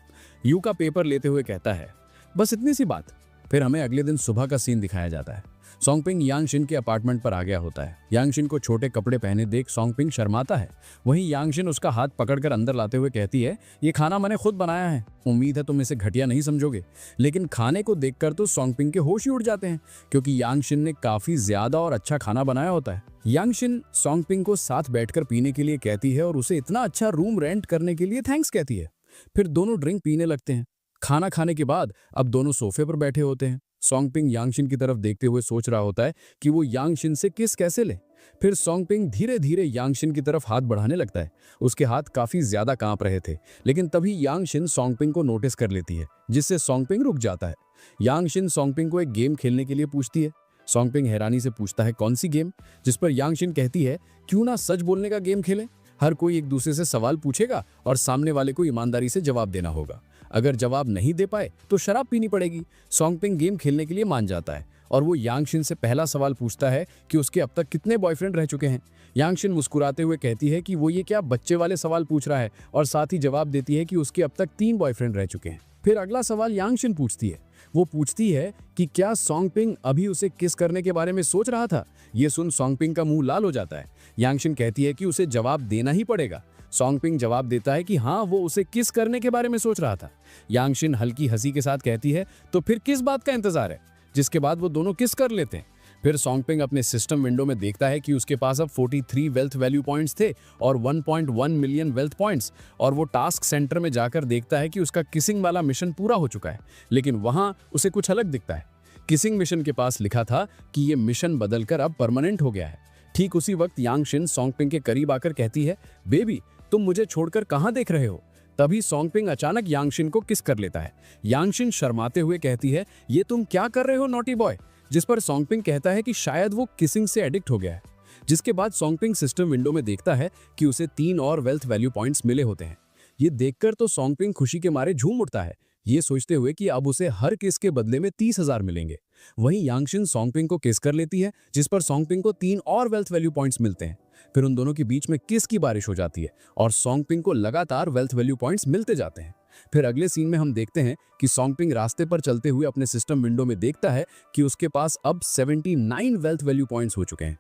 Speaker 3: यूका पेपर लेते हुए कहता है, बस इतनी सी बात। फिर हमें अगले दिन सुबह का सीन दिखाया जाता है। सोंगपिंग यांग शिन के अपार्टमेंट पर आ गया होता है। यांग शिन को छोटे कपड़े पहने देख सोंगपिंग शर्माता है। वहीं यांग शिन उसका हाथ पकड़कर अंदर लाते हुए कहती है, ये खाना मैंने खुद बनाया है, उम्मीद है तुम इसे घटिया नहीं समझोगे। लेकिन खाने को देखकर तो सोंगपिंग के होश ही उड़ जाते हैं क्योंकि यांग शिन ने काफी ज्यादा और अच्छा खाना बनाया होता है। यांग शिन सोंगपिंग को साथ बैठकर पीने के लिए कहती है और उसे इतना अच्छा रूम रेंट करने के लिए थैंक्स कहती है। फिर दोनों ड्रिंक पीने लगते हैं। खाना खाने के बाद अब दोनों सोफे पर बैठे होते हैं। सोंगपिंग यांग शिन की तरफ देखते हुए सोच रहा होता है कि वो यांग शिन से किस कैसे ले। फिर सोंगपिंग धीरे धीरे यांग शिन की तरफ हाथ बढ़ाने लगता है। उसके हाथ काफी ज्यादा कांप रहे थे, लेकिन तभी यांग शिन सोंगपिंग को नोटिस कर लेती है, जिससे सोंगपिंग रुक जाता है। यांग शिन सोंगपिंग को एक गेम खेलने के लिए पूछती है। सोंगपिंग हैरानी से पूछता है, कौन सी गेम? जिस पर यांग शिन कहती है, क्यों ना सच बोलने का गेम खेलें। हर कोई एक दूसरे से सवाल पूछेगा और सामने वाले को ईमानदारी से जवाब देना होगा। अगर जवाब नहीं दे पाए तो शराब पीनी पड़ेगी। सोंगपिंग गेम खेलने के लिए मान जाता है और वो यांग शिन से पहला सवाल पूछता है कि उसके अब तक कितने बॉयफ्रेंड रह चुके हैं। यांग शिन मुस्कुराते हुए कहती है कि वो ये क्या बच्चे वाले सवाल पूछ रहा है और साथ ही जवाब देती है कि उसके अब तक 3 बॉयफ्रेंड रह चुके हैं। फिर अगला सवाल यांग शिन पूछती है। वो पूछती है कि क्या सोंगपिंग अभी उसे किस करने के बारे में सोच रहा था। ये सुन सोंगपिंग का मुंह लाल हो जाता है। यांग शिन कहती है कि उसे जवाब देना ही पड़ेगा। सोंगपिंग जवाब देता है कि हाँ, वो उसे किस करने के बारे में सोच रहा था। यांग शिन हल्की हंसी के साथ कहती है, तो फिर किस बात का इंतजार है? जिसके बाद वो दोनों किस कर लेते हैं। फिर सोंगपिंग अपने सिस्टम विंडो में देखता है कि उसके पास अब 43 वेल्थ वैल्यू पॉइंट्स थे और 1.1 मिलियन वेल्थ पॉइंट्स। और वो टास्क सेंटर में जाकर देखता है कि उसका किसिंग वाला मिशन पूरा हो चुका है, लेकिन वहां उसे कुछ अलग दिखता है। किसिंग मिशन के पास लिखा था कि ये मिशन बदलकर अब परमानेंट हो गया है। ठीक उसी वक्त यांग शिन सोंगपिंग के करीब आकर कहती है, बेबी तुम मुझे छोड़कर कहां देख रहे हो? तभी सोंगपिंग अचानक यांग शिन को किस कर लेता है। यांग शिन शर्माते हुए कहती है, ये तुम क्या कर रहे हो नॉटी बॉय? जिस पर सोंगपिंग कहता है कि शायद वो किसिंग से एडिक्ट हो गया है। जिसके बाद सोंगपिंग सिस्टम विंडो में देखता है कि उसे 3 और वेल्थ वैल्यू पॉइंट्स मिले होते हैं। ये देखकर तो सोंगपिंग खुशी के मारे झूम उठता है, ये सोचते हुए कि अब उसे हर किस के बदले में 30,000 मिलेंगे। वहीं यांग शिन सोंगपिंग को किस कर लेती है, जिस पर सोंगपिंग को 3 और वेल्थ वैल्यू पॉइंट्स मिलते हैं। फिर उन दोनों के बीच में किस की बारिश हो जाती है और सोंगपिंग को लगातार वेल्थ वैल्यू पॉइंट्स मिलते जाते हैं। फिर अगले सीन में हम देखते हैं कि सोंगपिंग रास्ते पर चलते हुए अपने सिस्टम विंडो में देखता है कि उसके पास अब 79 वेल्थ वैल्यू पॉइंट्स हो चुके हैं।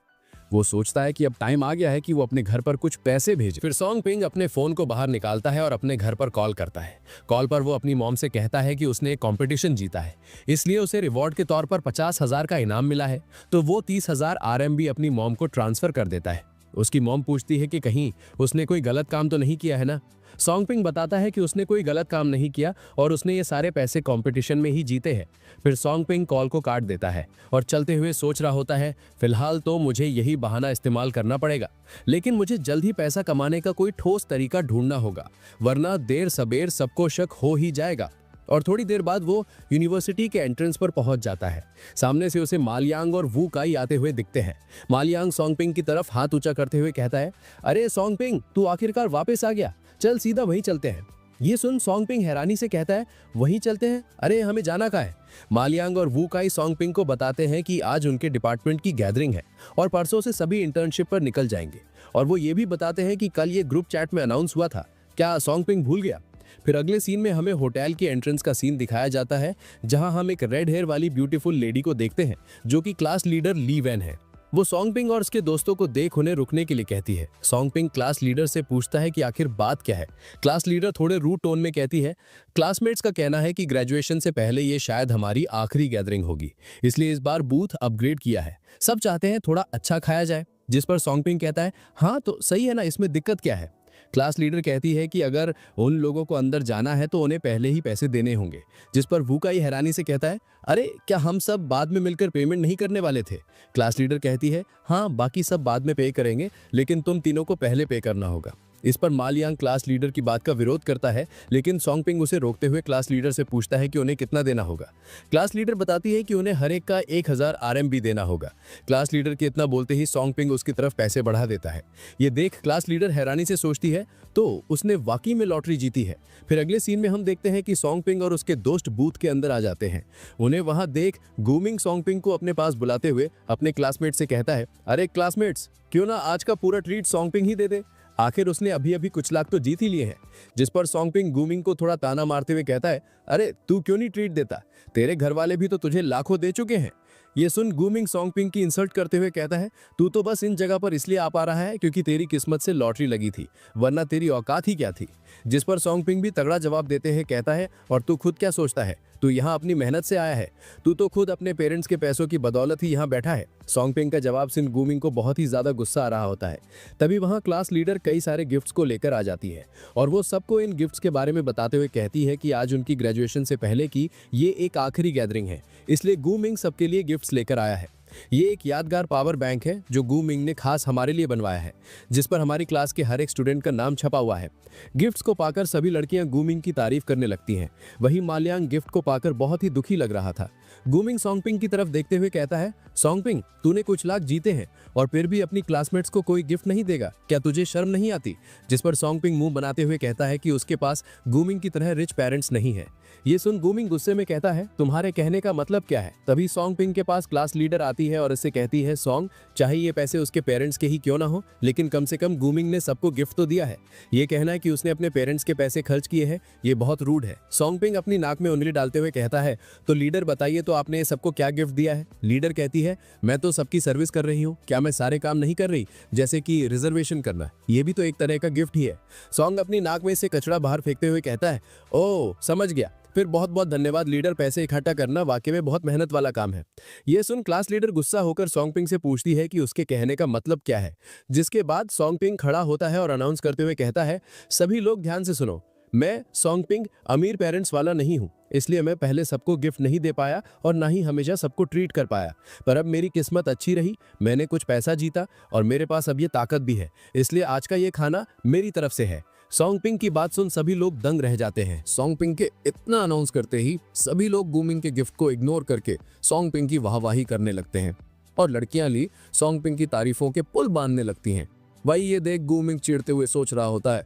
Speaker 3: वो सोचता है कि अब टाइम आ गया है कि वो अपने घर पर कुछ पैसे भेजे। फिर सॉन्ग पिंग अपने फोन को बाहर निकालता है और अपने घर पर कॉल करता है। कॉल पर वो अपनी मॉम से कहता है कि उसने एक कंपटीशन जीता है, इसलिए उसे रिवॉर्ड के तौर पर 50,000 का इनाम मिला है। तो वो 30,000 RMB अपनी मॉम को ट्रांसफर कर देता है। उसकी मॉम पूछती है कि कहीं उसने कोई गलत काम तो नहीं किया है ना। सॉन्ग पिंग बताता है कि उसने कोई गलत काम नहीं किया और उसने ये सारे पैसे कंपटीशन में ही जीते हैं। फिर सॉन्ग पिंग कॉल को काट देता है और चलते हुए सोच रहा होता है, फिलहाल तो मुझे यही बहाना इस्तेमाल करना पड़ेगा, लेकिन मुझे जल्द ही पैसा कमाने का कोई ठोस तरीका ढूंढना होगा, वरना देर सबेर सबको शक हो ही जाएगा। और थोड़ी देर बाद वो यूनिवर्सिटी के एंट्रेंस पर पहुंच जाता है। सामने से उसे मालयांग और वू काई आते हुए दिखते हैं। मालयांग सॉन्ग पिंग की तरफ हाथ ऊंचा करते हुए कहता है, अरे सॉन्ग पिंग, तू आखिरकार वापस आ गया, चल सीधा वहीं चलते हैं। ये सुन सॉन्ग पिंग हैरानी से कहता है, वहीं चलते हैं? अरे हमें जाना कहाँ है? मालयांग और वू काई सॉन्ग पिंग को बताते हैं कि आज उनके डिपार्टमेंट की गैदरिंग है और परसों से सभी इंटर्नशिप पर निकल जाएंगे। और वो ये भी बताते हैं कि कल ये ग्रुप चैट में अनाउंस हुआ था। क्या सॉन्ग पिंग भूल गया? फिर अगले सीन में हमें होटल के एंट्रेंस का सीन दिखाया जाता है, जहां हम एक रेड हेयर वाली ब्यूटीफुल लेडी को देखते हैं जो कि क्लास लीडर ली वैन है। वो सॉन्ग पिंग और उसके दोस्तों को देख उन्हें रुकने के लिए कहती है। सॉन्ग पिंग क्लास लीडर से पूछता है कि आखिर बात क्या है। क्लास लीडर थोड़े रूड टोन में कहती है, क्लासमेट्स का कहना है कि ग्रेजुएशन से पहले ये शायद हमारी आखिरी गैदरिंग होगी, इसलिए इस बार बूथ अपग्रेड किया है। सब चाहते हैं थोड़ा अच्छा खाया जाए। जिस पर सॉन्ग पिंग कहता है, हाँ तो सही है ना, इसमें दिक्कत क्या है? क्लास लीडर कहती है कि अगर उन लोगों को अंदर जाना है तो उन्हें पहले ही पैसे देने होंगे। जिस पर वू काई हैरानी से कहता है, अरे क्या हम सब बाद में मिलकर पेमेंट नहीं करने वाले थे? क्लास लीडर कहती है, हाँ बाकी सब बाद में पे करेंगे, लेकिन तुम तीनों को पहले पे करना होगा। इस पर मालयांग क्लास लीडर की बात का विरोध करता है, लेकिन सॉन्ग पिंग उसे रोकते हुए क्लास लीडर से पूछता है कि उन्हें कितना देना होगा। क्लास लीडर बताती है कि उन्हें हर एक का 1000 RMB देना होगा। क्लास लीडर के इतना बोलते ही सॉन्ग पिंग उसकी तरफ पैसे बढ़ा देता है। ये देख क्लास लीडर हैरानी से सोचती है, तो उसने वाकई में लॉटरी जीती है। फिर अगले सीन में हम देखते हैं कि सॉन्ग पिंग और उसके दोस्त बूथ के अंदर आ जाते हैं। उन्हें वहां देख गूमिंग सॉन्ग पिंग को अपने पास बुलाते हुए अपने क्लासमेट से कहता है, अरे क्लासमेट्स, क्यों ना आज का पूरा ट्रीट सॉन्ग पिंग ही दे दे, आखिर उसने अभी अभी कुछ लाख तो जीत ही लिए हैं। जिस पर सॉन्ग पिंग गूमिंग को थोड़ा ताना मारते हुए कहता है, अरे तू क्यों नहीं ट्रीट देता, तेरे घर वाले भी तो तुझे लाखों दे चुके हैं। ये सुन गूमिंग सॉन्ग पिंग की इंसल्ट करते हुए कहता है, तू तो बस इन जगह पर इसलिए आ पा रहा है क्योंकि तेरी किस्मत से लॉटरी लगी थी, वरना तेरी औकात ही क्या थी। जिस पर सॉन्ग पिंग भी तगड़ा जवाब देते हैं, कहता है, और तू खुद क्या सोचता है, तू यहाँ अपनी मेहनत से आया है, तू तो खुद अपने पेरेंट्स के पैसों की बदौलत ही यहाँ बैठा है। सॉन्ग पिंग का जवाब सुन गूमिंग को बहुत ही ज्यादा गुस्सा आ रहा होता है। तभी वहाँ क्लास लीडर कई सारे गिफ्ट्स को लेकर आ जाती है और वो सबको इन गिफ्ट्स के बारे में बताते हुए कहती है कि आज उनकी ग्रेजुएशन से पहले की ये एक आखिरी गैदरिंग है, इसलिए गूमिंग सबके लिए गिफ्ट्स लेकर आया है। ये एक यादगार पावर बैंक है जो गूमिंग ने खास हमारे लिए बनवाया है, जिस पर हमारी क्लास के हर एक स्टूडेंट का नाम छपा हुआ है। गिफ्ट्स को पाकर सभी लड़कियां गूमिंग की तारीफ करने लगती हैं। वहीं मालयांग गिफ्ट को पाकर बहुत ही दुखी लग रहा था। गूमिंग सॉन्ग पिंग की तरफ देखते हुए कहता है, सॉन्ग पिंग, तूने कुछ लाख जीते हैं और फिर भी अपनी क्लासमेट्स को कोई गिफ्ट नहीं देगा, क्या तुझे शर्म नहीं आती? जिस पर सॉन्ग पिंग मुंह बनाते हुए कहता है कि उसके पास गूमिंग की तरह रिच पेरेंट्स नहीं है। ये सुन गूमिंग गुस्से में कहता है, तुम्हारे कहने का मतलब क्या है? तभी सॉन्ग पिंग के पास क्लास लीडर आती है और इससे कहती है, सॉन्ग, चाहे ये पैसे उसके पेरेंट्स के ही क्यों ना हो, लेकिन कम से कम गूमिंग ने सबको गिफ्ट तो दिया है। ये कहना है कि उसने अपने पेरेंट्स के पैसे खर्च किए हैं, ये बहुत रूड है। सॉन्ग पिंग अपनी नाक में उंगली डालते हुए कहता है, तो लीडर बताइए, तो आपने सबको क्या गिफ्ट दिया है? लीडर कहती है, मैं तो सबकी सर्विस कर रही हूँ, क्या मैं सारे काम नहीं कर रही? जैसे कि रिजर्वेशन करना, ये भी तो एक तरह का गिफ्ट ही है। सॉन्ग अपनी नाक में से कचरा बाहर फेंकते हुए कहता है, ओह समझ गया, फिर बहुत बहुत धन्यवाद लीडर, पैसे इकट्ठा करना वाकई में बहुत मेहनत वाला काम है। ये सुन क्लास लीडर गुस्सा होकर सॉन्ग पिंग से पूछती है कि उसके कहने का मतलब क्या है। जिसके बाद सॉन्ग पिंग खड़ा होता है और अनाउंस करते हुए कहता है, सभी लोग ध्यान से सुनो, मैं सॉन्ग पिंग अमीर पेरेंट्स वाला नहीं हूँ, इसलिए मैं पहले सबको गिफ्ट नहीं दे पाया और ना ही हमेशा सबको ट्रीट कर पाया, पर अब मेरी किस्मत अच्छी रही, मैंने कुछ पैसा जीता और मेरे पास अब ये ताकत भी है, इसलिए आज का ये खाना मेरी तरफ से है। सॉन्ग पिंग की बात सुन सभी लोग दंग रह जाते हैं। सॉन्ग पिंग के इतना अनाउंस करते ही सभी लोग गूमिंग के गिफ्ट को इग्नोर करके सॉन्ग पिंग की वाहवाही करने लगते हैं और लड़कियां ली सॉन्ग पिंग की तारीफों के पुल बांधने लगती हैं। वही ये देख गूमिंग चिढ़ते हुए सोच रहा होता है,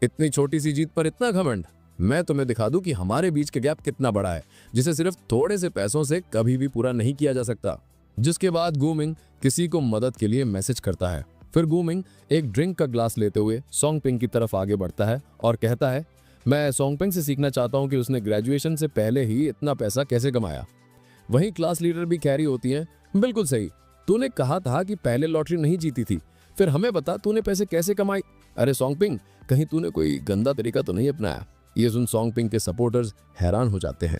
Speaker 3: इतनी छोटी सी जीत पर इतना घमंड, मैं तुम्हें दिखा दूं कि हमारे बीच के गैप कितना बड़ा है, जिसे सिर्फ थोड़े से पैसों से कभी भी पूरा नहीं किया जा सकता। जिसके बाद गूमिंग किसी को मदद के लिए मैसेज करता है। फिर गूमिंग एक ड्रिंक का ग्लास लेते हुए सॉन्ग पिंग की तरफ आगे बढ़ता है और कहता है, मैं सॉन्ग पिंग से सीखना चाहता हूं कि उसने ग्रेजुएशन से पहले ही इतना पैसा कैसे कमाया। वहीं क्लास लीडर भी कह रही होती है, बिल्कुल सही, तूने कहा था कि पहले लॉटरी नहीं जीती थी, फिर हमें बता तूने पैसे कैसे कमाई। अरे सोंगपिंग, कहीं तूने कोई गंदा तरीका तो नहीं अपनाया। ये सुन सोंगपिंग के सपोर्टर्स हैरान हो जाते हैं।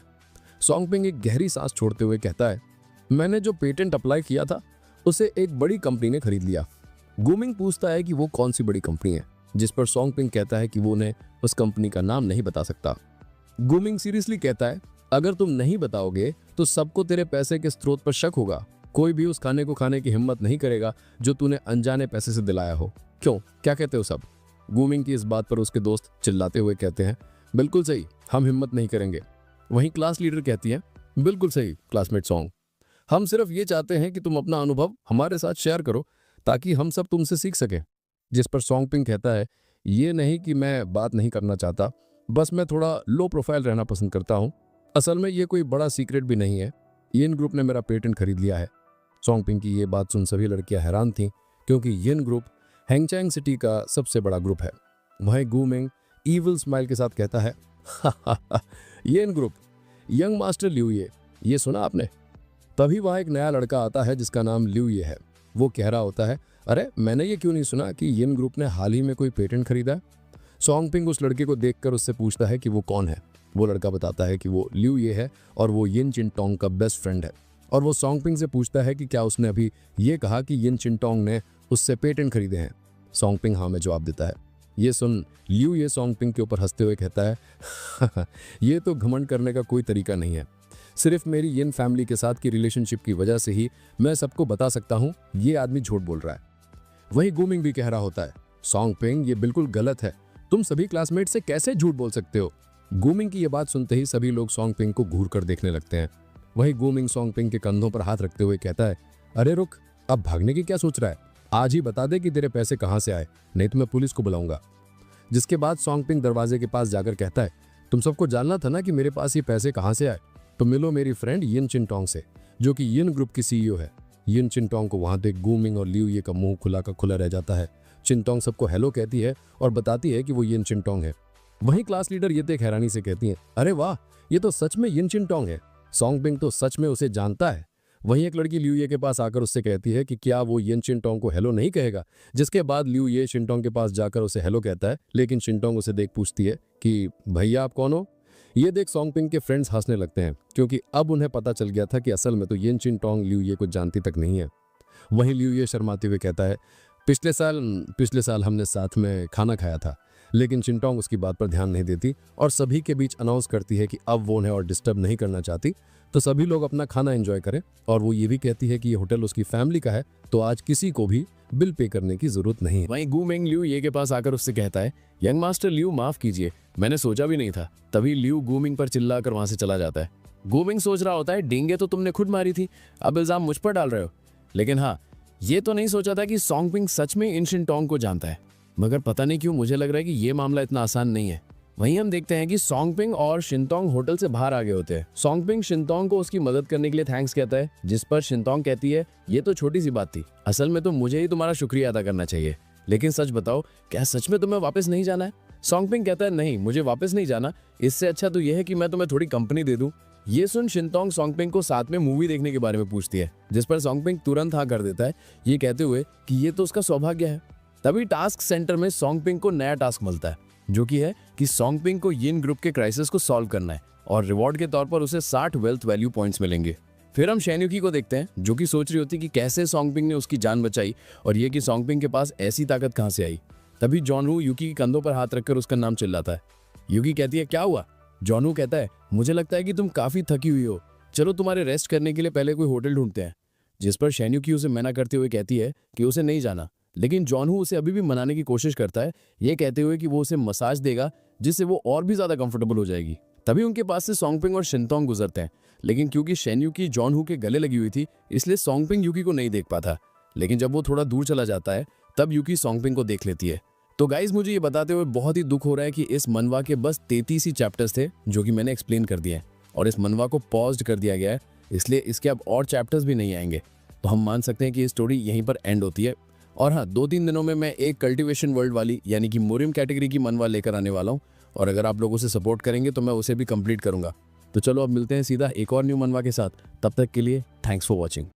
Speaker 3: सोंगपिंग एक गहरी सांस छोड़ते हुए कहता है, मैंने जो पेटेंट अप्लाई किया था उसे एक बड़ी कंपनी ने खरीद लिया। गुमिंग पूछता है कि वो कौन सी बड़ी कंपनी है, जिस पर सोंगपिंग कहता है कि वो उन्हें उस कंपनी का नाम नहीं बता सकता। गुमिंग सीरियसली कहता है, अगर तुम नहीं बताओगे तो सबको तेरे पैसे के स्रोत पर शक होगा। कोई भी उस खाने को खाने की हिम्मत नहीं करेगा जो तूने अनजाने पैसे से दिलाया हो। क्यों, क्या कहते हो सब? गुमिंग की इस बात पर उसके दोस्त चिल्लाते हुए कहते हैं, बिल्कुल सही, हम हिम्मत नहीं करेंगे। वहीं क्लास लीडर कहती है, बिल्कुल सही क्लासमेट सॉन्ग, हम सिर्फ ये चाहते हैं कि तुम अपना अनुभव हमारे साथ शेयर करो ताकि हम सब तुमसे सीख सकें। जिस पर सोंगपिंग कहता है, ये नहीं कि मैं बात नहीं करना चाहता, बस मैं थोड़ा लो प्रोफाइल रहना पसंद करता हूँ। असल में ये कोई बड़ा सीक्रेट भी नहीं है, यिन ग्रुप ने मेरा पेटेंट खरीद लिया है। सोंगपिंग की ये बात सुन सभी लड़कियां हैरान थीं, क्योंकि यिन ग्रुप हैंगचैंग सिटी का सबसे बड़ा ग्रुप है। वहीं गुमिंग ईविल स्माइल के साथ कहता है, यिन ग्रुप, यंग मास्टर लिू ये सुना आपने? तभी वहां एक नया लड़का आता है जिसका नाम लिू ये है। वो कह रहा होता है, अरे मैंने ये क्यों नहीं सुना कि यिन ग्रुप ने हाल ही में कोई पेटेंट खरीदा है। सोंगपिंग उस लड़के को देखकर उससे पूछता है कि वो कौन है। वो लड़का बताता है कि वो लिू ये है और वो यिन चिनटोंग का बेस्ट फ्रेंड है। और वो सोंगपिंग से पूछता है कि क्या उसने अभी ये कहा कि यिन चिनटोंग ने उससे पेटेंट खरीदे हैं। सोंगपिंग हाँ में जवाब देता है। ये सुन लिू ये सोंगपिंग के ऊपर हंसते हुए कहता है, ये तो घमंड करने का कोई तरीका नहीं है, सिर्फ मेरी यिन फैमिली के साथ की रिलेशनशिप की वजह से ही मैं सबको बता सकता हूँ ये आदमी झूठ बोल रहा है। वही गुमिंग भी कह रहा होता है, सोंगपिंग ये बिल्कुल गलत है, तुम सभी क्लासमेट से कैसे झूठ बोल सकते हो। गुमिंग की ये बात सुनते ही सभी लोग सोंगपिंग को घूर कर देखने लगते हैं। वही गुमिंग सोंगपिंग के कंधों पर हाथ रखते हुए कहता है, अरे रुक, अब भागने की क्या सोच रहा है, आज ही बता दे कि तेरे पैसे कहाँ से आए, नहीं तो मैं पुलिस को बुलाऊंगा। जिसके बाद सोंगपिंग दरवाजे के पास जाकर कहता है, तुम सबको जानना था ना कि मेरे पास ये पैसे कहाँ से आए, तो मिलो मेरी फ्रेंड यिन चिनटोंग से, जो कि यिन ग्रुप की सीईओ है। यिन चिनटोंग को वहां देख गुमिंग और लिू ये का मुंह खुला का खुला रह जाता है। चिनटोंग सबको हेलो कहती है और बताती है कि वो यिन चिनटोंग है। वहीं क्लास लीडर ये देख हैरानी से कहती है, अरे वाह, ये तो सच में यिन चिनटोंग है। सोंगपिंग तो सच में उसे जानता है। वहीं एक लड़की लिू ये के पास आकर उससे कहती है कि क्या वो यिन चिनटोंग को हेलो नहीं कहेगा। जिसके बाद लिू ये चिनटोंग के पास जाकर उसे हेलो कहता है, लेकिन चिनटोंग उसे देख पूछती है कि भैया आप कौन हो। ये देख सोंगपिंग के फ्रेंड्स हंसने लगते हैं, क्योंकि अब उन्हें पता चल गया था कि असल में तो यिन चिनटोंग लिू ये को जानती तक नहीं है। वहीं लिू ये शर्माते हुए कहता है, पिछले साल हमने साथ में खाना खाया था। लेकिन चिनटोंग उसकी बात पर ध्यान नहीं देती और सभी के बीच अनाउंस करती है कि अब वो उन्हें और डिस्टर्ब नहीं करना चाहती, तो सभी लोग अपना खाना एंजॉय करें। और वो ये भी कहती है कि ये होटल उसकी फैमिली का है, तो आज किसी को भी बिल पे करने की जरूरत नहीं है।
Speaker 2: वहीं गुमिंग लिू ये के पास आकर उससे कहता है, यंग मास्टर लिू माफ कीजिए, मैंने सोचा भी नहीं था। तभी लिू गुमिंग पर चिल्लाकर वहां से चला जाता है। गुमिंग सोच रहा होता है, डींगे तो तुमने खुद मारी थी, अब इल्जाम मुझ पर डाल रहे हो। लेकिन हाँ, ये तो नहीं सोचा था कि सोंगपिंग सच में इन चिनटोंग को जानता है। मगर पता नहीं क्यों मुझे लग रहा है कि ये मामला इतना आसान नहीं है। वहीं हम देखते हैं कि सोंगपिंग और शिनटोंग होटल से बाहर आ गए होते हैं। सोंगपिंग शिनटोंग को उसकी मदद करने के लिए थैंक्स कहता है, जिस पर शिनटोंग कहती है, ये तो छोटी सी बात थी, असल में तो मुझे ही तुम्हारा शुक्रिया अदा करना चाहिए। लेकिन सच बताओ, क्या सच में तुम्हें वापस नहीं जाना है? सोंगपिंग कहता है, नहीं, मुझे वापस नहीं जाना, इससे अच्छा तो यह है कि मैं तुम्हें थोड़ी कंपनी दे दूं। ये सुन शिनटोंग सोंगपिंग को साथ में मूवी देखने के बारे में पूछती है, जिस पर सोंगपिंग तुरंत हाँ कर देता है, ये कहते हुए कि ये तो उसका सौभाग्य है। तभी टास्क सेंटर में सोंगपिंग को नया टास्क मिलता है, जो कि है कि सोंगपिंग को यिन ग्रुप के क्राइसिस को सॉल्व करना है और रिवॉर्ड के तौर पर उसे 60 वेल्थ वैल्यू पॉइंट्स मिलेंगे। फिर हम शेन्युकी को देखते हैं, जो कि सोच रही होती कि कैसे सोंगपिंग ने उसकी जान बचाई और ये कि सोंगपिंग के पास ऐसी ताकत कहां से आई। तभी जॉनहू यूकी के कंधों पर हाथ रखकर उसका नाम चिल्लाता है। यूकी कहती है, क्या हुआ? जॉनहू कहता है, मुझे लगता है कि तुम काफी थकी हुई हो, चलो तुम्हारे रेस्ट करने के लिए पहले कोई होटल ढूंढते हैं। जिस पर शेन्युकी उसे मना करते हुए कहती है कि उसे नहीं जाना, लेकिन जॉनहू उसे अभी भी मनाने की कोशिश करता है, ये कहते हुए कि वो उसे मसाज देगा जिससे वो और भी ज्यादा कंफर्टेबल हो जाएगी। तभी उनके पास से सोंगपिंग और शिनटोंग गुजरते हैं, लेकिन क्योंकि शेन्युकी जॉनहू के गले लगी हुई थी, इसलिए सोंगपिंग यूकी को नहीं देख पाता। लेकिन जब वो थोड़ा दूर चला जाता है, तब यूकी सोंगपिंग को देख लेती है। तो गाइज, मुझे ये बताते हुए बहुत ही दुख हो रहा है कि इस मनवा के बस 33 ही चैप्टर्स थे, जो कि मैंने एक्सप्लेन कर दिए हैं, और इस मनवा को पॉज्ड कर दिया गया है, इसलिए इसके अब और चैप्टर्स भी नहीं आएंगे। तो हम मान सकते हैं कि ये स्टोरी यहीं पर एंड होती है। और हाँ, 2-3 दिनों में मैं एक कल्टीवेशन वर्ल्ड वाली यानी कि मोरिम कैटेगरी की मनवा लेकर आने वाला हूँ, और अगर आप लोगों से सपोर्ट करेंगे तो मैं उसे भी कंप्लीट करूंगा। तो चलो अब मिलते हैं सीधा एक और न्यू मनवा के साथ। तब तक के लिए थैंक्स फॉर वॉचिंग।